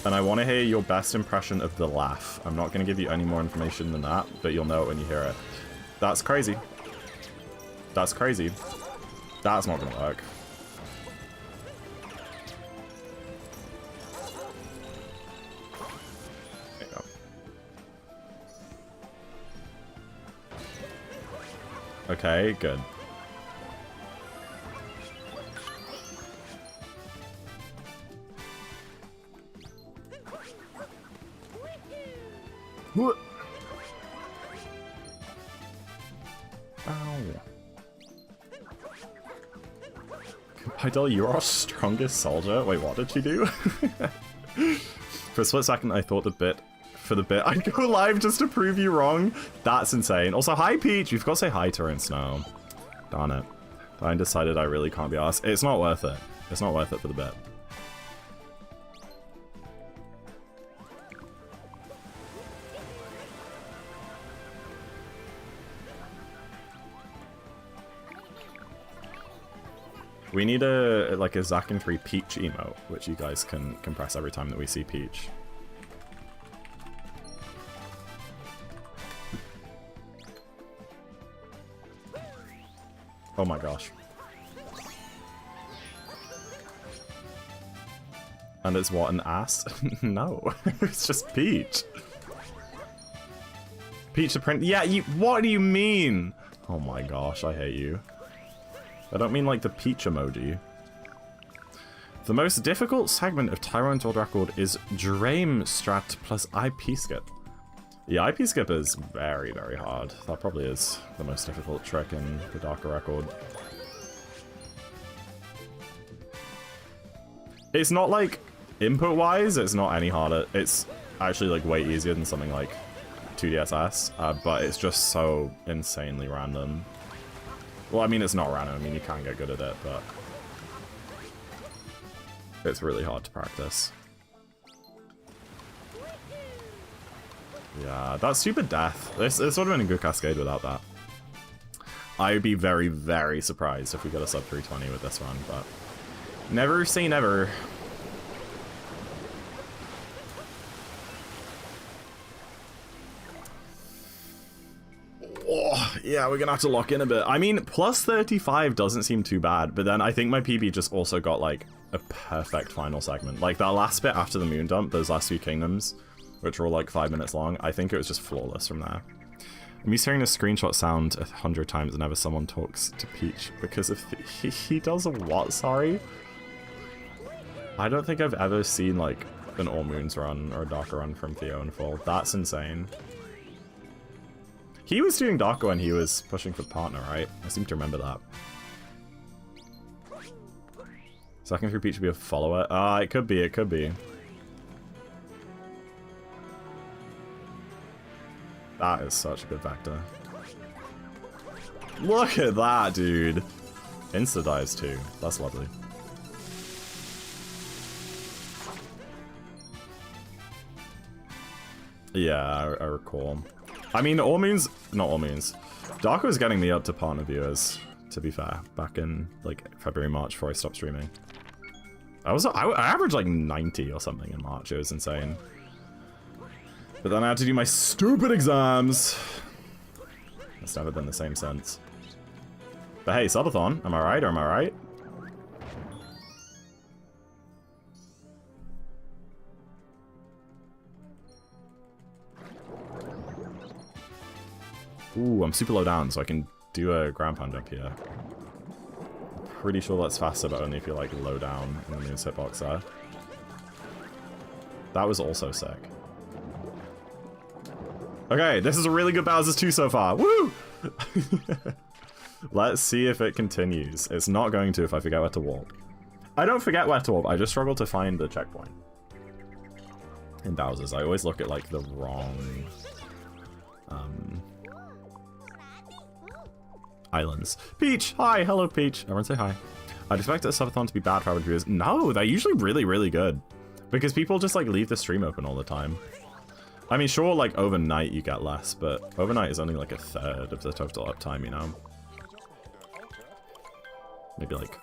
And I want to hear your best impression of the laugh. I'm not going to give you any more information than that, but you'll know it when you hear it. That's crazy. That's crazy. That's not going to work. There you go. Okay, good. What? Ow. Idol, you're our strongest soldier. Wait, what did she do? For a split second, I thought for the bit, I'd go live just to prove you wrong. That's insane. Also, hi, Peach. You've got to say hi to her in Snow. Darn it. I decided I really can't be asked. It's not worth it. It's not worth it for the bit. We need a like a ZackIn3 Peach emote, which you guys can press every time that we see Peach. Oh my gosh. And it's what, an ass? No, it's just Peach. Peach the print. Yeah, what do you mean? Oh my gosh, I hate you. I don't mean like the Peach emoji. The most difficult segment of Tyrone's world record is Dream Strat plus IP skip. Yeah, IP skip is very, very hard. That probably is the most difficult trick in the Darker record. It's not like, input-wise, it's not any harder. It's actually like way easier than something like 2DSS, but it's just so insanely random. Well, I mean, it's not random. I mean, you can get good at it, but it's really hard to practice. Yeah, that stupid death. This would have been a good cascade without that. I would be very, very surprised if we got a sub 320 with this run, but never say never. Oh, yeah, we're gonna have to lock in a bit. I mean, plus 35 doesn't seem too bad, but then I think my PB just also got like a perfect final segment. Like that last bit after the moon dump, those last few kingdoms, which were all like 5 minutes long, I think it was just flawless from there. I'm used to hearing the screenshot sound 100 times whenever someone talks to Peach because of he does a what, sorry? I don't think I've ever seen like an All Moons run or a Darker run from Theo in full. That's insane. He was doing Darker when he was pushing for partner, right? I seem to remember that. ZackIn3 Peach should be a follower. It could be, it could be. That is such a good vector. Look at that, dude. Insta dives too. That's lovely. Yeah, I recall. I mean, All Moons, not All Moons. Dark was getting me up to partner viewers, to be fair, back in like February, March before I stopped streaming. I averaged like 90 or something in March. It was insane. But then I had to do my stupid exams. It's never been the same since. But hey, subathon, am I right or am I right? Ooh, I'm super low down, so I can do a ground pound jump here. I'm pretty sure that's faster, but only if you're like low down in the moon's hitbox there. That was also sick. Okay, this is a really good Bowser's 2 so far. Woo! Let's see if it continues. It's not going to if I forget where to walk. I don't forget where to walk, I just struggle to find the checkpoint. In Bowser's, I always look at like the wrong islands. Peach! Hi! Hello, Peach. Everyone say hi. I'd expect a subathon to be bad for average viewers. No, they're usually really, really good. Because people just like leave the stream open all the time. I mean, sure, like overnight you get less, but overnight is only like a third of the total uptime, you know? Maybe like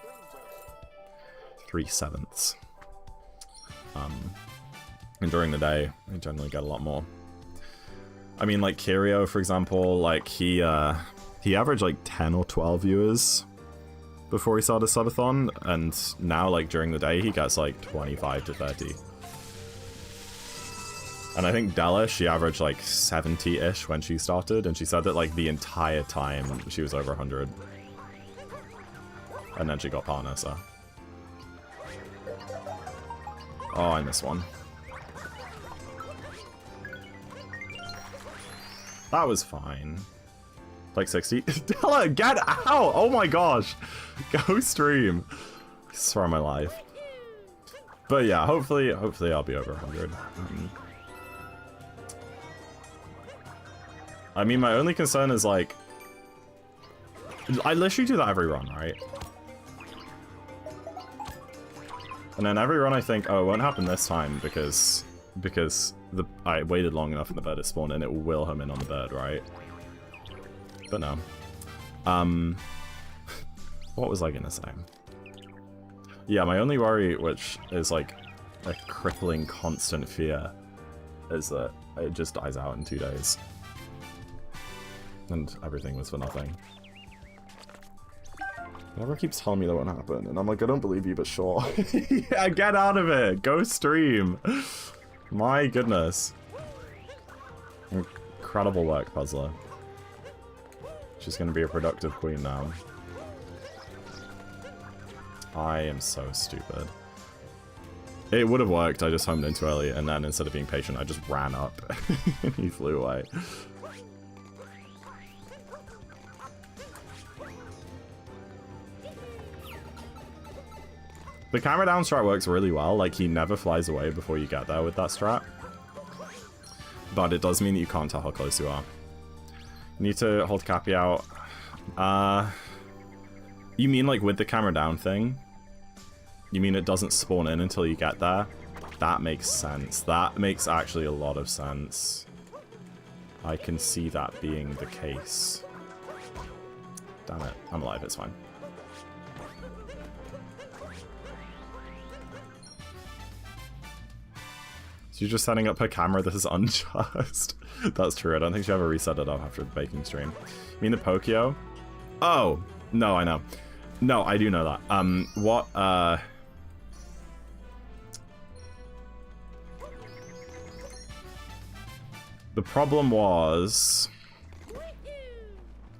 3/7. And during the day, I generally get a lot more. I mean, like Kirio, for example, like he averaged like 10 or 12 viewers before he started subathon, and now like during the day he gets like 25 to 30. And I think Della, she averaged like 70-ish when she started, and she said that like the entire time she was over 100. And then she got partner, so. Oh, I missed one. That was fine. Like 60. Della, get out! Oh my gosh! Go stream. I swear on my life. But yeah, hopefully I'll be over 100. I mean, my only concern is like, I literally do that every run, right? And then every run I think, oh, it won't happen this time because I waited long enough and the bird is spawned and it will home in on the bird, right? But no. What was I gonna say? Yeah, my only worry, which is like a crippling constant fear, is that it just dies out in 2 days. And everything was for nothing. Everyone keeps telling me that won't happen, and I'm like, I don't believe you, but sure. Yeah, get out of it! Go stream! My goodness. Incredible work, Puzzler. She's gonna be a productive queen now. I am so stupid. It would have worked, I just homed in too early, and then instead of being patient, I just ran up. And he flew away. The camera down strat works really well, like he never flies away before you get there with that strat. But it does mean that you can't tell how close you are. You need to hold Cappy out. You mean like with the camera down thing? You mean it doesn't spawn in until you get there? That makes sense. That makes actually a lot of sense. I can see that being the case. Damn it, I'm alive, it's fine. She's just setting up her camera. This is unjust. That's true. I don't think she ever reset it up after the baking stream. You mean the Pokio? Oh, no, I know. No, I do know that. The problem was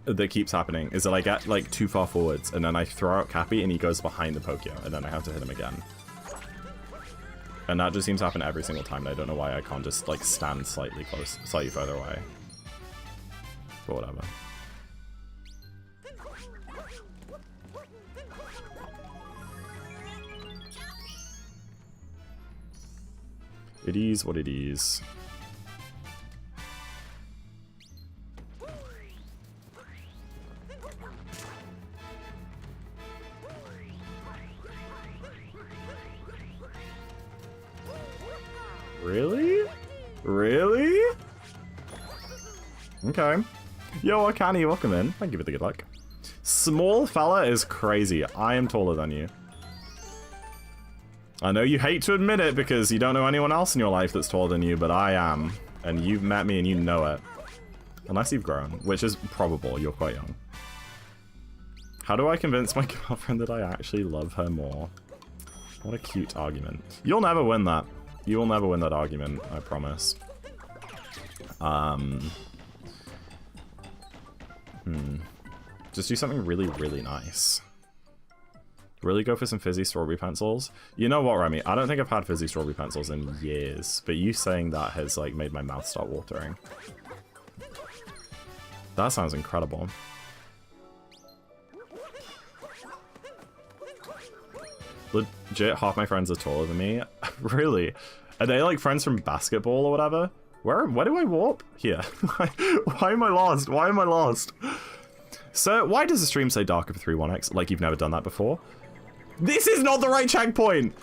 that keeps happening is that I get like too far forwards and then I throw out Cappy and he goes behind the Pokio and then I have to hit him again. And that just seems to happen every single time, and I don't know why I can't just, like, stand slightly further away. But whatever. It is what it is. Really? Really? Okay. Yo, Akani, welcome in. Thank you for the good luck. Small fella is crazy. I am taller than you. I know you hate to admit it because you don't know anyone else in your life that's taller than you, but I am. And you've met me and you know it. Unless you've grown, which is probable. You're quite young. How do I convince my girlfriend that I actually love her more? What a cute argument. You'll never win that. You will never win that argument, I promise. Just do something really, really nice. Really go for some fizzy strawberry pencils. You know what, Remy? I don't think I've had fizzy strawberry pencils in years, but you saying that has, like, made my mouth start watering. That sounds incredible. Legit, half my friends are taller than me. Really? Are they like friends from basketball or whatever? Where do I warp? Here. Why am I lost? Why am I lost? Sir, why does the stream say darker for 3-1x? Like you've never done that before? This is not the right checkpoint!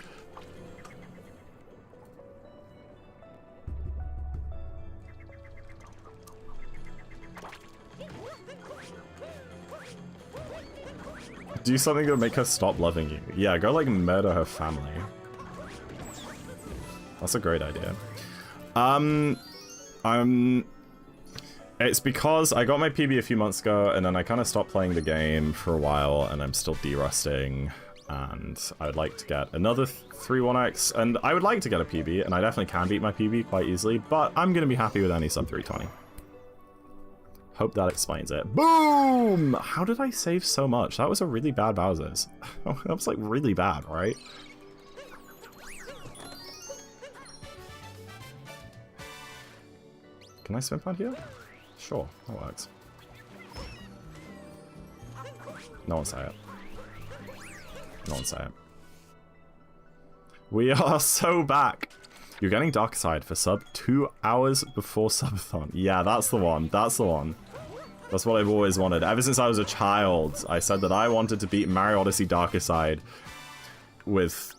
Do something that'll make her stop loving you. Yeah, go like murder her family. That's a great idea. It's because I got my PB a few months ago and then I kind of stopped playing the game for a while and I'm still derusting and I would like to get another 3-1x and I would like to get a PB and I definitely can beat my PB quite easily, but I'm going to be happy with any sub 320. Hope that explains it. Boom! How did I save so much? That was a really bad Bowser's. That was like really bad, right? Can I spin pad here? Sure, that works. No one say it. No one say it. We are so back. You're getting Dark Side for sub 2 hours before subathon. Yeah, that's the one. That's the one. That's what I've always wanted. Ever since I was a child, I said that I wanted to beat Mario Odyssey Darker Side with,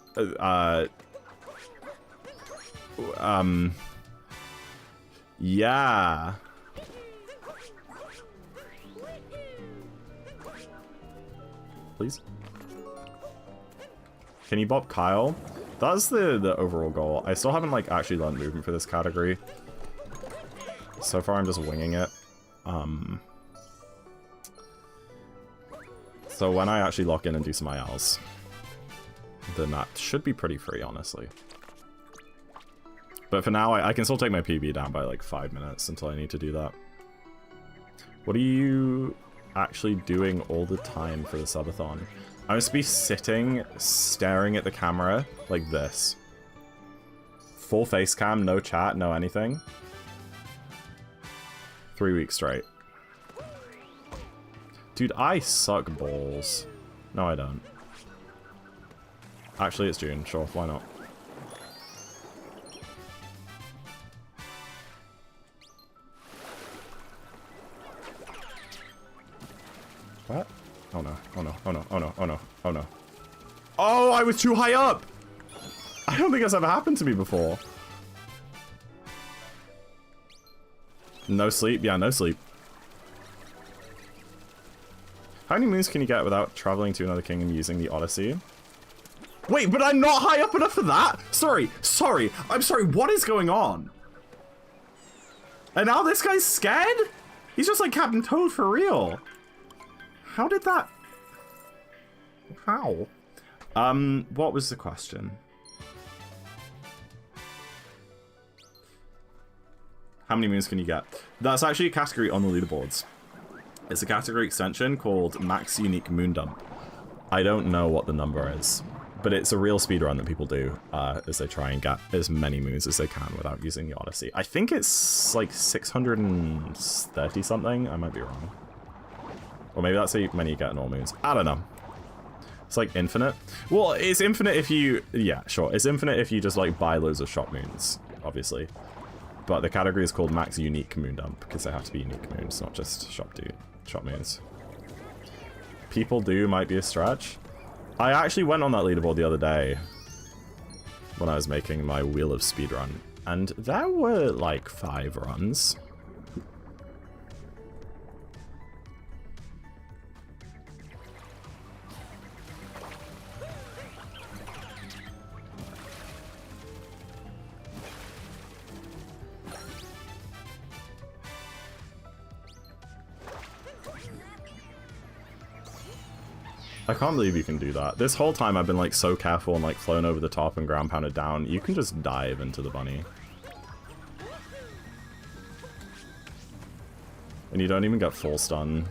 yeah. Please? Can you bop Kyle? That's the overall goal. I still haven't, like, actually learned movement for this category. So far, I'm just winging it. So when I actually lock in and do some ILs, then that should be pretty free, honestly. But for now, I can still take my PB down by, like, 5 minutes until I need to do that. What are you actually doing all the time for the subathon? I must be sitting, staring at the camera, like this. Full face cam, no chat, no anything. 3 weeks straight. Dude, I suck balls. No, I don't. Actually, it's June. Sure, why not? What? Oh no, oh no, oh no, oh no, oh no, oh no. Oh, I was too high up! I don't think that's ever happened to me before. No sleep? Yeah, no sleep. How many moons can you get without traveling to another kingdom using the Odyssey? Wait, but I'm not high up enough for that? Sorry, I'm sorry, what is going on? And now this guy's scared? He's just like Captain Toad for real. How did that... How? What was the question? How many moons can you get? That's actually a category on the leaderboards. It's a category extension called Max Unique Moon Dump. I don't know what the number is, but it's a real speedrun that people do as they try and get as many moons as they can without using the Odyssey. I think it's like 630 something. I might be wrong. Or maybe that's how many you get in all moons. I don't know. It's like infinite. Well, it's infinite if you... Yeah, sure. It's infinite if you just like buy loads of shop moons, obviously. But the category is called Max Unique Moon Dump because they have to be unique moons, not just shop moons. People do might be a stretch. I actually went on that leaderboard the other day when I was making my Wheel of Speedrun, and there were like 5 runs. I can't believe you can do that. This whole time I've been like so careful and like flown over the top and ground pounded down. You can just dive into the bunny. And you don't even get full stun.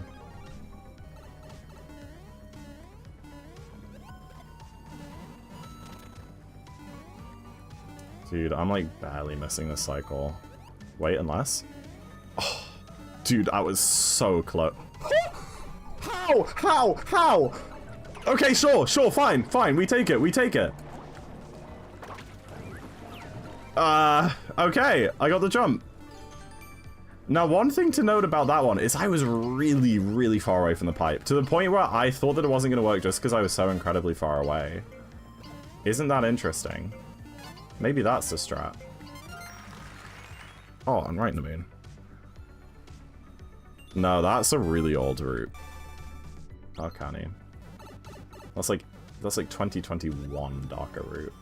Dude, I'm like barely missing this cycle. Wait, unless? Oh, dude, I was so close. How? Okay, sure, fine, we take it. Okay, I got the jump. Now, one thing to note about that one is I was really, really far away from the pipe, to the point where I thought that it wasn't going to work just because I was so incredibly far away. Isn't that interesting? Maybe that's the strat. Oh, I'm right in the moon. No, that's a really old route. How can he? That's like 2021 Darker route.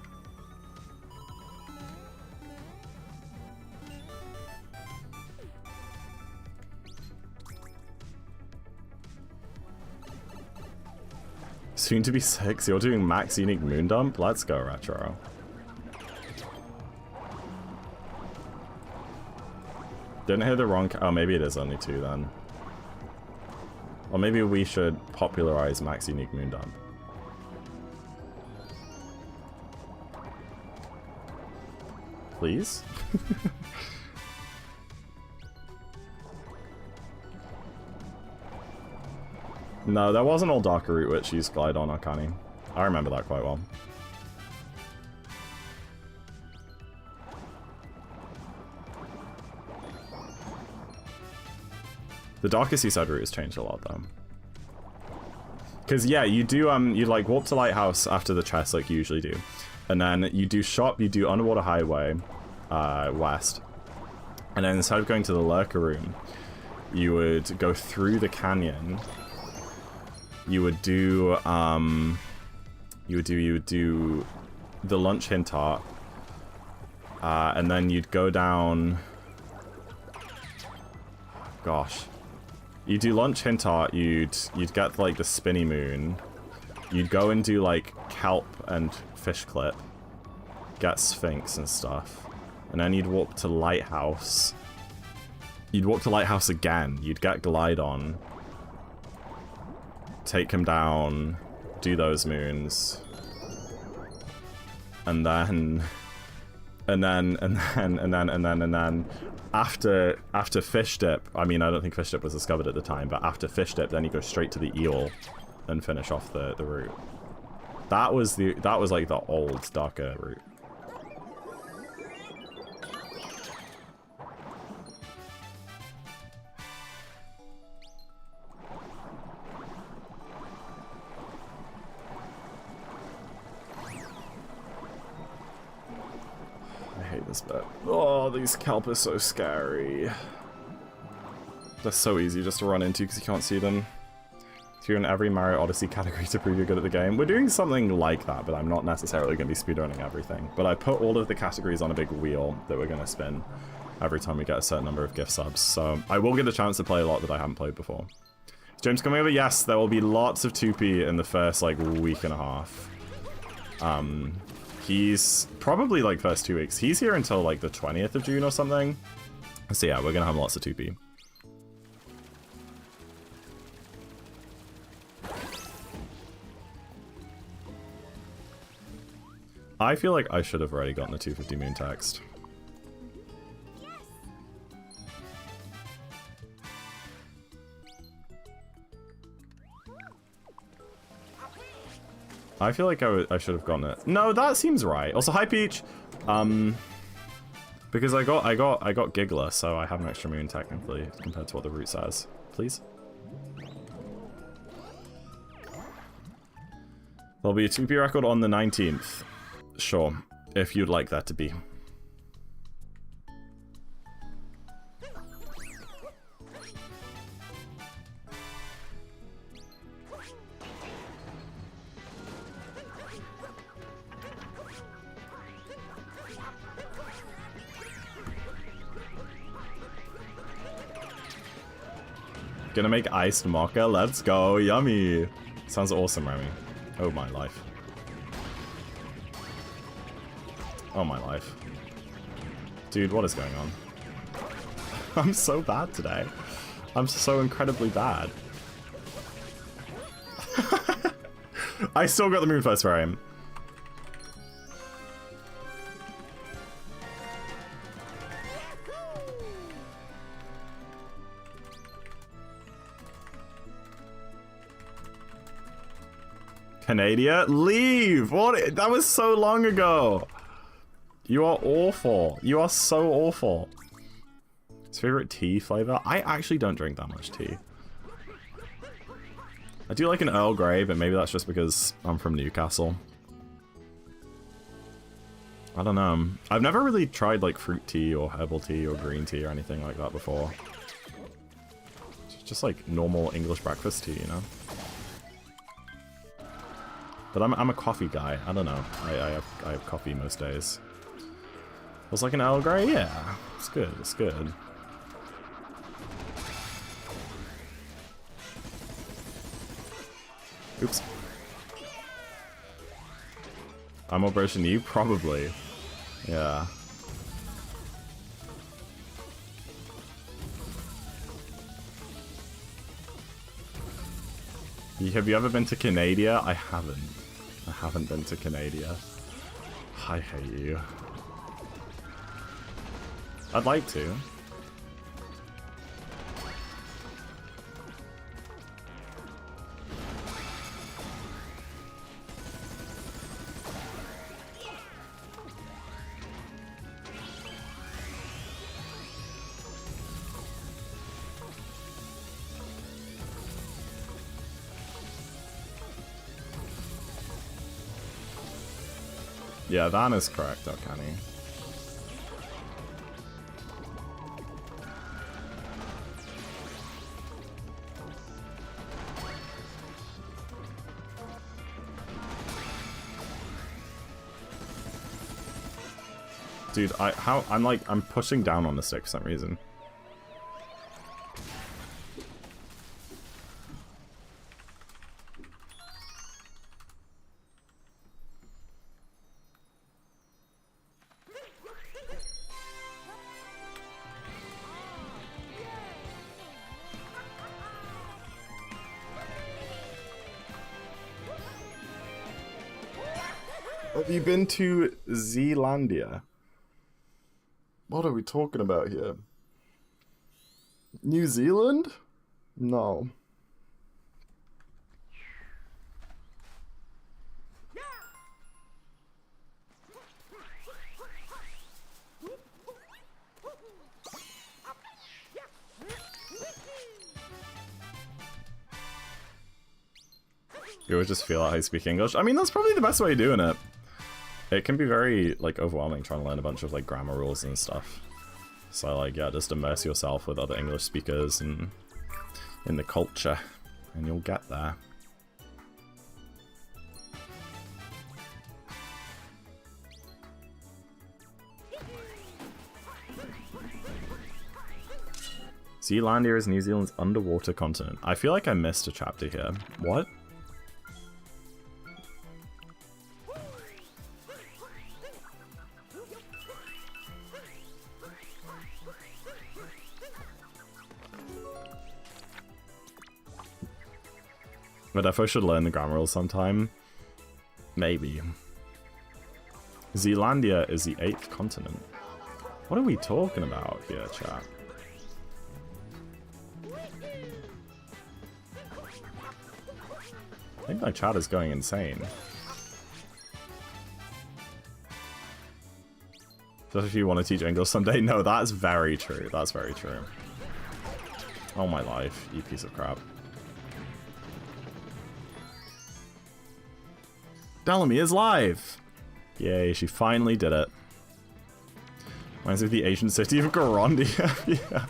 Soon to be 6. You're doing Max Unique Moon Dump? Let's go, Retro. Didn't hit the wrong... Oh, maybe it is only 2 then. Or maybe we should popularize Max Unique Moon Dump. Please? No, there was an old Darker route which used Glide on Arcani. I remember that quite well. The Darker Seaside route has changed a lot though. Because yeah, you do you like warp to Lighthouse after the chest like you usually do. And then you do shop, you do Underwater Highway, west. And then instead of going to the Lurker room, you would go through the canyon. You would do you would do the lunch hint art, and then you'd go down. Gosh, you do lunch hint art. You'd get like the spinny moon. You'd go and do like kelp and fish clip, get sphinx and stuff, and then you'd walk to lighthouse. You'd walk to lighthouse again. You'd get glide on, take him down, do those moons, and then after fish dip. I mean, I don't think fish dip was discovered at the time, but after fish dip, then you go straight to the eel and finish off the route. That was like the old darker route. I hate this bit. Oh, these kelp are so scary. They're so easy just to run into because you can't see them. You're in every Mario Odyssey category to prove you're good at the game. We're doing something like that, but I'm not necessarily going to be speedrunning everything. But I put all of the categories on a big wheel that we're going to spin every time we get a certain number of gift subs. So I will get a chance to play a lot that I haven't played before. Is James coming over? Yes, there will be lots of 2P in the first like week and a half. He's probably like first 2 weeks. He's here until like the 20th of June or something. So yeah, we're going to have lots of 2P. I feel like I should have already gotten the 250 moon text. I feel like I should have gotten it. No, that seems right. Also, hi Peach. Because I got Giggler, so I have an extra moon technically compared to what the route says. Please. There'll be a 2P record on the 19th. Sure, if you'd like that to be. Gonna make iced mocha? Let's go, yummy! Sounds awesome, Remy. Oh my life. Oh my life. Dude, what is going on? I'm so bad today. I'm so incredibly bad. I still got the moon first frame. Canada? Leave! What? That was so long ago! You are awful. You are so awful. His favorite tea flavor? I actually don't drink that much tea. I do like an Earl Grey, but maybe that's just because I'm from Newcastle. I don't know. I've never really tried like fruit tea or herbal tea or green tea or anything like that before. It's just like normal English breakfast tea, you know? But I'm a coffee guy. I don't know. I have coffee most days. Was like an Earl Grey? Yeah. It's good. It's good. Oops. I'm more British than you? Probably. Yeah. Have you ever been to Canada? I haven't. I haven't been to Canada. I hate you. I'd like to. Yeah, that is correct, Okani. Dude, I'm pushing down on the stick for some reason. Have you been to Zealandia? What are we talking about here? New Zealand? No. You would just feel out how you speak English. I mean, that's probably the best way of doing it. It can be very, like, overwhelming trying to learn a bunch of, like, grammar rules and stuff. So, like, yeah, just immerse yourself with other English speakers and in the culture, and you'll get there. Zealandia is New Zealand's underwater continent. I feel like I missed a chapter here. What? But if I should learn the grammar rules sometime, maybe. Zealandia is the 8th continent. What are we talking about here, chat? I think my chat is going insane. Just if you want to teach English someday. No, that's very true. That's very true. Oh my life, you piece of crap. Delamy is live! Yay, she finally did it. Reminds me of the Asian city of Garondia. Yeah.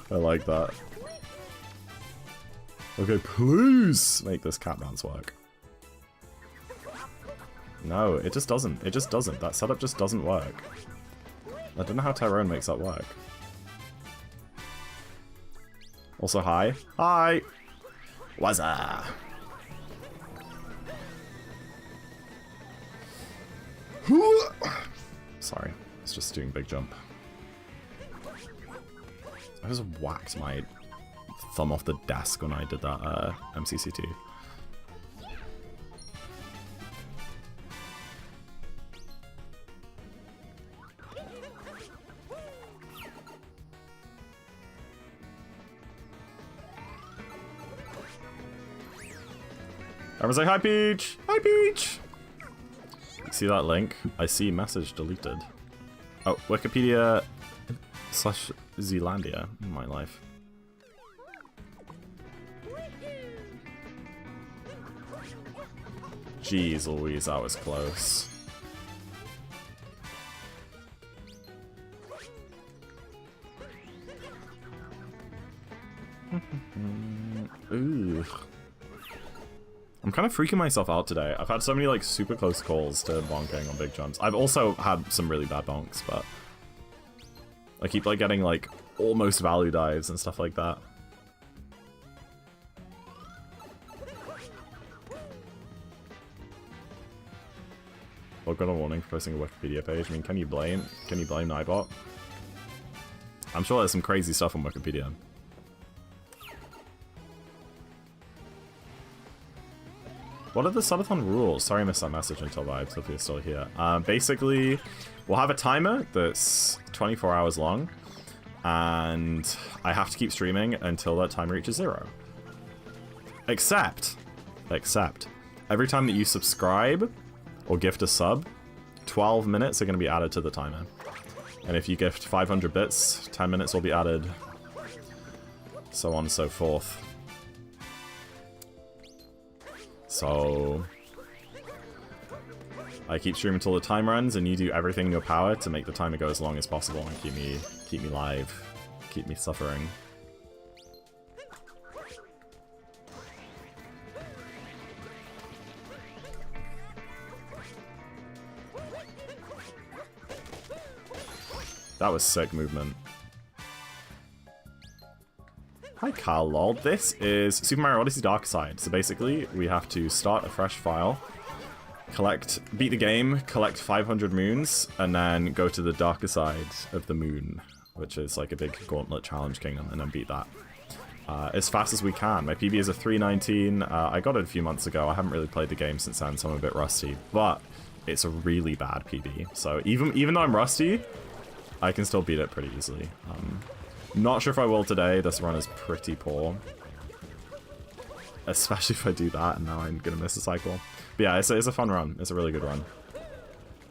I like that. Okay, please make this cat dance work. No, it just doesn't. It just doesn't. That setup just doesn't work. I don't know how Tyrone makes that work. Also, hi. Hi! Wazza! Sorry, it's just doing big jump. I just whacked my thumb off the desk when I did that MCCT. Everyone's like, hi Peach! Hi Peach! See that link? I see message deleted. Oh, Wikipedia / Zealandia in my life. Jeez Louise, that was close. Ooh. I'm kind of freaking myself out today. I've had so many like super close calls to bonking on big jumps. I've also had some really bad bonks, but I keep like getting like almost value dives and stuff like that. I've got a warning for posting a Wikipedia page. I mean, can you blame Nightbot? I'm sure there's some crazy stuff on Wikipedia. What are the subathon rules? Sorry I missed that message until vibes, if you're still here. Basically, we'll have a timer that's 24 hours long, and I have to keep streaming until that timer reaches 0. Except, every time that you subscribe or gift a sub, 12 minutes are going to be added to the timer. And if you gift 500 bits, 10 minutes will be added, so on and so forth. So I keep streaming until the time runs, and you do everything in your power to make the timer go as long as possible and keep me live, keep me suffering. That was sick movement. Hi, Carl lol. This is Super Mario Odyssey Dark Side. So basically, we have to start a fresh file, beat the game, collect 500 moons, and then go to the darker side of the moon, which is like a big gauntlet challenge kingdom, and then beat that as fast as we can. My PB is a 319. I got it a few months ago. I haven't really played the game since then, so I'm a bit rusty, but it's a really bad PB. So even though I'm rusty, I can still beat it pretty easily. Not sure if I will today. This run is pretty poor. Especially if I do that, and now I'm going to miss a cycle. But yeah, it's a fun run. It's a really good run.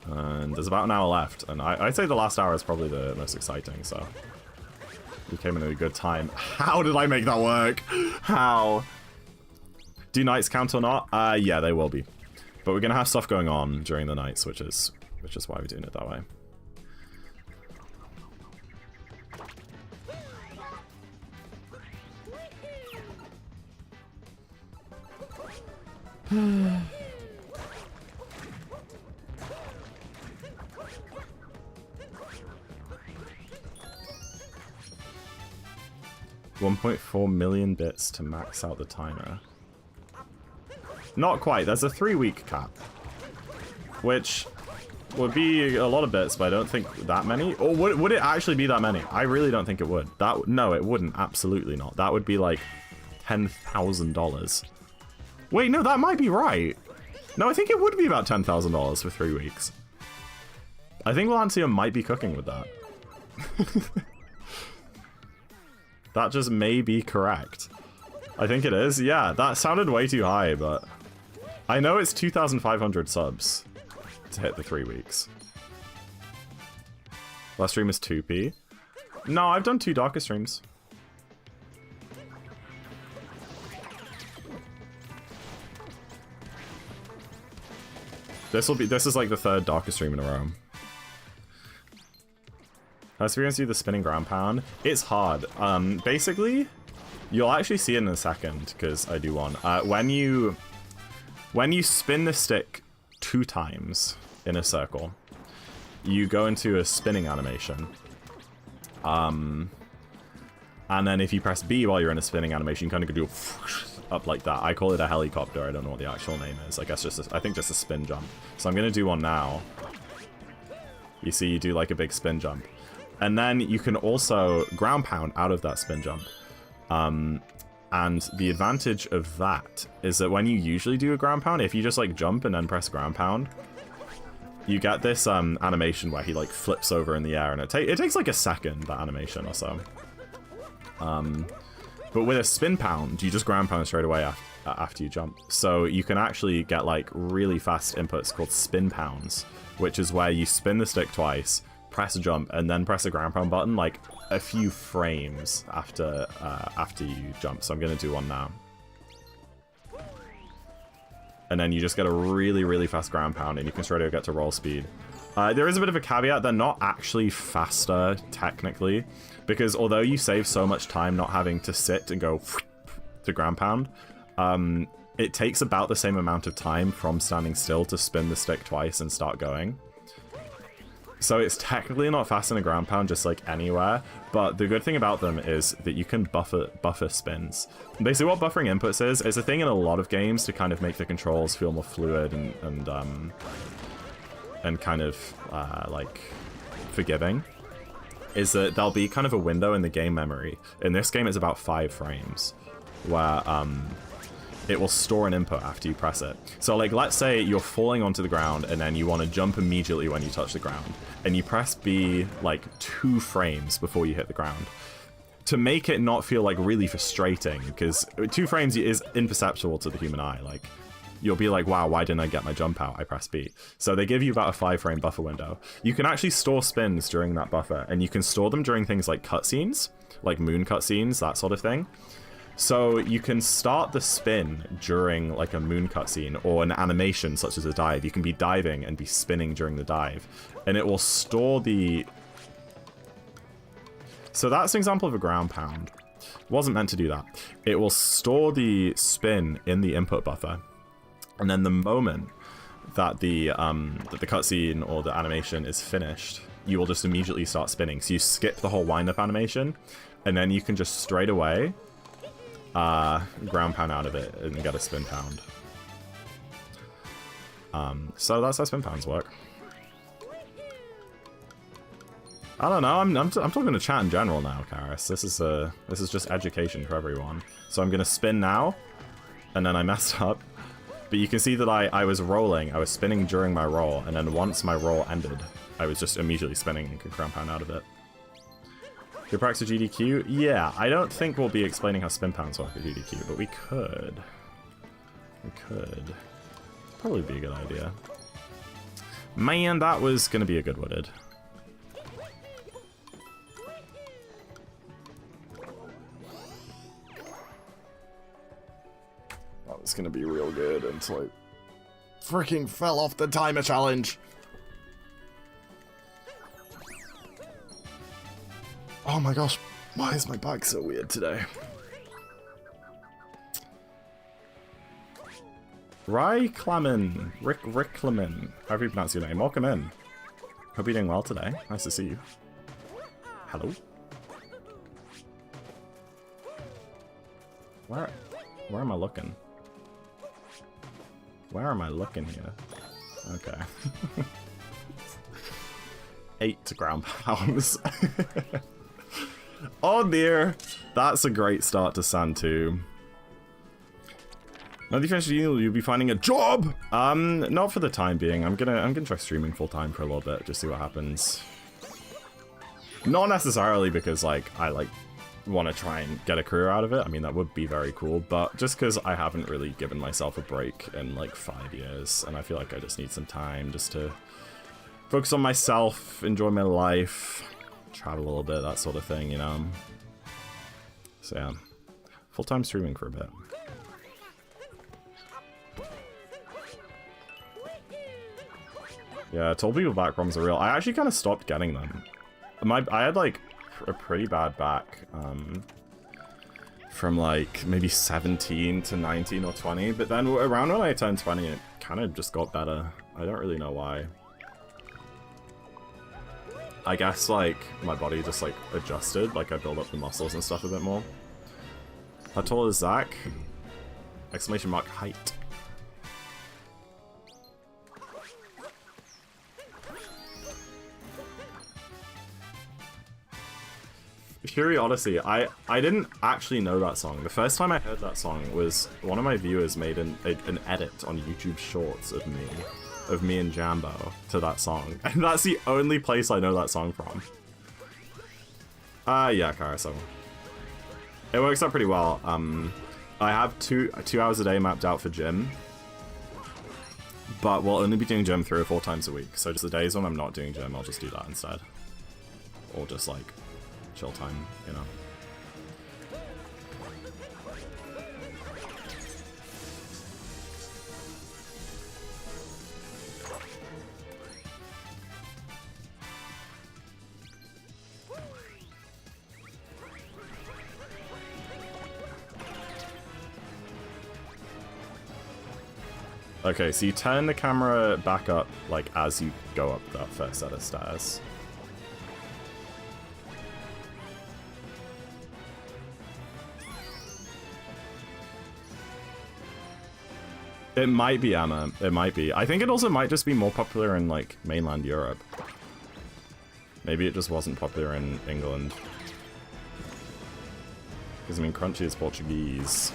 And there's about an hour left, and I'd say the last hour is probably the most exciting, so... We came in at a good time. How did I make that work? How? Do nights count or not? Yeah, they will be. But we're going to have stuff going on during the nights, which is why we're doing it that way. $1.4 million bits to max out the timer. Not quite. There's a 3-week cap, which would be a lot of bits, but I don't think that many. Or would it actually be that many? I really don't think it would. No, it wouldn't. Absolutely not. That would be like $10,000. Wait, no, that might be right. No, I think it would be about $10,000 for 3 weeks. I think Lancia might be cooking with that. That just may be correct. I think it is. Yeah, that sounded way too high, but... I know it's 2,500 subs to hit the 3 weeks. Last stream is 2p. No, I've done 2 Darker streams. This is like the 3rd Darker stream in a row. How's it going to do the spinning ground pound? It's hard. Basically, you'll actually see it in a second, because I do one. When you spin the stick 2 times in a circle, you go into a spinning animation. And then if you press B while you're in a spinning animation, you kind of do up like that. I call it a helicopter. I don't know what the actual name is. I guess I think just a spin jump. So I'm going to do one now. You see, you do like a big spin jump. And then you can also ground pound out of that spin jump. And the advantage of that is that when you usually do a ground pound, if you just like jump and then press ground pound, you get this animation where he like flips over in the air, and it takes like a second, that animation or so. But with a spin pound, you just ground pound straight away after you jump. So you can actually get like really fast inputs called spin pounds, which is where you spin the stick twice, press a jump, and then press a ground pound button like a few frames after you jump. So I'm gonna do one now. And then you just get a really, really fast ground pound, and you can straight away get to roll speed. There is a bit of a caveat, they're not actually faster, technically, because although you save so much time not having to sit and go to ground pound, it takes about the same amount of time from standing still to spin the stick twice and start going. So it's technically not fast in a ground pound, just like anywhere, but the good thing about them is that you can buffer spins. Basically what buffering inputs is a thing in a lot of games to kind of make the controls feel more fluid and kind of like forgiving, is that there'll be kind of a window in the game memory. In this game it's about 5 frames, where it will store an input after you press it. So like, let's say you're falling onto the ground and then you want to jump immediately when you touch the ground, and you press B like 2 frames before you hit the ground. To make it not feel like really frustrating, because 2 frames is imperceptible to the human eye. Like, you'll be like, wow, why didn't I get my jump out? I pressed B. So they give you about a 5-frame buffer window. You can actually store spins during that buffer, and you can store them during things like cutscenes, like moon cutscenes, that sort of thing. So you can start the spin during like a moon cutscene or an animation such as a dive. You can be diving and be spinning during the dive, and it will store the... So that's an example of a ground pound. It wasn't meant to do that. It will store the spin in the input buffer, and then the moment that the cutscene or the animation is finished, you will just immediately start spinning. So you skip the whole wind-up animation, and then you can just straight away ground pound out of it and get a spin pound. So that's how spin pounds work. I don't know. I'm talking to chat in general now, Karis. This is just education for everyone. So I'm gonna spin now, and then I messed up. But you can see that I was rolling. I was spinning during my roll, and then once my roll ended, I was just immediately spinning and could ground pound out of it. Good practice at GDQ? Yeah, I don't think we'll be explaining how spin pounds work at GDQ, but we could. We could. Probably be a good idea. Man, that was gonna be a good wooded. That was gonna be real good until I freaking fell off the timer challenge. Oh my gosh, why is my back so weird today? Ryklamen, Ricklamen, however you pronounce your name, welcome in. Hope you're doing well today. Nice to see you. Hello? Where am I looking? Where am I looking here? Okay. 8 ground pounds. Oh dear! That's a great start to Sand 2. Now that you finish you'll be finding a job! Not for the time being. I'm gonna try streaming full time for a little bit, just see what happens. Not necessarily because like I want to try and get a career out of it. I mean, that would be very cool, but just because I haven't really given myself a break in like 5 years, and I feel like I just need some time just to focus on myself, enjoy my life, travel a little bit, that sort of thing, you know? So yeah, full-time streaming for a bit. Yeah, I told people back problems are real. I actually kind of stopped getting them. I had like a pretty bad back from like maybe 17 to 19 or 20, but then around when I turned 20 it kind of just got better. I don't really know why. I guess like my body just like adjusted, like I built up the muscles and stuff a bit more. How tall is Zach? Exclamation mark height. Fury Odyssey, I didn't actually know that song. The first time I heard that song was one of my viewers made an edit on YouTube Shorts of me and Jambo to that song. And that's the only place I know that song from. Yeah, Carousel. It works out pretty well. I have two hours a day mapped out for gym. But we'll only be doing gym 3 or 4 times a week. So just the days when I'm not doing gym, I'll just do that instead. Or just like chill time, you know. Okay, so you turn the camera back up like as you go up that first set of stairs. It might be, Emma. It might be. I think it also might just be more popular in, like, mainland Europe. Maybe it just wasn't popular in England. Because, I mean, Crunchy is Portuguese.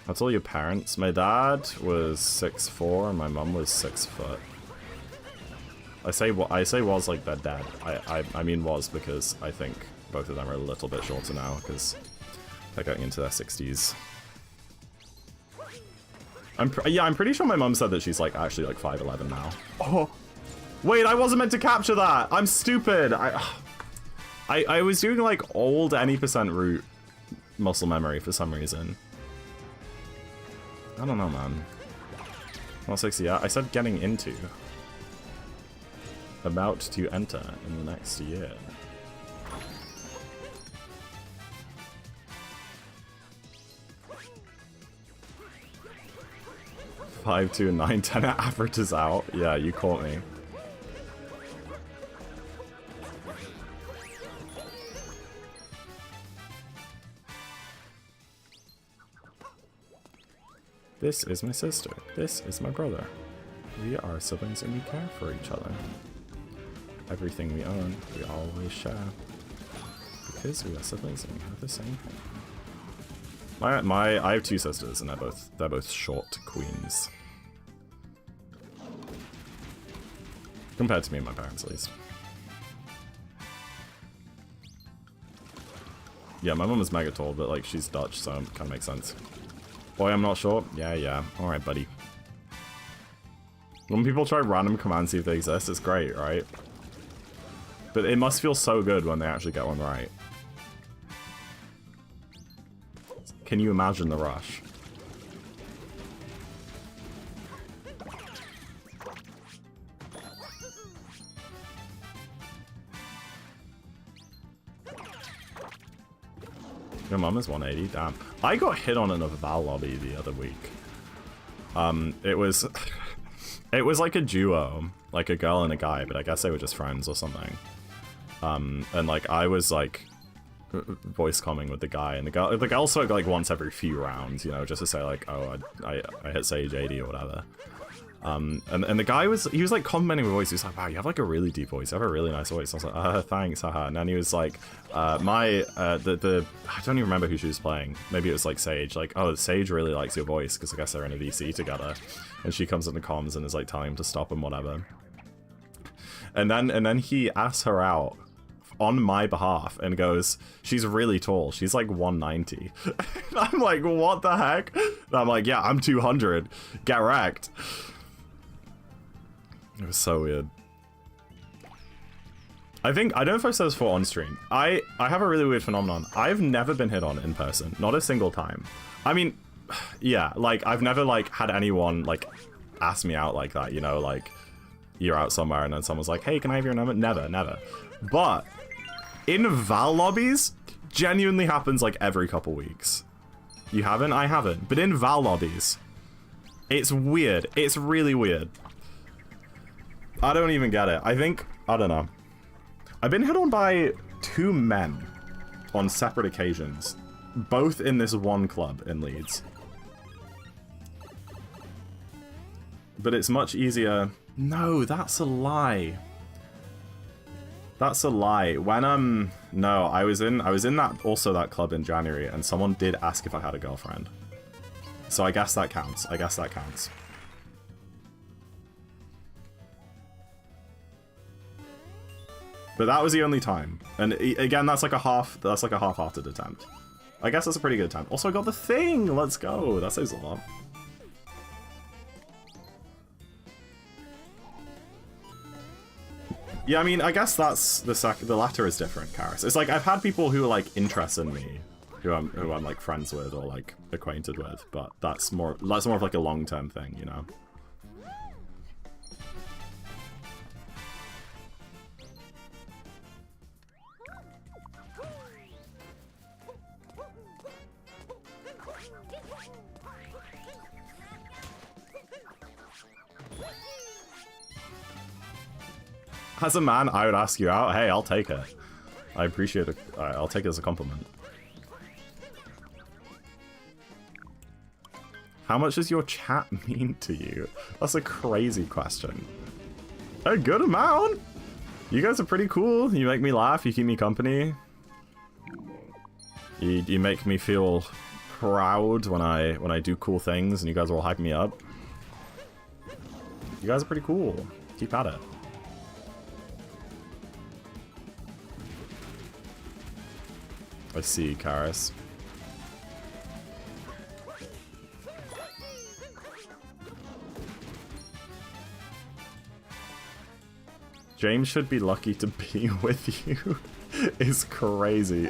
That's all your parents. My dad was 6'4", and my mum was 6 foot. I say was like they're dead. I mean was because I think both of them are a little bit shorter now because they're going into their 60s. Yeah, I'm pretty sure my mum said that she's like actually like 5'11" now. Oh, wait, I wasn't meant to capture that. I'm stupid. I was doing like old any % root muscle memory for some reason. I don't know, man. 160, yeah. I said getting into. About to enter in the next year. Five, 2, and 9, 10 averages out. Yeah, you caught me. This is my sister. This is my brother. We are siblings and we care for each other. Everything we own, we always share. Because we are siblings and we have the same thing. I have two sisters and they're both short queens. Compared to me and my parents, at least. Yeah, my mum is mega tall, but like she's Dutch, so it kind of makes sense. Boy, I'm not short. Yeah. All right, buddy. When people try random commands, see if they exist, it's great, right? But it must feel so good when they actually get one right. Can you imagine the rush? Your mum is 180, damn. I got hit on in a Val lobby the other week. It was it was like a duo, like a girl and a guy, but I guess they were just friends or something. And like I was like voice comming with the guy, and the girl spoke like once every few rounds, you know, just to say like, oh, I hit Sage 80 or whatever. And the guy he was like complimenting my voice. He was like, wow, you have like a really deep voice. You have a really nice voice. I was like, thanks, haha. And then he was like, I don't even remember who she was playing. Maybe it was like Sage. Like, oh, Sage really likes your voice because I guess they're in a VC together. And she comes in the comms and is like telling him to stop and whatever. And then he asks her out on my behalf and goes, she's really tall. She's like 190. I'm like, what the heck? And I'm like, yeah, I'm 200. Get wrecked. It was so weird. I don't know if I've said this before on stream. I have a really weird phenomenon. I've never been hit on in person. Not a single time. I mean, yeah, like, I've never, like, had anyone, like, ask me out like that, you know? Like, you're out somewhere and then someone's like, hey, can I have your number? Never. But in Val lobbies, genuinely happens, like, every couple weeks. You haven't? I haven't. But in Val lobbies, it's weird. It's really weird. I don't even get it. I don't know. I've been hit on by 2 men on separate occasions, both in this one club in Leeds. But it's much easier. No, that's a lie. That's a lie. When no, I was in that club in January, and someone did ask if I had a girlfriend. So I guess that counts. But that was the only time. And again, that's like a half-hearted attempt. I guess that's a pretty good attempt. Also, I got the thing! Let's go! That saves a lot. Yeah, I mean, I guess that's the latter is different, Karis. It's like, I've had people who are like interested in me, who I'm like friends with or like acquainted with, but that's more of like a long-term thing, you know? As a man, I would ask you out. Hey, I'll take it. I appreciate it. I'll take it as a compliment. How much does your chat mean to you? That's a crazy question. A good amount. You guys are pretty cool. You make me laugh. You keep me company. You make me feel proud when I do cool things, and you guys are all hyping me up. You guys are pretty cool. Keep at it. I see, Karis. James should be lucky to be with you. Is crazy.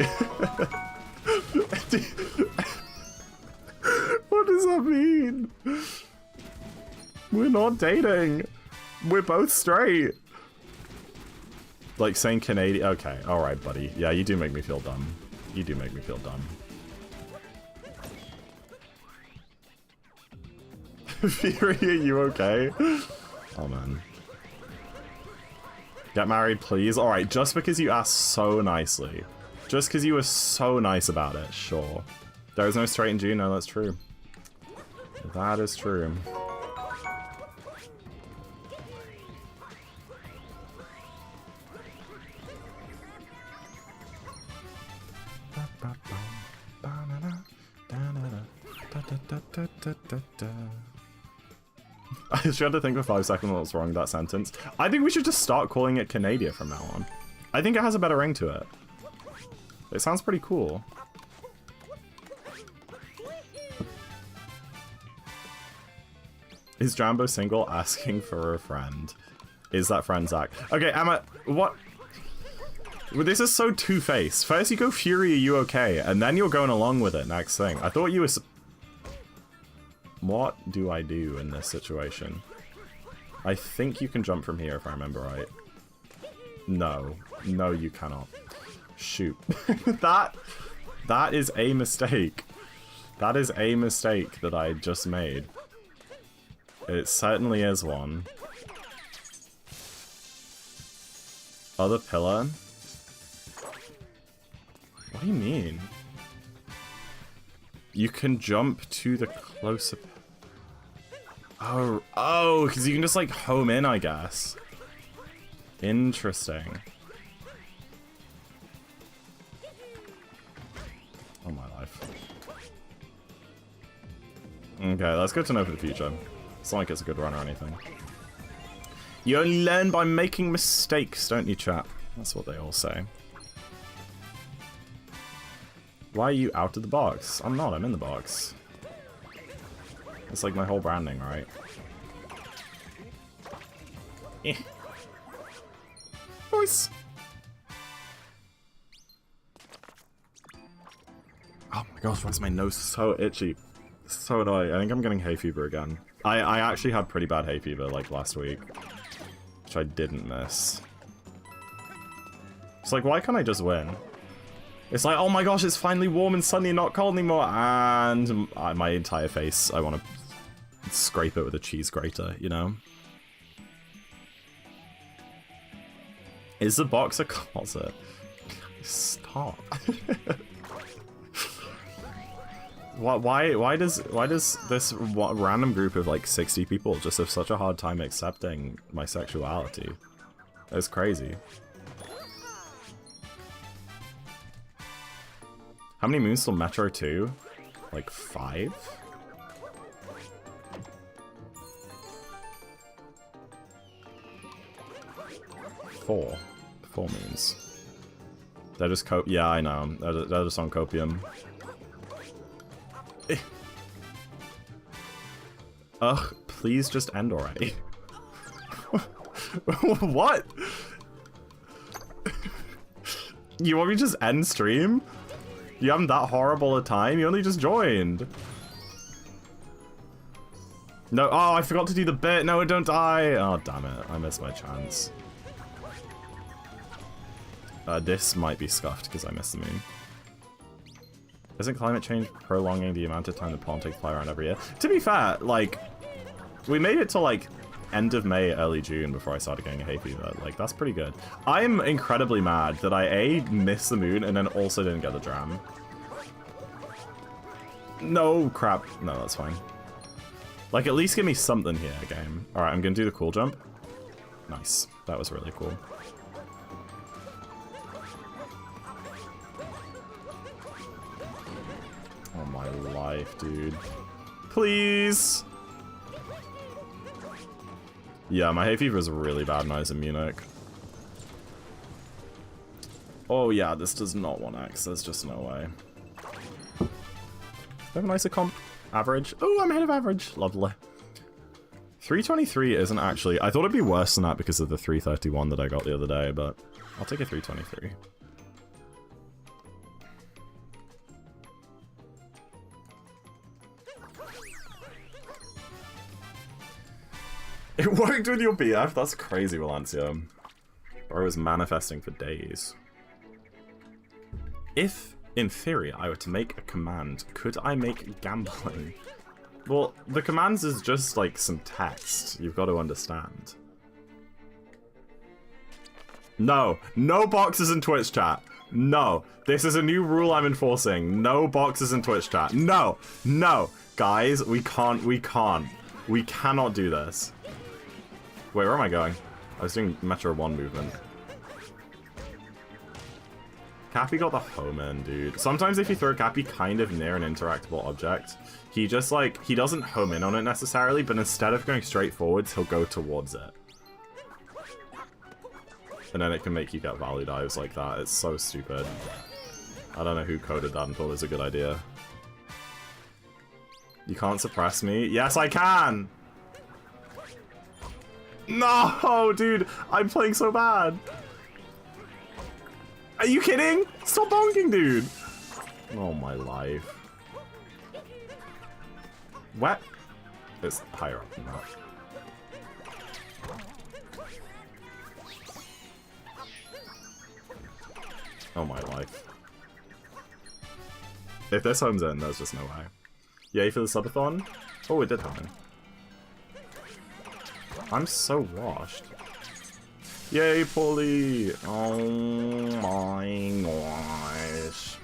What does that mean? We're not dating. We're both straight. Like saying Canadian. Okay, alright, buddy. Yeah, you do make me feel dumb. You do make me feel dumb. Fury, are you okay? Oh, man. Get married, please. Alright, just because you asked so nicely. Just because you were so nice about it, sure. There is no straight in June. No, that's true. That is true. I just had to think for 5 seconds what was wrong with that sentence. I think we should just start calling it Canada from now on. I think it has a better ring to it. It sounds pretty cool. Is Jambo single? Asking for a friend. Is that friend Zach? Okay, Emma, what? Well, this is so two-faced. First you go Fury, are you okay? And then you're going along with it next thing. I thought you were... What do I do in this situation? I think you can jump from here if I remember right. No. No, you cannot. Shoot. That is a mistake. That is a mistake that I just made. It certainly is one. Other pillar? What do you mean? You can jump to the closer... Oh, because you can just, like, home in, I guess. Interesting. Oh, my life. Okay, that's good to know for the future. It's not like it's a good run or anything. You only learn by making mistakes, don't you, chap? That's what they all say. Why are you out of the box? I'm not, I'm in the box. It's like my whole branding, right? Eh. Nice. Oh my gosh, why is my nose so itchy? It's so annoying. I think I'm getting hay fever again. I actually had pretty bad hay fever like last week, which I didn't miss. It's like, why can't I just win? It's like, oh my gosh, it's finally warm and sunny and not cold anymore, and my entire face, I want to scrape it with a cheese grater, you know? Is the box a closet? Stop. Why does this random group of like 60 people just have such a hard time accepting my sexuality? It's crazy. How many moons till Metro 2? Like 5? Four moons. They're just yeah, I know. They're just on copium. Ugh, please just end already. What? You want me to just end stream? You having that horrible a time? You only just joined. No, oh, I forgot to do the bit. No, don't die. Oh, damn it. I missed my chance. This might be scuffed because I missed the moon. Isn't climate change prolonging the amount of time the pond takes fly around every year? To be fair, like, we made it to, like, end of May, early June before I started getting a hay fever. Like, that's pretty good. I'm incredibly mad that I, A, missed the moon and then also didn't get the dram. No, crap. No, that's fine. Like, at least give me something here, game. Alright, I'm gonna do the cool jump. Nice. That was really cool. Oh my life, dude. Please! Yeah, my hay fever was really bad when I was in Munich. Oh yeah, this does not want X. There's just no way. Do I have a nicer comp? Average? Oh, I'm ahead of average. Lovely. 323 isn't actually... I thought it'd be worse than that because of the 331 that I got the other day, but I'll take a 323. It worked with your BF? That's crazy, Valencia. Or I was manifesting for days. If, in theory, I were to make a command, could I make gambling? Well, the commands is just like some text. You've got to understand. No. No boxes in Twitch chat. No. This is a new rule I'm enforcing. No boxes in Twitch chat. No. No. Guys, we can't. We cannot do this. Wait, where am I going? I was doing Metro 1 movement. Cappy got the home in, dude. Sometimes if you throw Cappy kind of near an interactable object, he just, like, he doesn't home in on it necessarily, but instead of going straight forwards, he'll go towards it. And then it can make you get value dives like that. It's so stupid. I don't know who coded that and thought it was a good idea. You can't suppress me? Yes, I can! No, dude! I'm playing so bad! Are you kidding? Stop bonking, dude! Oh, my life. What? It's higher up than that. Oh, my life. If this home's in, there's just no way. Yay for the subathon? Oh, it did happen. I'm so washed. Yay, Polly! Oh my gosh.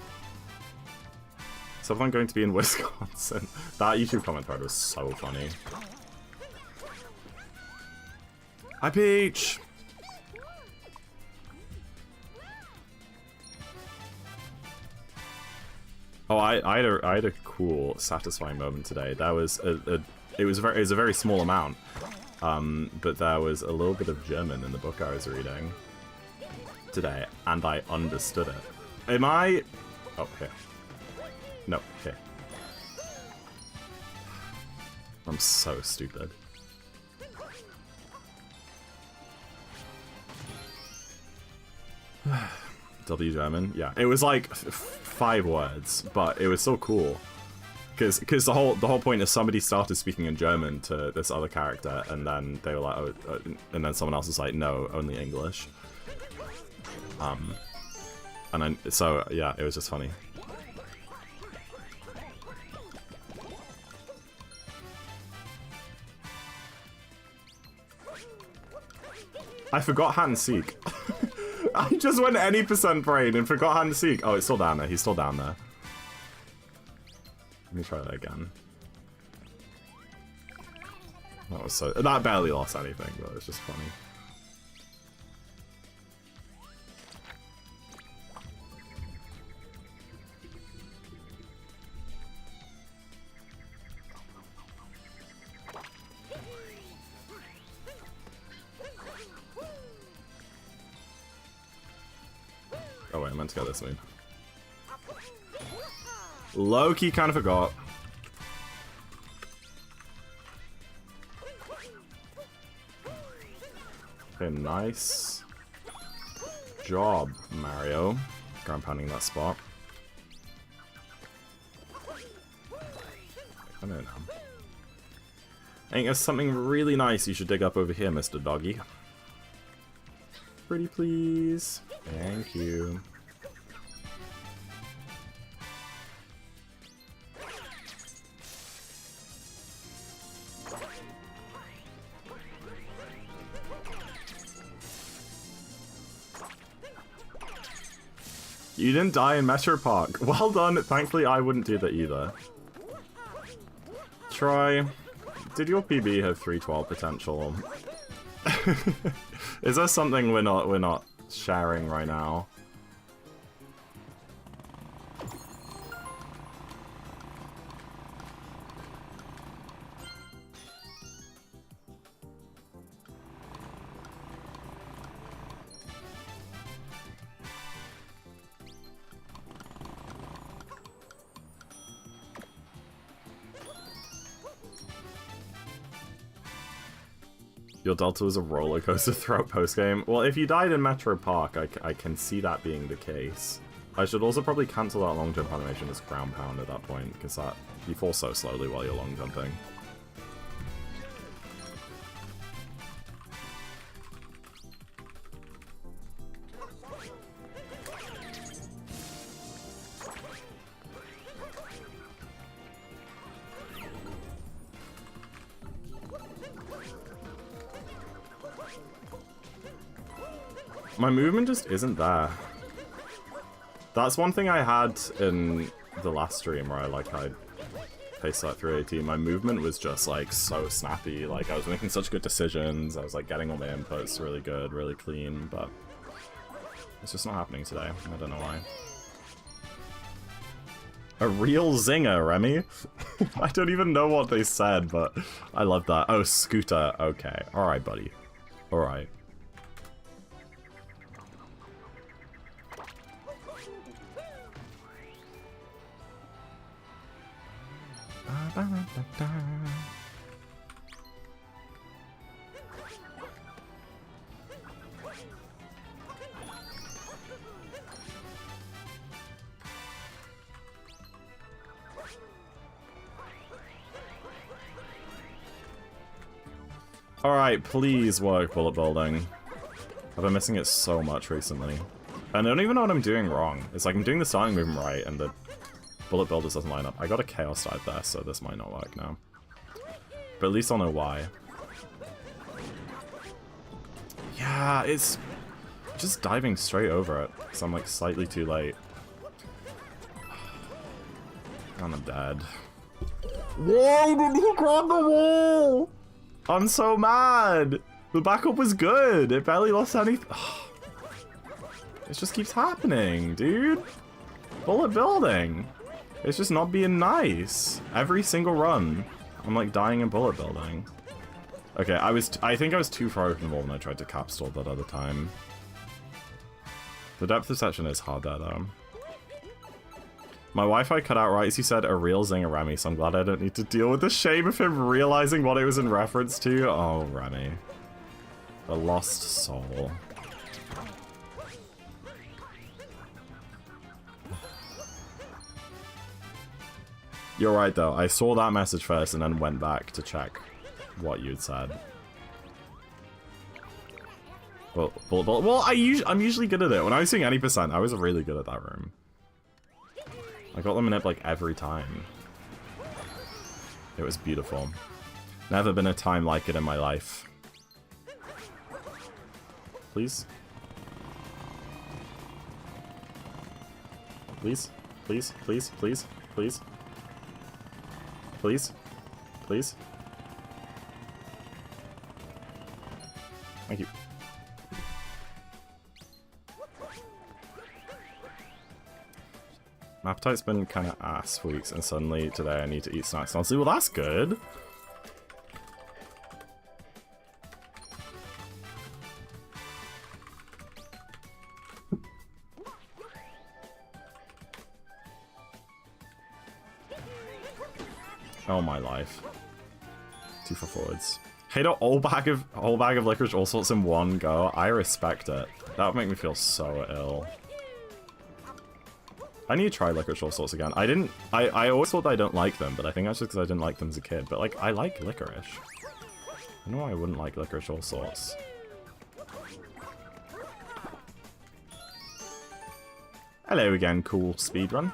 Subathon going to be in Wisconsin. That YouTube comment thread was so funny. Hi, Peach! Oh, I had a cool, satisfying moment today. That was it was a very small amount, but there was a little bit of German in the book I was reading today, and I understood it. Am I? Oh, here. No, here. I'm so stupid. W German? Yeah. It was like 5 words, but it was so cool. Because the whole point is somebody started speaking in German to this other character, and then they were like, oh, and then someone else was like, no, only English. And then, so, yeah, it was just funny. I forgot Hat and Seek. I just went any % brain and forgot Hat and Seek. Oh, it's still down there. He's still down there. Let me try that again. That was so... That barely lost anything, but it was just funny. Oh wait, I meant to go this way. Low-key kind of forgot. Okay, nice job, Mario. Ground pounding that spot. I don't know. I think there's something really nice you should dig up over here, Mr. Doggy. Pretty please. Thank you. You didn't die in Metro Park. Well done. Thankfully, I wouldn't do that either. Troy, did your PB have 312 potential? Is there something we're not sharing right now? Your Delta was a roller coaster throughout post-game. Well, if you died in Metro Park, I can see that being the case. I should also probably cancel that long jump animation as ground pound at that point, because that you fall so slowly while you're long jumping. My movement just isn't there. That's one thing I had in the last stream where I paced that through 18. My movement was just like so snappy. Like I was making such good decisions. I was like getting all my inputs really good, really clean, but it's just not happening today. I don't know why. A real zinger, Remy? I don't even know what they said, but I love that. Oh, Scooter. Okay. Alright, buddy. Alright. Alright, please work bullet building. I've been missing it so much recently. And I don't even know what I'm doing wrong. It's like I'm doing the starting movement right and the bullet builders doesn't line up. I got a chaos type there, so this might not work now. But at least I'll know why. Yeah, it's just diving straight over it. Because I'm like slightly too late. And I'm dead. Whoa, did he grab the wall? I'm so mad! The backup was good! It barely lost anything. It just keeps happening, dude! Bullet building! It's just not being nice. Every single run, I'm like dying in bullet building. Okay, I think I was too far from the wall when I tried to capstall that other time. The depth perception is hard there though. My Wi-Fi cut out right as you said a real zinger, Remy, so I'm glad I don't need to deal with the shame of him realizing what it was in reference to. Oh, Remy. The lost soul. You're right though, I saw that message first and then went back to check what you'd said. Well, I'm usually good at it. When I was seeing any percent, I was really good at that room. I got them in it like every time. It was beautiful. Never been a time like it in my life. Please? Please? Please? Please? Please? Please? Please? Please? Thank you. My appetite's been kind of ass for weeks, and suddenly today I need to eat snacks. Honestly, well, that's good. Oh my life. 2 for forwards. Hate a whole bag of licorice all sorts in one go. I respect it. That would make me feel so ill. I need to try licorice all sorts again. I always thought that I don't like them, but I think that's just because I didn't like them as a kid. But like, I like licorice. I know I wouldn't like licorice all sorts. Hello again, cool speedrun.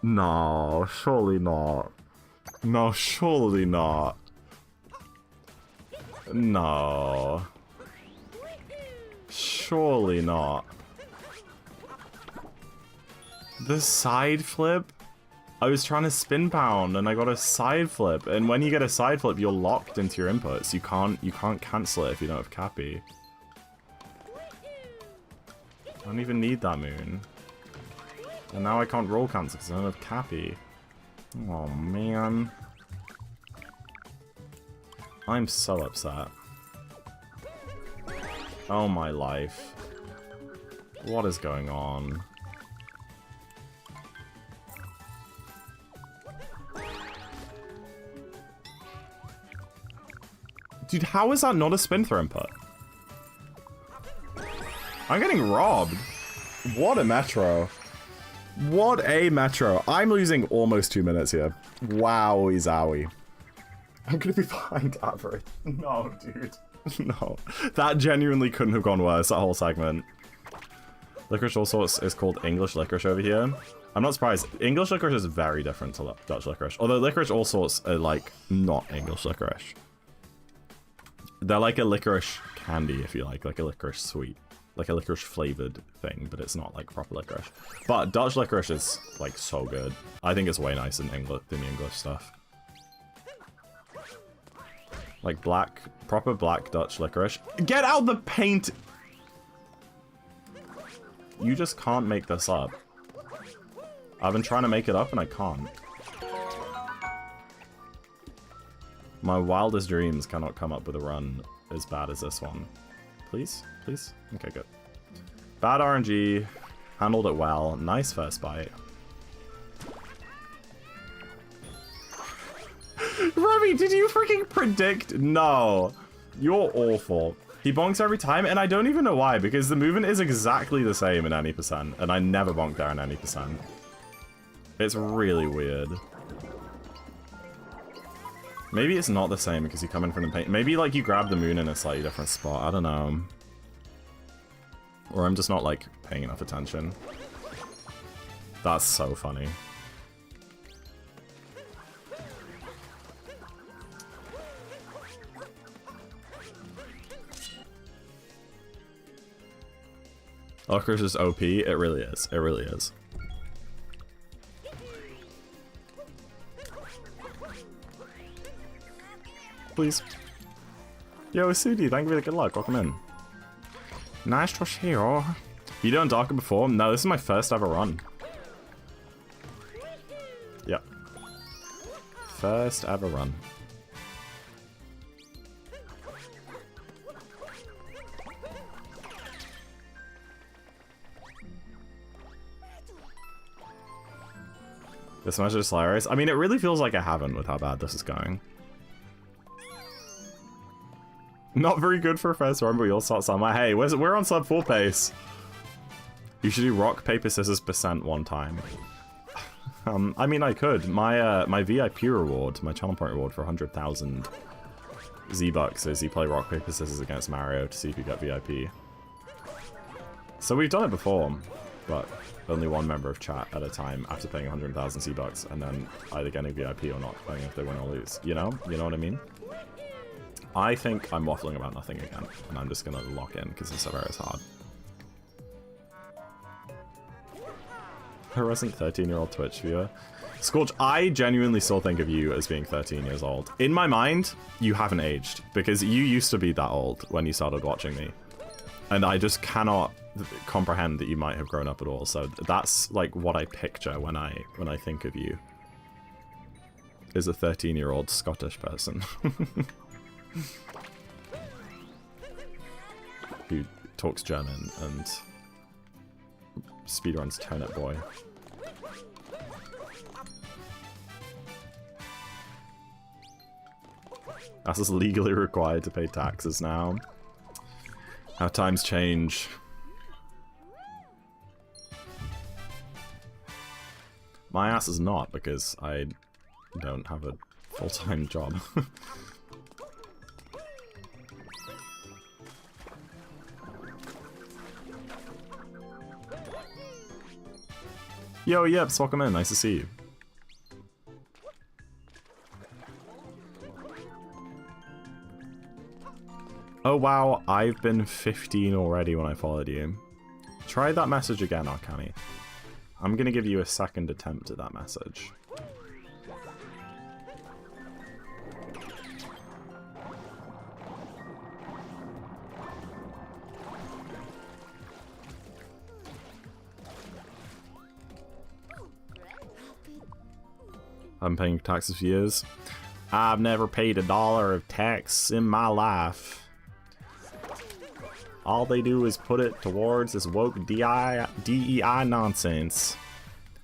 No, surely not. No, surely not. No. Surely not. The side flip? I was trying to spin pound and I got a side flip. And when you get a side flip, you're locked into your inputs. You can't cancel it if you don't have Cappy. I don't even need that moon. And now I can't roll cancel because I don't have Cappy. Oh man. I'm so upset. Oh my life. What is going on? Dude, how is that not a spin throw input? I'm getting robbed. What a metro. What a metro. I'm losing almost 2 minutes here. Wowie zowie. I'm gonna be behind average. No, dude. No. That genuinely couldn't have gone worse, that whole segment. Licorice all sorts is called English licorice over here. I'm not surprised. English licorice is very different to Dutch licorice. Although licorice all sorts are like not English licorice. They're like a licorice candy, if you like a licorice sweet. Like a licorice flavored thing, but it's not like proper licorice. But Dutch licorice is like so good. I think it's way nicer than the English stuff. Like proper black Dutch licorice. Get out the paint! You just can't make this up. I've been trying to make it up and I can't. My wildest dreams cannot come up with a run as bad as this one. Please? Please? Okay, good. Bad RNG. Handled it well. Nice first bite. Remy, did you freaking predict? No. You're awful. He bonks every time, and I don't even know why, because the movement is exactly the same in any percent, and I never bonk there in any percent. It's really weird. Maybe it's not the same because you come in from the paint. Maybe, like, you grab the moon in a slightly different spot. I don't know. Or I'm just not, like, paying enough attention. That's so funny. Licorice is OP. It really is. It really is. Please. Yo, Sudi, thank you for the good luck. Welcome in. Nice to see you. You done Darker before? No, this is my first ever run. Yep. First ever run. This match is hilarious. I mean, it really feels like I haven't with how bad this is going. Not very good for a first run, but we all start somewhere. Hey, we're on sub 4 pace. You should do rock, paper, scissors % one time. I mean, I could. My VIP reward, my channel point reward for 100,000 Z-Bucks is you play rock, paper, scissors against Mario to see if you get VIP. So we've done it before, but only one member of chat at a time after paying 100,000 Z-Bucks, and then either getting VIP or not, depending if they win or lose. You know? You know what I mean? I think I'm waffling about nothing again, and I'm just gonna lock in because this server is hard. I wasn't 13-year-old Twitch viewer. Scorch, I genuinely still think of you as being 13 years old. In my mind, you haven't aged, because you used to be that old when you started watching me. And I just cannot comprehend that you might have grown up at all, so that's like what I picture when I think of you. Is a 13-year-old Scottish person. Who talks German and speedruns Turnip Boy. That's just legally required to pay taxes now. How times change. My ass is not, because I don't have a full-time job. Yo, Yips, welcome in. Nice to see you. Oh wow, I've been 15 already when I followed you. Try that message again, Arcani. I'm gonna give you a second attempt at that message. I've been paying taxes for years. I've never paid $1 of tax in my life. All they do is put it towards this woke DEI nonsense.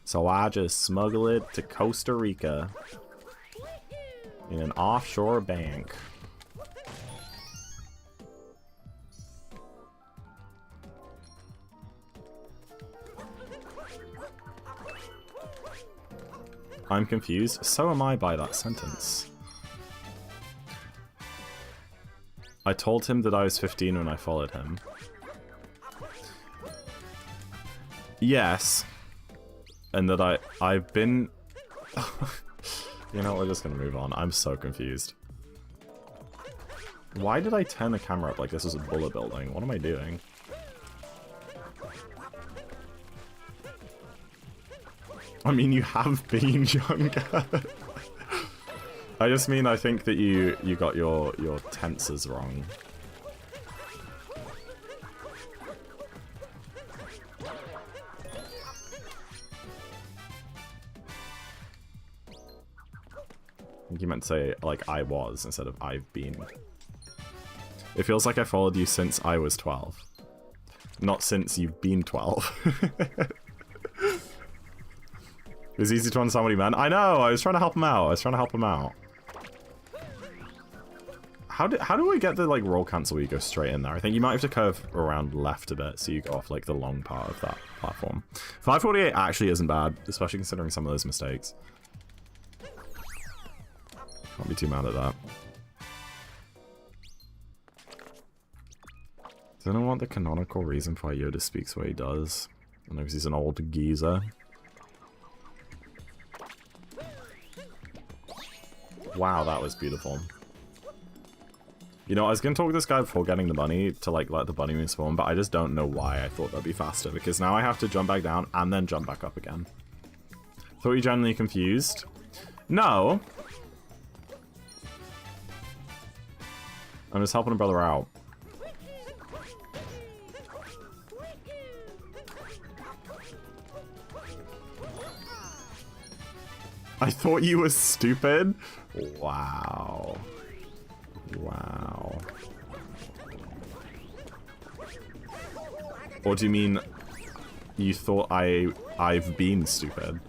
So I just smuggle it to Costa Rica in an offshore bank. I'm confused. So am I by that sentence. I told him that I was 15 when I followed him. Yes. And that I've been... You know, we're just gonna move on. I'm so confused. Why did I turn the camera up like this was a bullet building? What am I doing? I mean, you have been younger. I just mean I think that you got your tenses wrong. I think you meant to say, like, I was, instead of I've been. It feels like I followed you since I was 12. Not since you've been 12. It was easy to understand what he meant. I know, I was trying to help him out. How do I get the, like, roll cancel where you go straight in there? I think you might have to curve around left a bit so you go off, like, the long part of that platform. 548 actually isn't bad, especially considering some of those mistakes. Can't be too mad at that. Does anyone want the canonical reason for why Yoda speaks the way he does? I know because he's an old geezer. Wow, that was beautiful. You know, I was going to talk to this guy before getting the bunny to, like, let the bunny moon spawn, but I just don't know why I thought that'd be faster, because now I have to jump back down and then jump back up again. Thought you genuinely confused? No. I'm just helping a brother out. I thought you were stupid? Wow. Wow. Or do you mean you thought I've been stupid?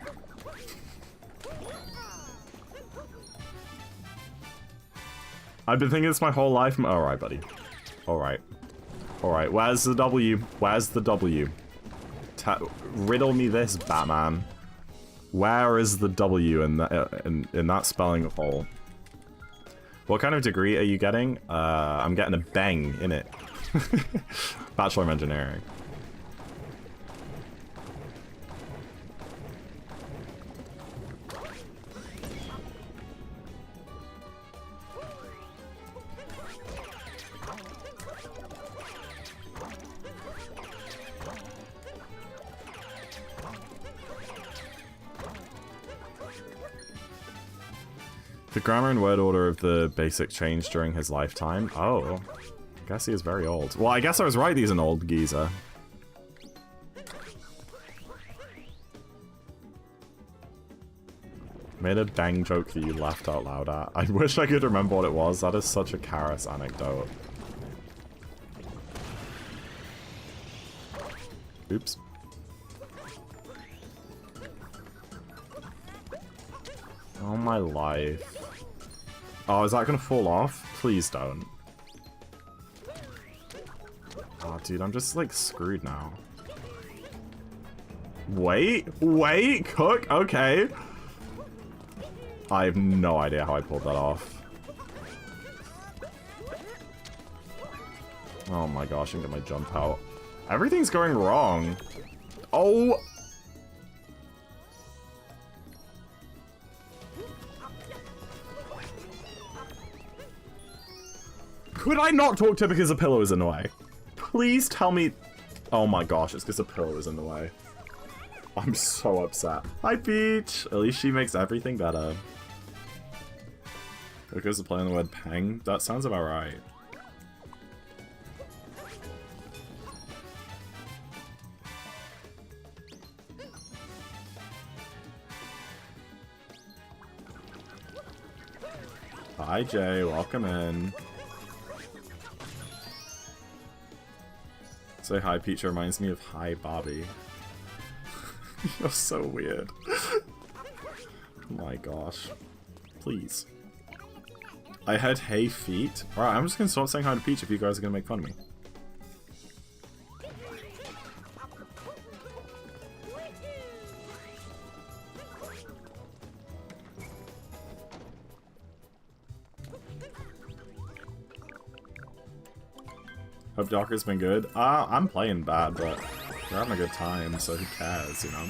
I've been thinking this my whole life. Alright, buddy. Alright. Alright, where's the W? Where's the W? Riddle me this, Batman. Where is the W in that spelling hole? What kind of degree are you getting? I'm getting a bang in it. Bachelor of Engineering. The grammar and word order of the basic changed during his lifetime. Oh, I guess he is very old. Well, I guess I was right, he's an old geezer. Made a bang joke that you laughed out loud at. I wish I could remember what it was. That is such a Karas anecdote. Oops. Oh my life. Oh, is that gonna fall off? Please don't. Oh, dude, I'm just, like, screwed now. Wait, cook, okay. I have no idea how I pulled that off. Oh my gosh, I can get my jump out. Everything's going wrong. Oh! Could I not talk to her because the pillow is in the way? Please tell me... Oh my gosh, it's because the pillow is in the way. I'm so upset. Hi, Peach! At least she makes everything better. Because of playing the word pang? That sounds about right. Hi, Jay. Welcome in. Say hi, Peach reminds me of hi, Bobby. You're so weird. Oh my gosh. Please. I heard hey feet. Alright, I'm just gonna stop saying hi to Peach if you guys are gonna make fun of me. Hope Docker's been good. I'm playing bad, but we're having a good time, so who cares, you know?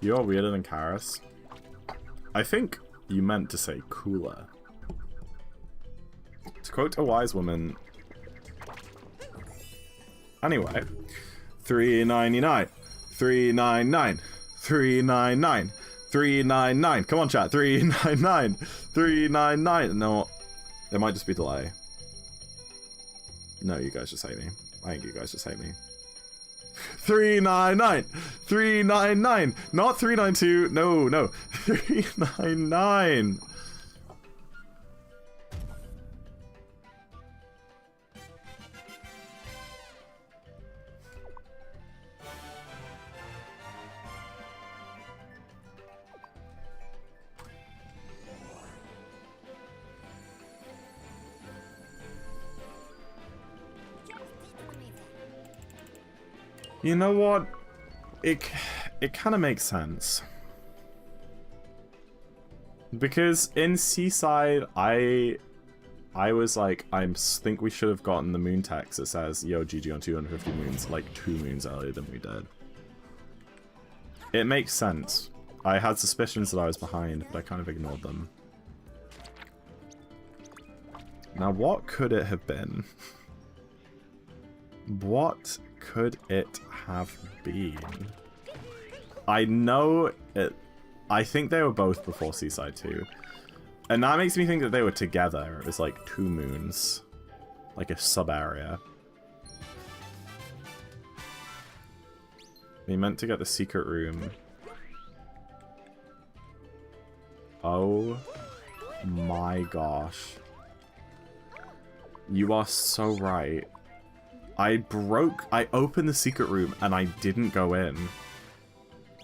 You are weirder than Karas. I think You meant to say cooler. To quote a wise woman. Anyway. 3.99. 3.99. 3.99. 3.99. Come on, chat. 3.99. 3.99. No. It might just be delay. No, you guys just hate me. I think you guys just hate me. 3.99. 3.99. Not 3.92. No, no. 3.99. You know what? It kind of makes sense. Because in Seaside, I was like, I think we should have gotten the moon text that says, yo, GG on 250 moons, like 2 moons earlier than we did. It makes sense. I had suspicions that I was behind, but I kind of ignored them. Now, what could it have been? What could it have been? I know it. I think they were both before Seaside 2. And that makes me think that they were together. It was like 2 moons. Like a sub-area. We meant to get the secret room. Oh my gosh. You are so right. I opened the secret room and I didn't go in.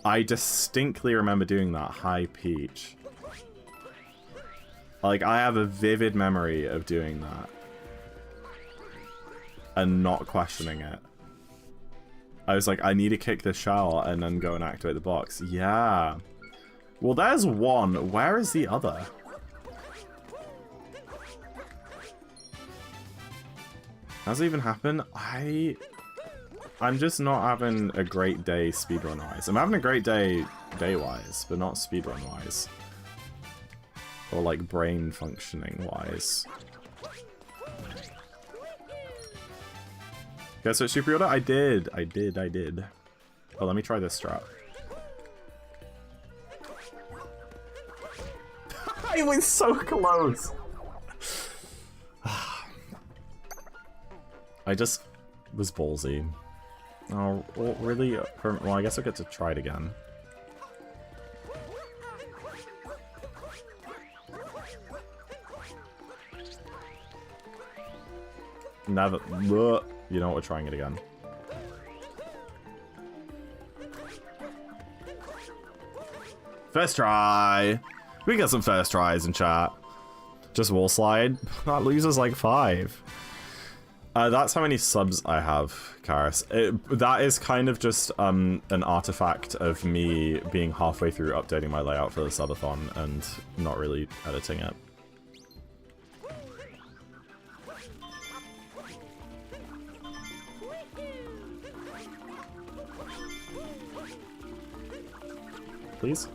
I distinctly remember doing that. Hi, Peach. Like, I have a vivid memory of doing that. And not questioning it. I was like, I need to kick this shell and then go and activate the box. Yeah. Well, there's one. Where is the other? Has it even happened? I'm just not having a great day speedrun-wise. I'm having a great day day-wise, but not speedrun-wise. Or, like, brain functioning-wise. Guess what, Super Yoda? I did. Oh, let me try this strat. I was so close! I just was ballsy. Oh, well, really? Well, I guess I get to try it again. Never. You know what? We're trying it again. First try. We got some first tries in chat. Just wall slide. That loses like 5. That's how many subs I have, Karis. That is kind of just an artifact of me being halfway through updating my layout for the subathon and not really editing it. Please?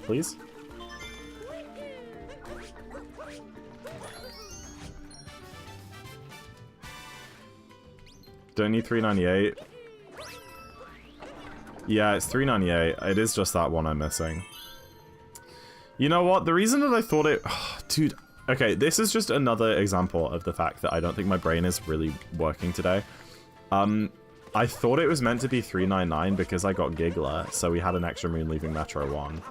Please? Don't need 398. Yeah, it's 398. It is just that one I'm missing. You know what? The reason that I thought it... Oh, dude, okay, this is just another example of the fact that I don't think my brain is really working today. I thought it was meant to be 399 because I got Giggler, so we had an extra moon leaving Metro 1.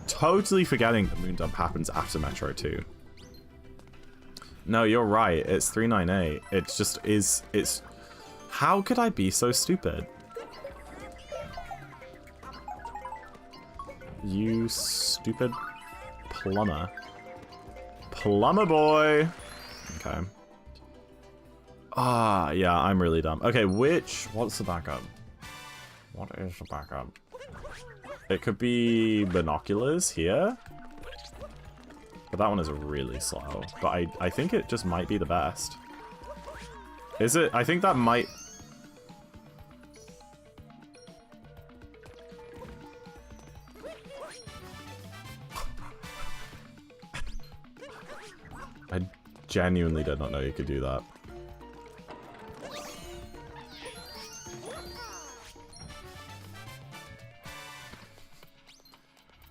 Totally forgetting the moon dump happens after Metro 2. No, you're right. It's 398. It just is... It's... How could I be so stupid? You stupid plumber. Plumber boy! Okay. Ah, yeah, I'm really dumb. Okay, what's the backup? What is the backup? It could be binoculars here. But that one is really slow. But I think it just might be the best. Is it? I think that might... I genuinely did not know you could do that.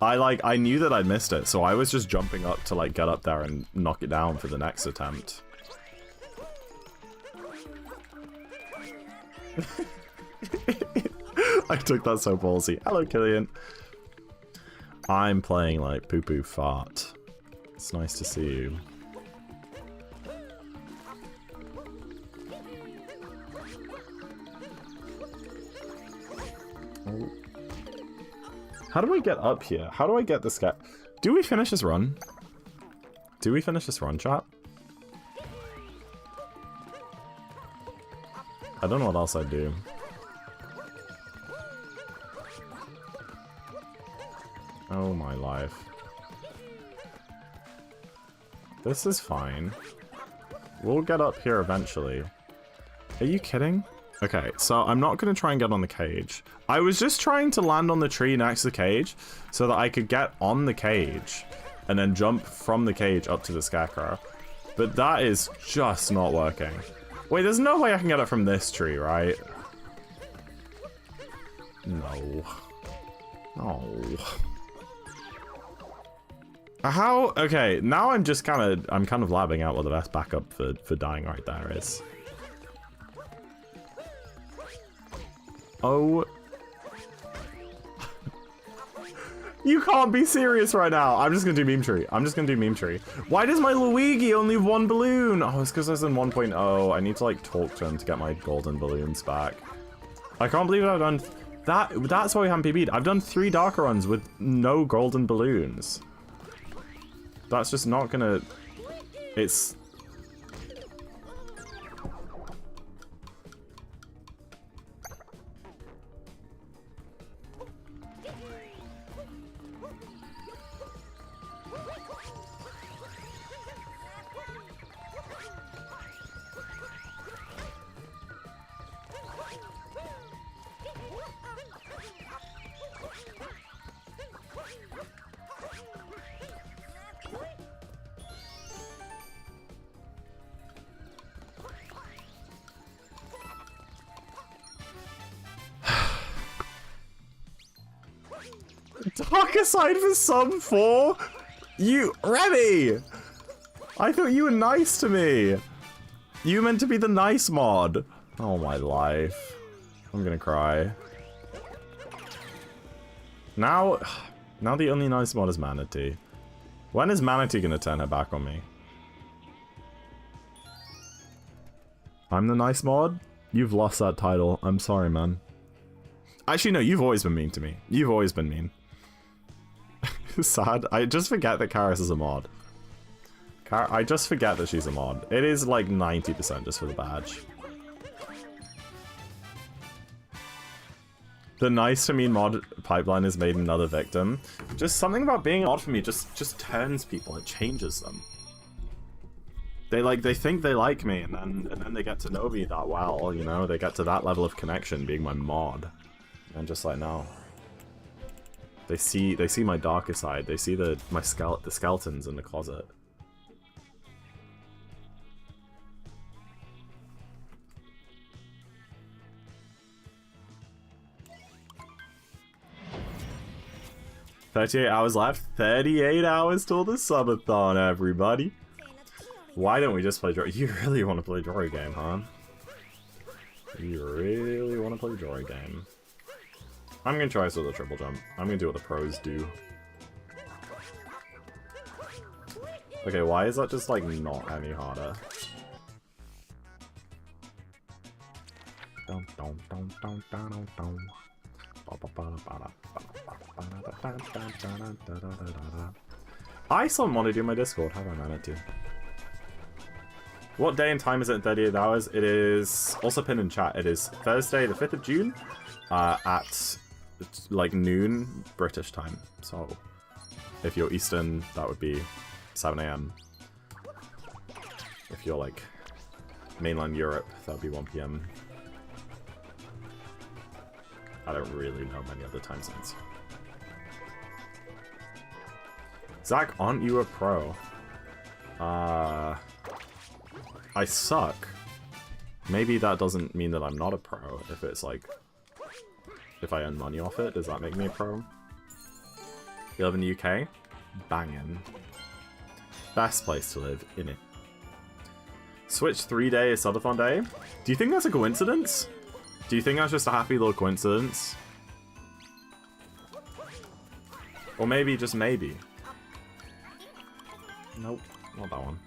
I knew that I'd missed it, so I was just jumping up to, like, get up there and knock it down for the next attempt. I took that so ballsy. Hello, Killian. I'm playing, like, poo-poo fart. It's nice to see you. Oh. How do I get up here? How do I get this guy? Do we finish this run? Do we finish this run, chat? I don't know what else I'd do. Oh my life. This is fine. We'll get up here eventually. Are you kidding? Okay, so I'm not going to try and get on the cage. I was just trying to land on the tree next to the cage so that I could get on the cage and then jump from the cage up to the scarecrow. But that is just not working. Wait, there's no way I can get it from this tree, right? No. Oh. How? Okay, now I'm just kind of labbing out what the best backup for dying right there is. Oh. You can't be serious right now. I'm just gonna do meme tree. I'm just gonna do meme tree. Why does my Luigi only have one balloon? Oh, it's because I was in 1.0. I need to, like, talk to him to get my golden balloons back. I can't believe I've done that. That's why we haven't PB'd. I've done 3 darker runs with no golden balloons. That's just not gonna... It's... Dark aside for sub 4? You... Remy! I thought you were nice to me. You meant to be the nice mod. Oh my life. I'm gonna cry. Now the only nice mod is Manatee. When is Manatee gonna turn her back on me? I'm the nice mod? You've lost that title. I'm sorry, man. Actually, no, you've always been mean to me. You've always been mean. Sad. I just forget that Karis is a mod. I just forget that she's a mod. It is like 90% just for the badge. The nice to mean mod pipeline has made another victim. Just something about being a mod for me just turns people. It changes them. They think they like me, and then they get to know me that well, you know? They get to that level of connection being my mod. And just like, no. They see my darker side. They see the skeletons in the closet. $38 left. 38 hours till the subathon, everybody. Why don't we just play Jory? You really want to play Jory game, huh? You really want to play Jory game. I'm gonna try this with a triple jump. I'm gonna do what the pros do. Okay, why is that just, like, not any harder? I still want to do my Discord. How have I managed to? What day and time is it in 38 hours? It is also pinned in chat. It is Thursday, the 5th of June, at like noon British time. So if you're Eastern, that would be 7 AM. If you're like mainland Europe, that would be 1 PM. I don't really know many other time zones. Zach, aren't you a pro? I suck. Maybe that doesn't mean that I'm not a pro. If it's like, if I earn money off it, does that make me a pro? You live in the UK? Bangin'. Best place to live, innit? Switch 3-day is Subathon Day? Do you think that's a coincidence? Do you think that's just a happy little coincidence? Or maybe, just maybe. Nope, not that one.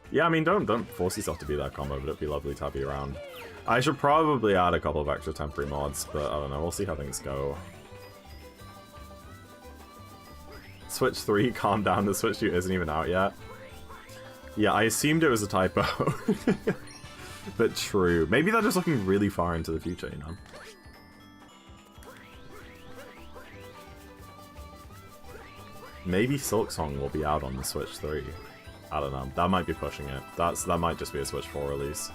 Yeah, I mean, don't force yourself to be that combo, but it'd be lovely to have you around. I should probably add a couple of extra temporary mods, but I don't know, we'll see how things go. Switch 3, calm down, the Switch 2 isn't even out yet. Yeah, I assumed it was a typo. But true. Maybe they're just looking really far into the future, you know? Maybe Silksong will be out on the Switch 3. I don't know. That might be pushing it. That might just be a Switch 4 release.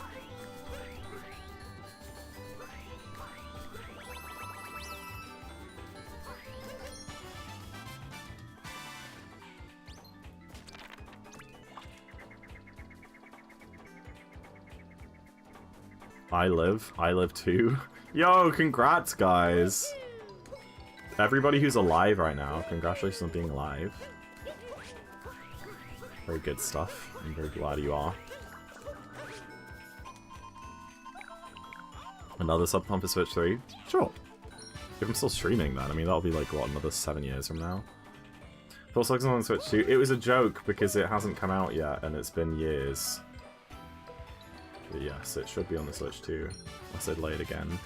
I live too. Yo, congrats, guys. Everybody who's alive right now, congratulations on being alive. Very good stuff. I'm very glad you are. Another sub-pump for Switch 3? Sure. If I'm still streaming then, I mean, that'll be like, what, another 7 years from now? Full Silksong on Switch 2. It was a joke because it hasn't come out yet and it's been years. But yes, it should be on the Switch 2. I said late again.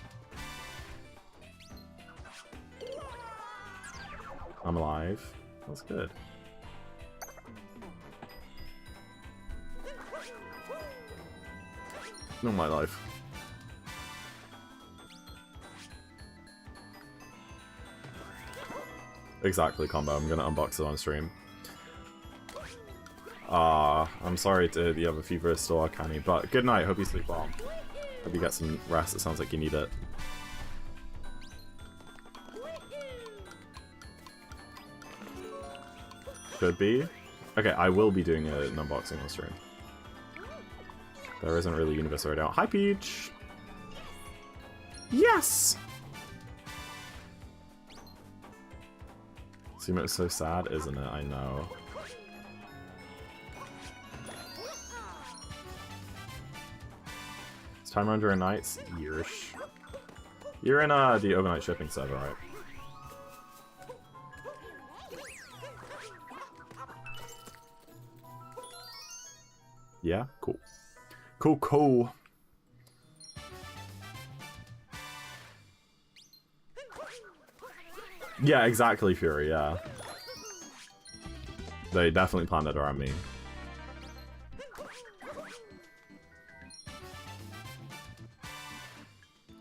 I'm alive. That's good. Not my life. Exactly, combo. I'm gonna unbox it on stream. I'm sorry to the other fever store, Canny, but good night. Hope you sleep well. Hope you get some rest. It sounds like you need it. Should be. Okay, I will be doing an unboxing on stream. There isn't really Universe right out. Hi, Peach! Yes! Sumo is so sad, isn't it? I know. It's time around during nights? Yearish. You're in the overnight shipping server, right? Yeah? Cool. Cool, cool. Yeah, exactly, Fury, yeah. They definitely planned it around me.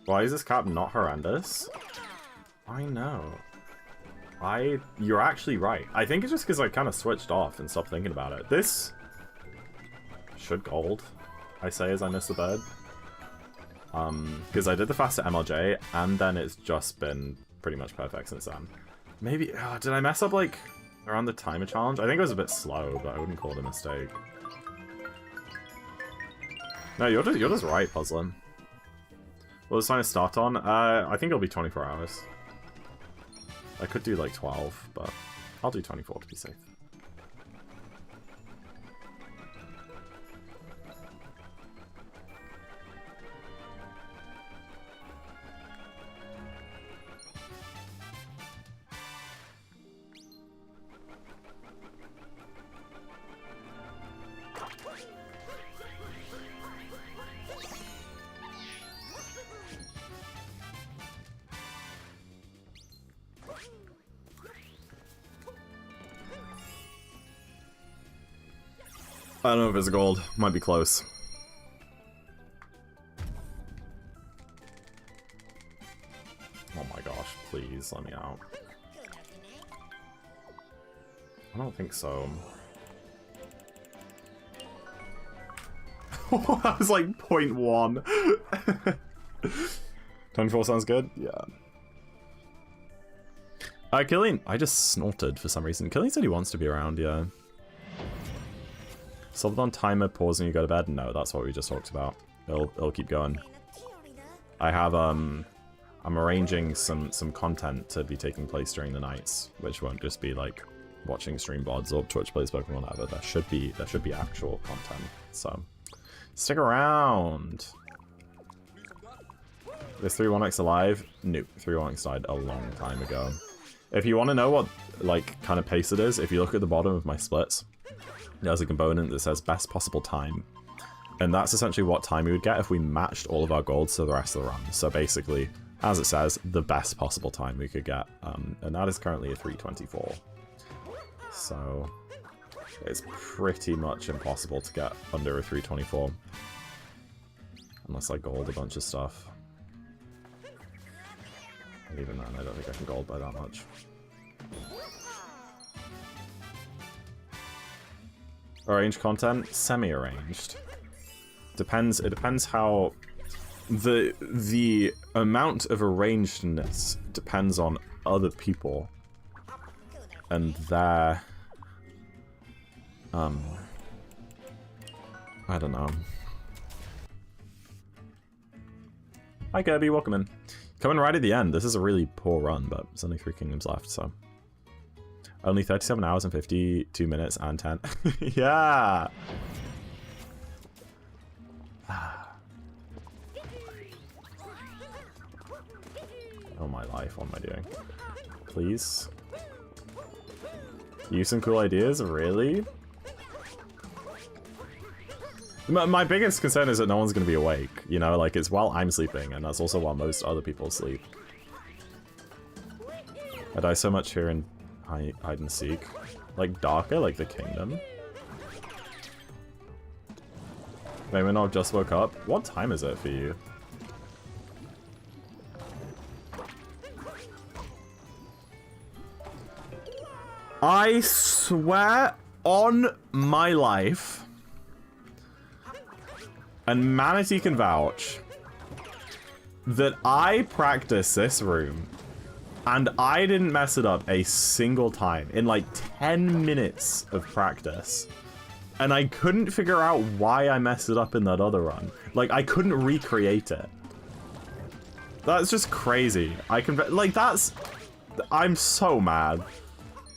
Why is this cap not horrendous? I know. You're actually right. I think it's just because I kind of switched off and stopped thinking about it. This should gold, I say, as I miss the bird. Because I did the faster MLJ, and then it's just been pretty much perfect since then. Maybe, did I mess up, like, around the timer challenge? I think it was a bit slow, but I wouldn't call it a mistake. No, you're just right, Puzzlin. What was the time to start on? I think it'll be 24 hours. I could do, like, 12, but I'll do 24 to be safe. I don't know if it's gold. Might be close. Oh my gosh, please let me out. I don't think so. I was like 0.1. 24 sounds good? Yeah. Killian, I just snorted for some reason. Killian said he wants to be around, yeah. Subathonn timer, pause and you go to bed? No, that's what we just talked about. It'll keep going. I have, I'm arranging some content to be taking place during the nights, which won't just be like watching stream VODs or Twitch plays Pokemon, whatever. There should be actual content. So stick around. Is 3-1X alive? Nope, 3-1X died a long time ago. If you want to know what like kind of pace it is, if you look at the bottom of my splits, there's a component that says best possible time. And that's essentially what time we would get if we matched all of our golds to the rest of the run. So basically, as it says, the best possible time we could get. And that is currently a 3:24. So it's pretty much impossible to get under a 3:24. Unless I gold a bunch of stuff. And even then, I don't think I can gold by that much. Arranged content? Semi-arranged. It depends how... The amount of arrangedness depends on other people. And their... I don't know. Hi Kirby, welcome in. Coming right at the end. This is a really poor run, but there's only 3 kingdoms left, so... Only 37 hours and 52 minutes and 10. Yeah! Oh my life, what am I doing? Please? Use some cool ideas? Really? My biggest concern is that no one's going to be awake. You know, like, it's while I'm sleeping, and that's also while most other people sleep. I die so much here in hide and seek. Like, darker, like the kingdom. Maybe not just woke up. What time is it for you? I swear on my life, and Manatee can vouch, that I practiced this room and I didn't mess it up a single time in like 10 minutes of practice. And I couldn't figure out why I messed it up in that other run. Like, I couldn't recreate it. That's just crazy. Like, that's... I'm so mad.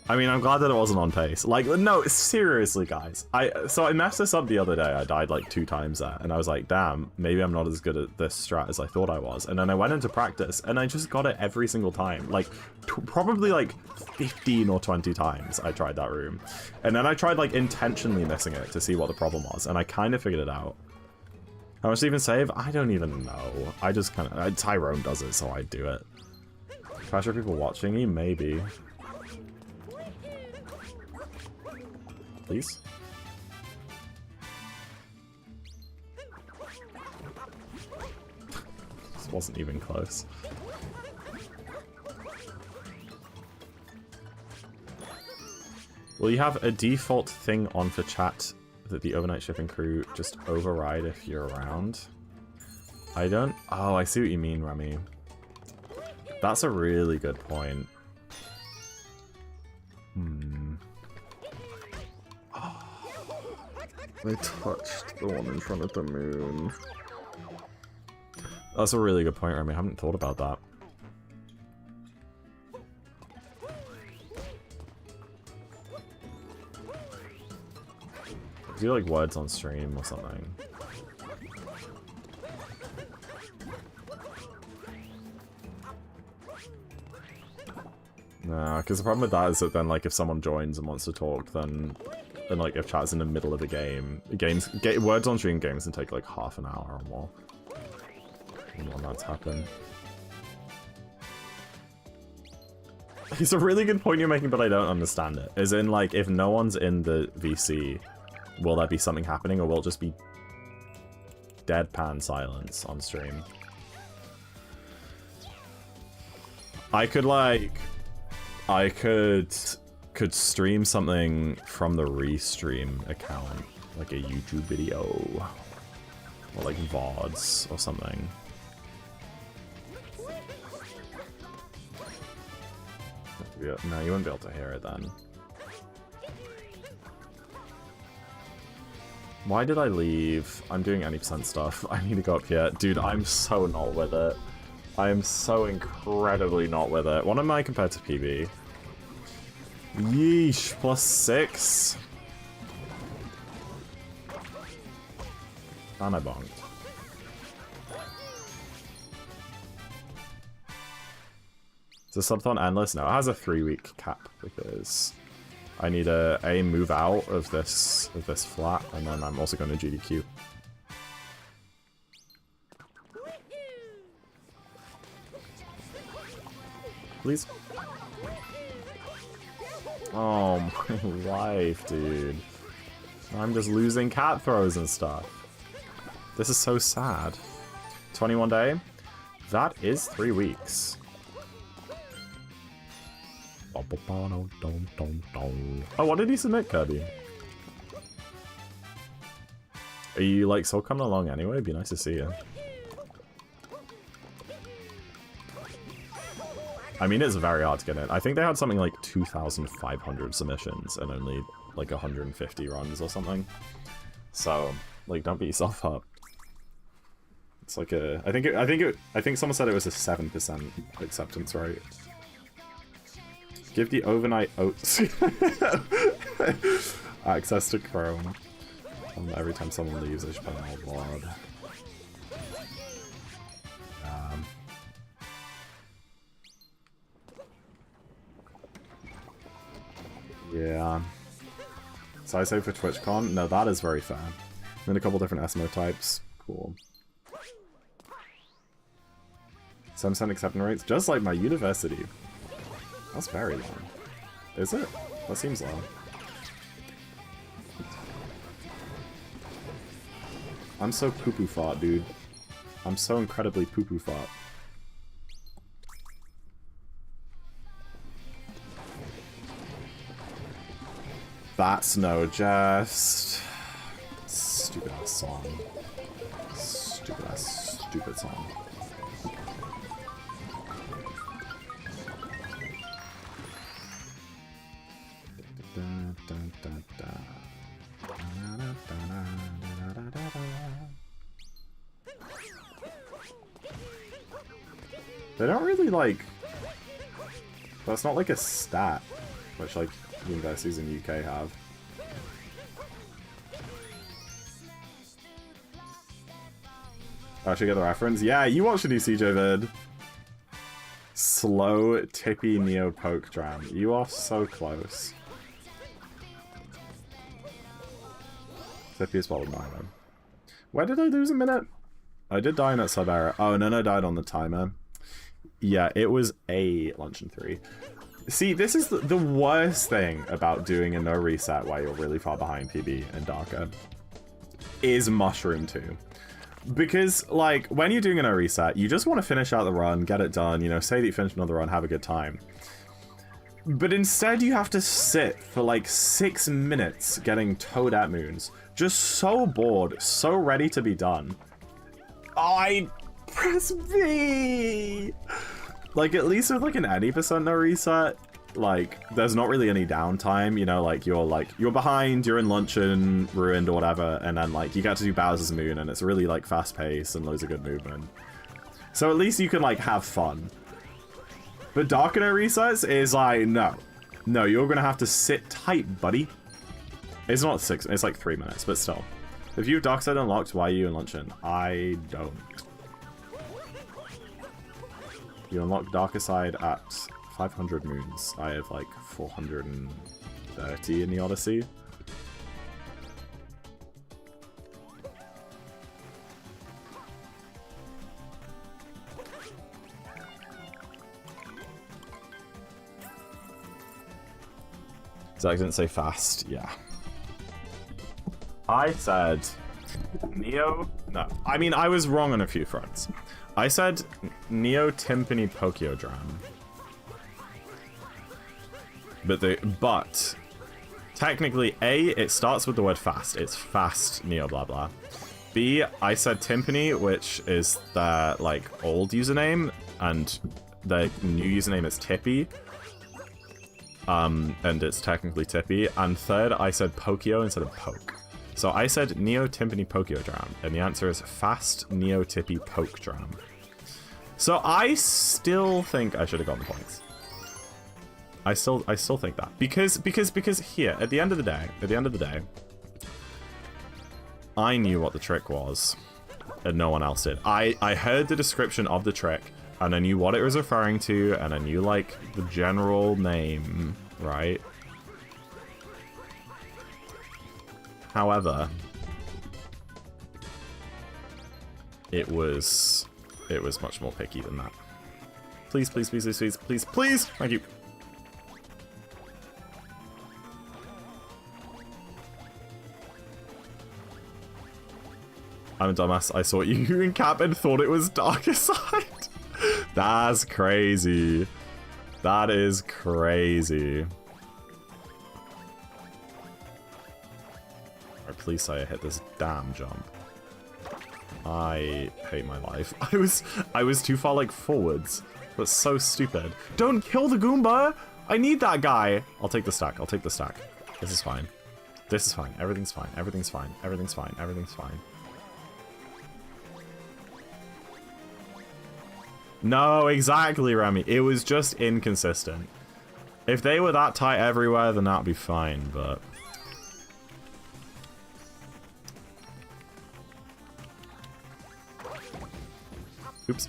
I mean, I'm glad that it wasn't on pace. Like, no, seriously, guys. So I messed this up the other day. I died like 2 times there. And I was like, damn, maybe I'm not as good at this strat as I thought I was. And then I went into practice, and I just got it every single time. Like, probably like 15 or 20 times I tried that room. And then I tried like intentionally missing it to see what the problem was. And I kind of figured it out. How much to even save? I don't even know. I just kind of... Tyrone does it, so I do it. Pressure people watching you? Maybe. Please? This wasn't even close. Will you have a default thing on for chat that the overnight shipping crew just override if you're around? I don't... Oh, I see what you mean, Remy. That's a really good point. I touched the one in front of the moon. That's a really good point, Remy. I haven't thought about that. Do like words on stream or something. Nah, because the problem with that is that then, like, if someone joins and wants to talk, then like, if chat's in the middle of a game, words on stream games can take, like, half an hour or more. And when that's happened. It's a really good point you're making, but I don't understand it. As in, like, if no one's in the VC, will there be something happening, or will it just be deadpan silence on stream? I could, like... I could stream something from the Restream account, like a YouTube video, or like VODs or something. be able... No, you wouldn't be able to hear it then. Why did I leave? I'm doing any % stuff. I need to go up here. Dude, I'm so not with it. I am so incredibly not with it. What am I compared to PB? Yeesh, +6. And I bonked. Is the subathon endless? No, it has a 3-week cap because I need a move out of this flat, and then I'm also going to GDQ. Please. Oh my life, dude. I'm just losing cat throws and stuff. This is so sad. 21 day? That is 3 weeks. Oh, what did he submit, Kirby? Are you, like, still coming along anyway? It'd be nice to see you. I mean, it's very hard to get in. I think they had something like 2,500 submissions and only, like, 150 runs or something. So, like, don't beat yourself up. It's like a... I think someone said it was a 7% acceptance rate. Give the overnight oats access to Chrome. Every time someone leaves, I should put an old lord. Yeah. So I say for TwitchCon? No, that is very fair. Then a couple different SMO types. Cool. 7% acceptance rates, just like my university. That's very long. Is it? That seems long. I'm so poo-poo fart, dude. I'm so incredibly poo-poo fart. That's no jest. Stupid ass song. Stupid ass, stupid song. They don't really, like... That's not like a stat, which, like, universities in the UK have. I should get the reference. Yeah, you watched a new CJ vid. Slow, tippy Neo poke dram. You are so close. Tippy is followed by them. Where did I lose a minute? I did die in that sub error. Oh, and then I died on the timer. Yeah, it was a luncheon 3. See, this is the worst thing about doing a no reset while you're really far behind PB and Darker. Is Mushroom 2. Because, like, when you're doing a no reset, you just want to finish out the run, get it done, you know, say that you finished another run, have a good time. But instead you have to sit for like 6 minutes getting Toadette moons. Just so bored, so ready to be done. I press B! Like, at least with like an any % no reset, like, there's not really any downtime, you know, like, you're behind, you're in luncheon, ruined or whatever, and then, like, you get to do Bowser's Moon, and it's really, like, fast-paced and loads of good movement. So at least you can, like, have fun. But Dark no resets is like, no. No, you're gonna have to sit tight, buddy. It's not 6, it's like 3 minutes, but still. If you have Dark Side unlocked, why are you in luncheon? I don't. You unlock Darker Side at 500 moons. I have like 430 in the Odyssey. Zach didn't say fast, yeah. I said Neo. No, I mean, I was wrong on a few fronts. I said Neo Timpani Pokeodram. But technically, A, it starts with the word fast. It's fast Neo blah blah. B, I said Timpani, which is their like old username, and the new username is Tippy. and it's technically tippy. And third, I said Pokio instead of poke. So I said Neo Timpani Pokio Dram, and the answer is Fast Neo Tippy Poke Dram. So I still think I should have gotten the points. I still think that because here at the end of the day, I knew what the trick was, and no one else did. I heard the description of the trick, and I knew what it was referring to, and I knew like the general name, right? However, it was much more picky than that. Please, please, please, please, please, please, please! Thank you. I'm a dumbass. I saw you in cap and thought it was Darker Side. That's crazy. That is crazy. Alright, please say I hit this damn jump. I hate my life. I was too far, like, forwards. That's so stupid. Don't kill the Goomba! I need that guy! I'll take the stack. I'll take the stack. This is fine. This is fine. Everything's fine. Everything's fine. Everything's fine. Everything's fine. No, exactly, Remy. It was just inconsistent. If they were that tight everywhere, then that'd be fine, but... Oops.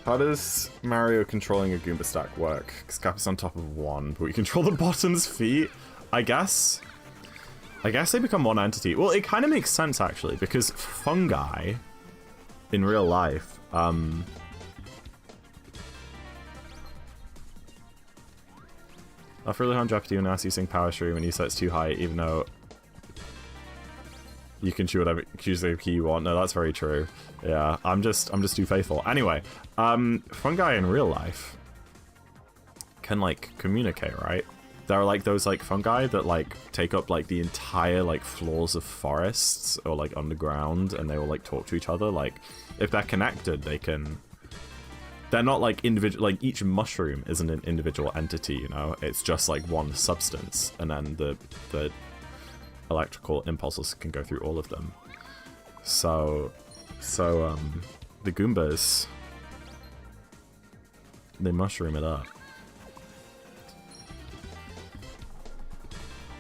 How does Mario controlling a Goomba stack work? Because Cap is on top of one, but we control the bottom's feet? I guess they become one entity. Well, it kind of makes sense, actually, because fungi, in real life, I feel really on Jeopardy when I ask you sing Power Stream and you say it's too high, even though you can choose the key you want. No, that's very true. Yeah, I'm just too faithful. Anyway, fungi in real life can like communicate, right? There are like those like fungi that like take up like the entire like floors of forests or like underground, and they will like talk to each other. Like if they're connected, they can. They're not like individual. Like each mushroom isn't an individual entity, you know. It's just like one substance, and then the electrical impulses can go through all of them. So the Goombas, they mushroom it up.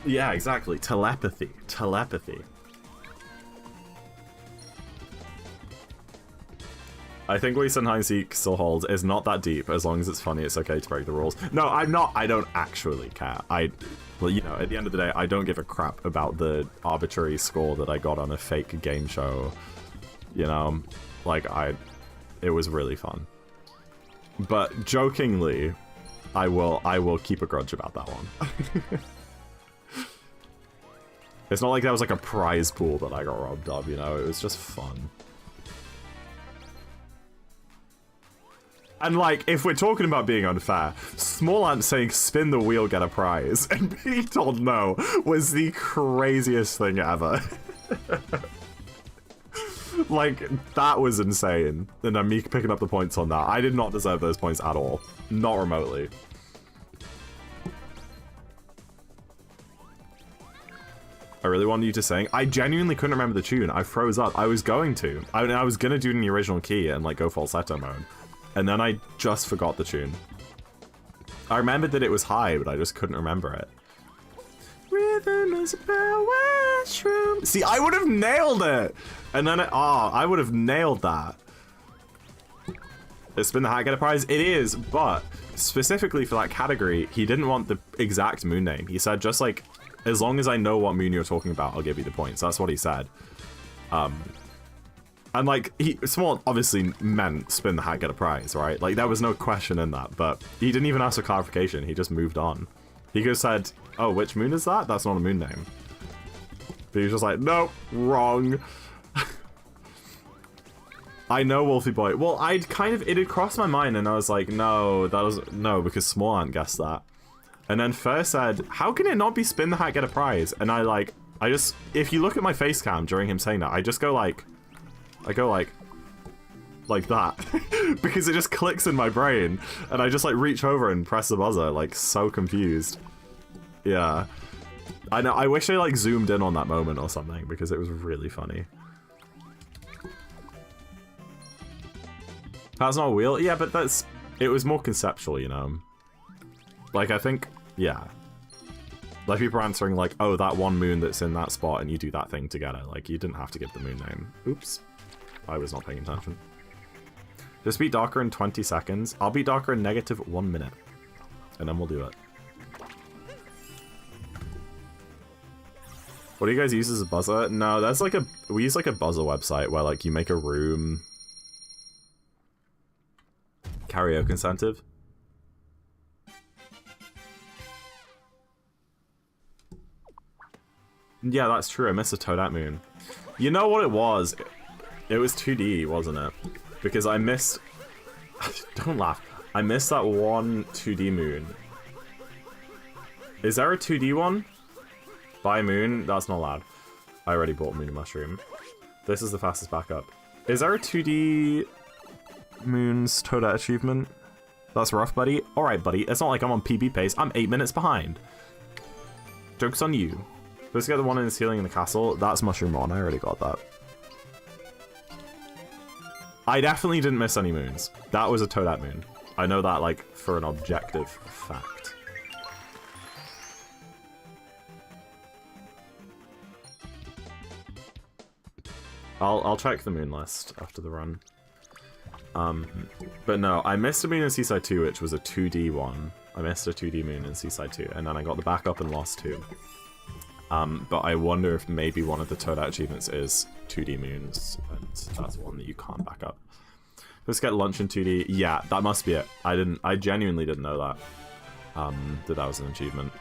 Yeah, exactly. Telepathy. I think what you sometimes see still holds is not that deep. As long as it's funny, it's okay to break the rules. No, I'm not. I don't actually care. Well, you know, at the end of the day, I don't give a crap about the arbitrary score that I got on a fake game show. You know, like, it was really fun. But jokingly, I will keep a grudge about that one. It's not like that was like a prize pool that I got robbed of, you know? It was just fun. And, like, if we're talking about being unfair, Small Ant saying spin the wheel, get a prize, and being told no was the craziest thing ever. Like, that was insane. And then me picking up the points on that. I did not deserve those points at all. Not remotely. I really wanted you to sing. I genuinely couldn't remember the tune. I froze up. I was going to. I was going to do it in the original key and, like, go falsetto mode. And then I just forgot the tune. I remembered that it was high, but I just couldn't remember it. Rhythm is a power shroom. See, I would have nailed it! And then I would have nailed that. Is spin the hat, get a prize? It is, but specifically for that category, he didn't want the exact moon name. He said just like, as long as I know what moon you're talking about, I'll give you the points. That's what he said. And, like, Small obviously meant spin the hat, get a prize, right? Like, there was no question in that, but he didn't even ask for clarification. He just moved on. He could have said, oh, which moon is that? That's not a moon name. But he was just like, nope, wrong. I know, Wolfie Boy. Well, it had crossed my mind, and I was like, no, no, because Small Ant guessed that. And then First said, how can it not be spin the hat, get a prize? And if you look at my face cam during him saying that, I go like that. Because it just clicks in my brain, and I just like reach over and press the buzzer, like so confused. Yeah. I know, I wish I like zoomed in on that moment or something, because it was really funny. That's not a wheel? Yeah, but it was more conceptual, you know? Like, I think, yeah. Like, people are answering, like, oh, that one moon that's in that spot, and you do that thing together. Like, you didn't have to give the moon name. Oops. I was not paying attention. Just beat Darker in 20 seconds. I'll beat Darker in -1 minute. And then we'll do it. What do you guys use as a buzzer? No, that's like we use like a buzzer website where, like, you make a room... Karaoke incentive. Yeah, that's true. I missed a Toadette moon. You know what it was? It was 2D, wasn't it? Because I missed... Don't laugh. I missed that one 2D moon. Is there a 2D one? Buy moon? That's not allowed. I already bought Moon and Mushroom. This is the fastest backup. Is there a 2D... Moon's Toadette achievement? That's rough, buddy. Alright, buddy. It's not like I'm on PB pace. I'm 8 minutes behind. Joke's on you. Let's get the one in the ceiling in the castle. That's Mushroom 1. I already got that. I definitely didn't miss any moons. That was a Toadette moon. I know that, like, for an objective fact. I'll check the moon list after the run. But no, I missed a moon in Seaside 2, which was a 2D one. I missed a 2D moon in Seaside 2, and then I got the backup and lost 2. But I wonder if maybe one of the Toadette achievements is 2D moons, and that's one that you can't back up. Let's get lunch in 2D. Yeah, that must be it. I genuinely didn't know that. That was an achievement.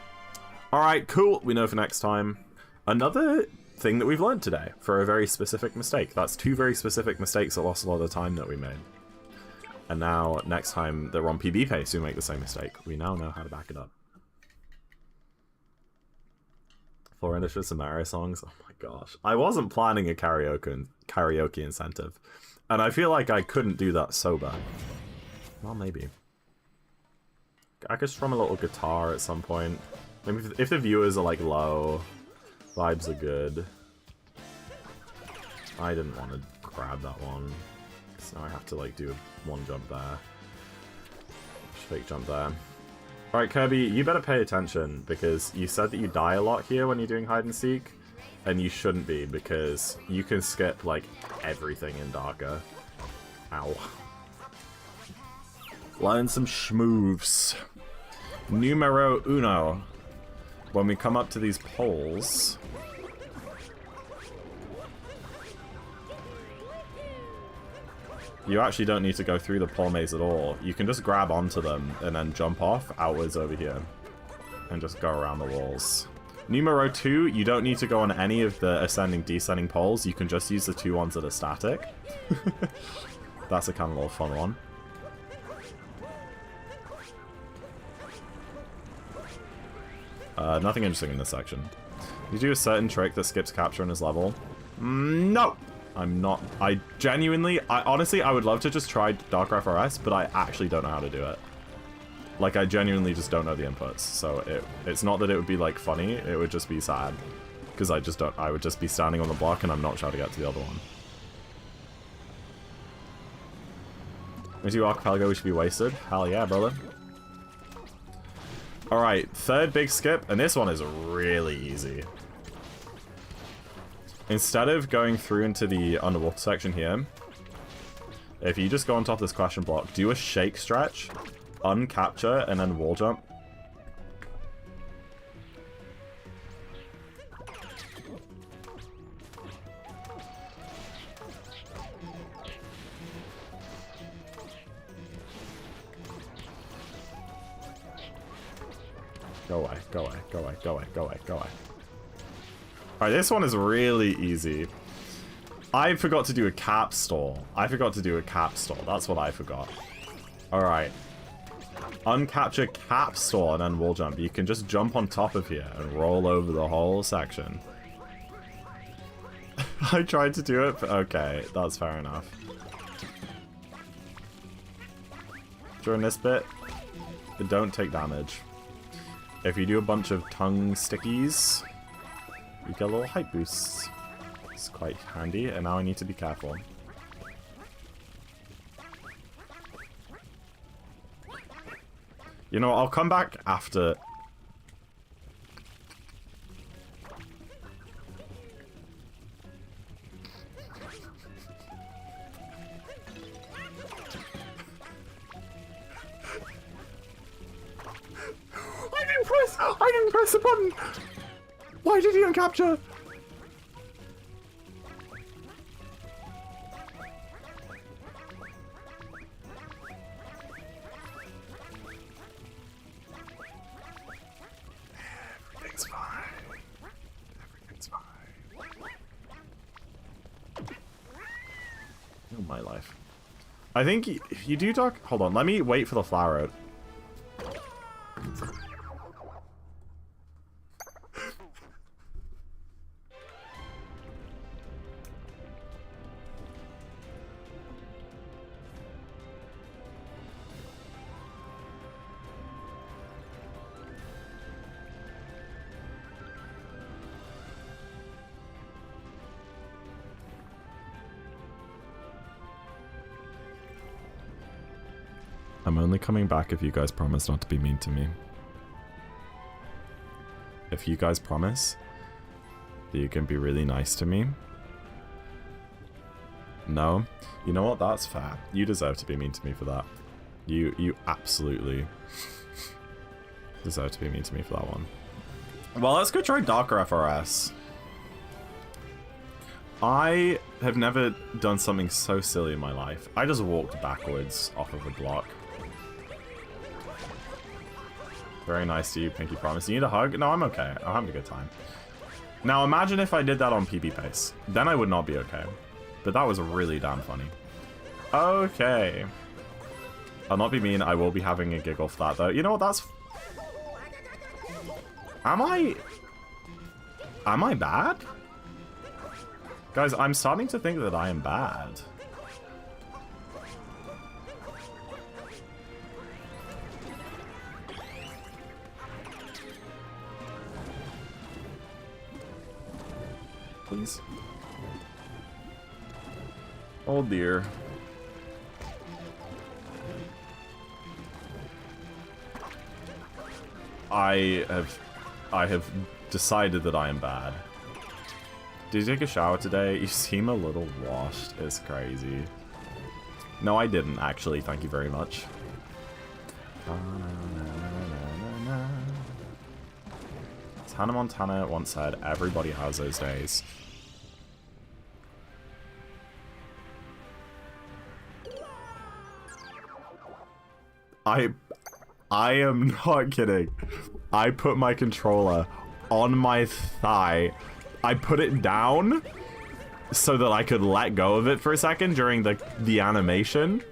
Alright, cool. We know for next time. Another thing that we've learned today for a very specific mistake. That's 2 very specific mistakes that lost a lot of time that we made. And now, next time they're on PB pace, we make the same mistake. We now know how to back it up. Florinda should some Mario songs. Oh my gosh. I wasn't planning a karaoke incentive. And I feel like I couldn't do that sober. Well, maybe. I could strum a little guitar at some point. Maybe if the viewers are, like, low, vibes are good. I didn't want to grab that one. So now I have to, like, do one jump there. Fake jump there. Alright, Kirby, you better pay attention, because you said that you die a lot here when you're doing hide and seek, and you shouldn't be, because you can skip, like, everything in Darker. Ow. Learn some schmoves. Numero uno. When we come up to these poles... You actually don't need to go through the pole maze at all. You can just grab onto them and then jump off outwards over here. And just go around the walls. Numero 2, you don't need to go on any of the ascending, descending poles. You can just use the 2 ones that are static. That's a kind of little fun one. Nothing interesting in this section. You do a certain trick that skips capture in his level. No! I'm not... honestly, I would love to just try Dark FRS, but I actually don't know how to do it. Like, I genuinely just don't know the inputs, so it's not that it would be, like, funny, it would just be sad. Because I would just be standing on the block and I'm not sure how to get to the other one. When you archipelago, we should be wasted? Hell yeah, brother. Alright, third big skip, and this one is really easy. Instead of going through into the underwater section here, if you just go on top of this question block, do a shake stretch, uncapture, and then wall jump. Go away, go away, go away, go away, go away, go away. Alright, this one is really easy. I forgot to do a cap stall. I forgot to do a cap stall. That's what I forgot. Alright. Uncapture cap stall and then wall jump. You can just jump on top of here and roll over the whole section. I tried to do it, but okay, that's fair enough. During this bit, don't take damage. If you do a bunch of tongue stickies, you get a little height boosts. It's quite handy, and now I need to be careful. You know, I'll come back after. I didn't press the button! Why did he uncapture? Everything's fine. Everything's fine. Oh, my life. I think you do talk. Hold on, let me wait for the flower out. I'm only coming back if you guys promise not to be mean to me. If you guys promise that you can be really nice to me. No? You know what? That's fair. You deserve to be mean to me for that. You absolutely deserve to be mean to me for that one. Well, let's go try Darker FRS. I have never done something so silly in my life. I just walked backwards off of a block. Very nice to you, Pinky Promise. You need a hug? No, I'm okay. I'm having a good time. Now, imagine if I did that on PB pace. Then I would not be okay. But that was really damn funny. Okay. I'll not be mean. I will be having a giggle for that, though. You know what? That's... Am I bad? Guys, I'm starting to think that I am bad. Please. Oh dear. I have decided that I am bad. Did you take a shower today? You seem a little washed. It's crazy. No, I didn't actually. Thank you very much. Hannah Montana once said, everybody has those days. I am not kidding. I put my controller on my thigh. I put it down so that I could let go of it for a second during the animation.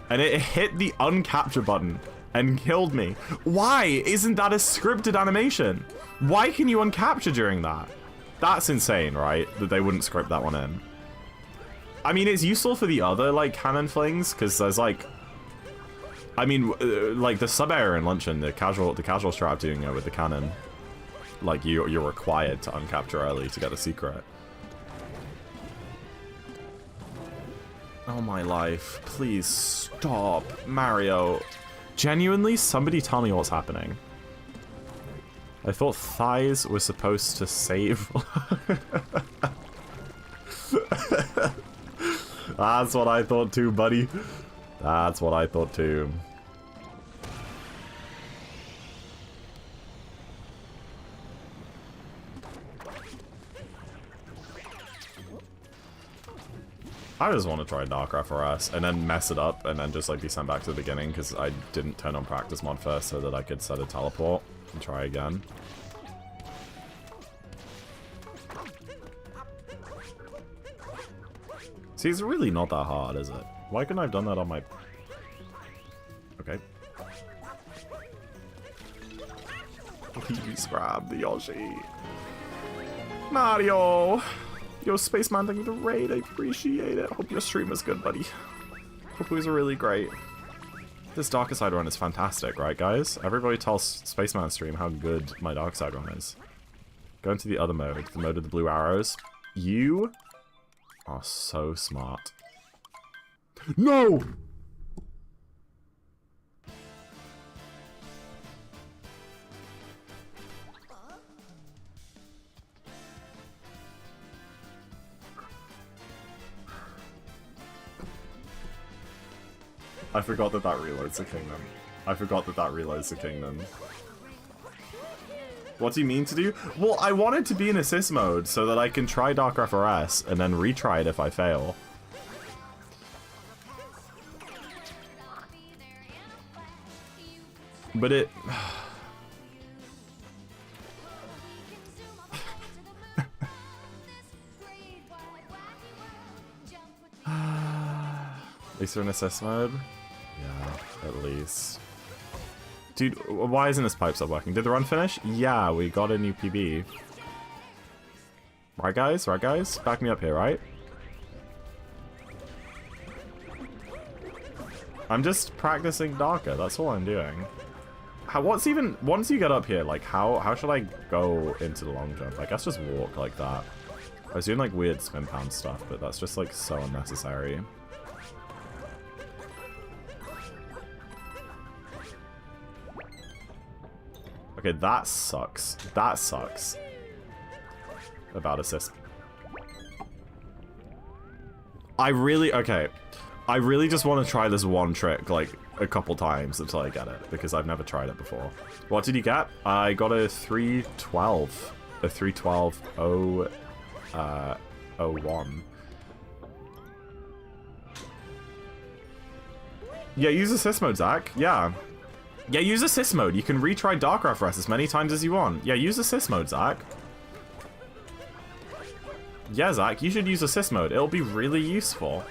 And it hit the uncapture button and killed me. Why isn't that a scripted animation? Why can you uncapture during that? That's insane, right? That they wouldn't script that one in. I mean, it's useful for the other, like, cannon flings, because there's, like... I mean, like, the sub-air in Luncheon, the casual strat doing it with the cannon. Like, you're required to uncapture early to get the secret. Oh my life. Please stop. Mario. Genuinely, somebody tell me what's happening. I thought thighs were supposed to save. That's what I thought too, buddy. That's what I thought too. I just want to try Darker FRS and then mess it up and then just like be sent back to the beginning because I didn't turn on practice mod first so that I could set a teleport. And try again. See, it's really not that hard, is it? Why couldn't I have done that on my... Okay. Please grab the Yoshi. Mario! Yo, Spaceman, thank you for the raid. I appreciate it. Hope your stream was good, buddy. Hope it was really great. This Darker Side run is fantastic, right, guys? Everybody tells Spaceman stream how good my Dark Side run is. Go into the other mode, the mode of the blue arrows. You are so smart. No! I forgot that that reloads the kingdom. I forgot that that reloads the kingdom. What do you mean to do? Well, I want it to be in assist mode so that I can try Dark FRS and then retry it if I fail. But it... At least they're in assist mode? Yeah, at least. Dude, why isn't this pipe stop working? Did the run finish? Yeah, we got a new PB. Right, guys? Right, guys? Back me up here, right? I'm just practicing Darker. That's all I'm doing. What's even... Once you get up here, like, how should I go into the long jump? I guess just walk like that. I was doing, like, weird spin pound stuff, but that's just, like, so unnecessary. Okay, that sucks. That sucks. About assist. I really just want to try this one trick, like, a couple times until I get it, because I've never tried it before. What did you get? I got a 312. A 312 01. Yeah, use assist mode, Zach. Yeah. Yeah, use assist mode. You can retry Dark FRS as many times as you want. Yeah, use assist mode, Zach. Yeah, Zach, you should use assist mode. It'll be really useful.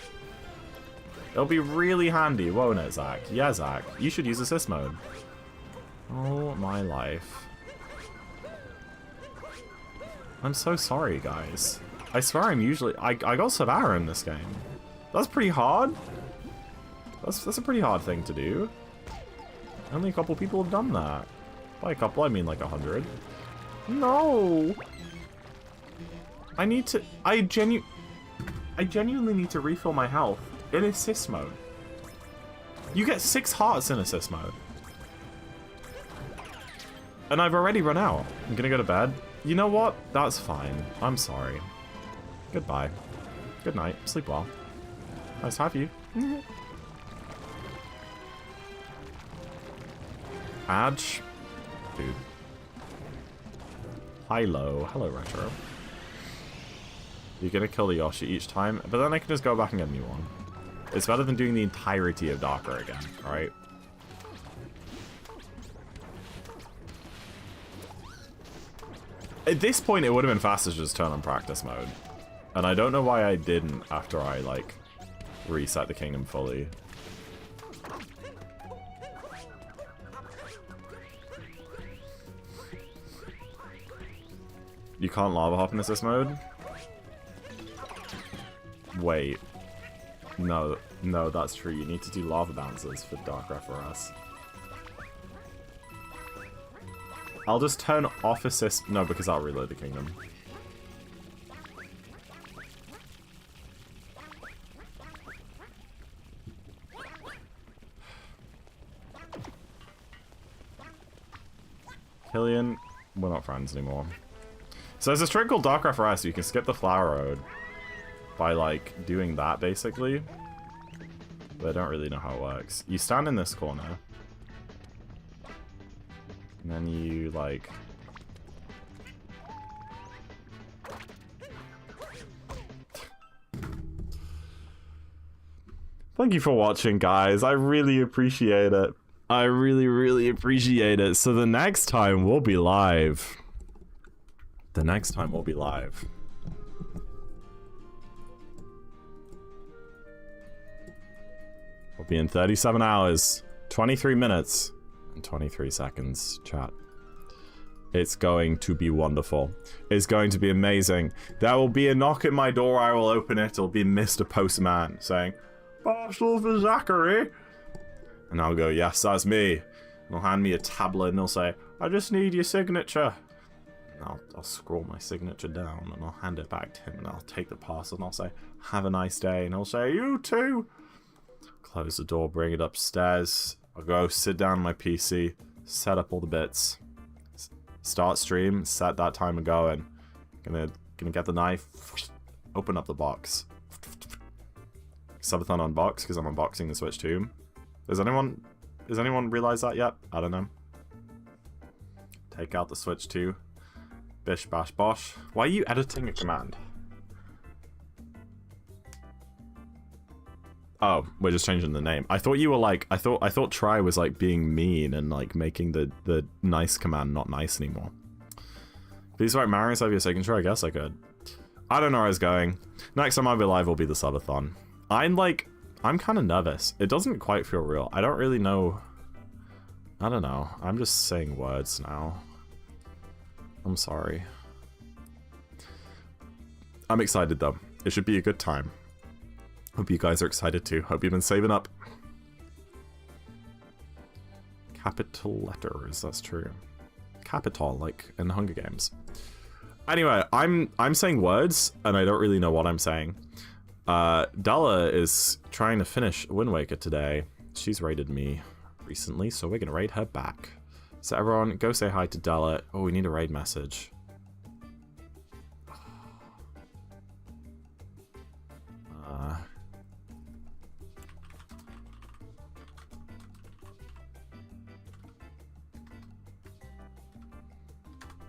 It'll be really handy, won't it, Zach? Yeah, Zach, you should use assist mode. Oh, my life. I'm so sorry, guys. I swear I'm usually... I got Savara in this game. That's pretty hard. That's a pretty hard thing to do. Only a couple people have done that. By a couple, I mean like 100. No! I need to... I genuinely need to refill my health in assist mode. You get 6 hearts in assist mode. And I've already run out. I'm gonna go to bed. You know what? That's fine. I'm sorry. Goodbye. Good night. Sleep well. Nice to have you. Adge. Dude. Hello. Hello, Retro. You're gonna kill the Yoshi each time, but then I can just go back and get a new one. It's better than doing the entirety of Darker again, alright? At this point, it would have been faster to just turn on practice mode. And I don't know why I didn't after I, like, reset the kingdom fully. You can't lava hop in assist mode? Wait. No, that's true. You need to do lava bounces for Dark FRS. I'll just turn off assist... No, because I'll reload the kingdom. Killian, we're not friends anymore. So there's a trick called Dark FRS. You can skip the flower road by, like, doing that, basically. But I don't really know how it works. You stand in this corner. And then you, like... Thank you for watching, guys. I really appreciate it. I really, really appreciate it. So the next time we'll be live. The next time we'll be live. We'll be in 37 hours, 23 minutes, and 23 seconds, chat. It's going to be wonderful. It's going to be amazing. There will be a knock at my door. I will open it. It'll be Mr. Postman saying, "Parcel for Zachary." And I'll go, "Yes, that's me." And he'll hand me a tablet and he'll say, "I just need your signature." And I'll scroll my signature down and I'll hand it back to him and I'll take the parcel and I'll say, "Have a nice day." And he'll say, "You too." Close the door, bring it upstairs. I'll go sit down on my PC, set up all the bits. Start stream, set that timer going. Gonna get the knife, open up the box. Subathon unbox, because I'm unboxing the Switch 2. Has anyone realized that yet? I don't know. Take out the Switch 2. Bish bash bosh. Why are you editing a command? Oh, we're just changing the name. I thought you were like, I thought try was like being mean and like making the nice command not nice anymore. Please write Marius over your signature. I guess I could. I don't know where I was going. Next time I'll be live will be the subathon. I'm kind of nervous. It doesn't quite feel real. I don't really know. I don't know. I'm just saying words now. I'm sorry. I'm excited though. It should be a good time. Hope you guys are excited too. Hope you've been saving up. Capital letters, that's true. Capital, like in the Hunger Games. Anyway, I'm saying words, and I don't really know what I'm saying. Della is trying to finish Wind Waker today. She's raided me recently, so we're gonna raid her back. So everyone, go say hi to Della. Oh, we need a raid message.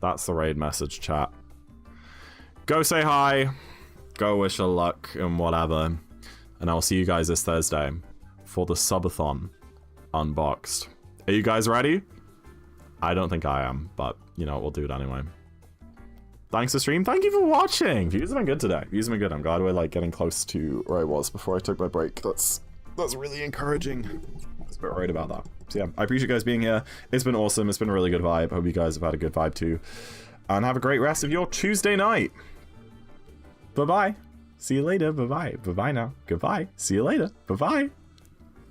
That's the raid message, chat. Go say hi. Go wish her luck and whatever. And I'll see you guys this Thursday for the subathon unboxed. Are you guys ready? I don't think I am, but you know, we'll do it anyway. Thanks for stream. Thank you for watching. Views have been good today. Views have been good. I'm glad we're like getting close to where I was before I took my break. That's really encouraging. I was a bit worried about that. So yeah, I appreciate you guys being here. It's been awesome. It's been a really good vibe. Hope you guys have had a good vibe too. And have a great rest of your Tuesday night. Bye-bye. See you later. Bye-bye. Bye-bye now. Goodbye. See you later. Bye-bye.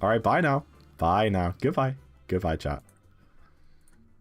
All right, bye now. Bye now. Goodbye. Goodbye, chat.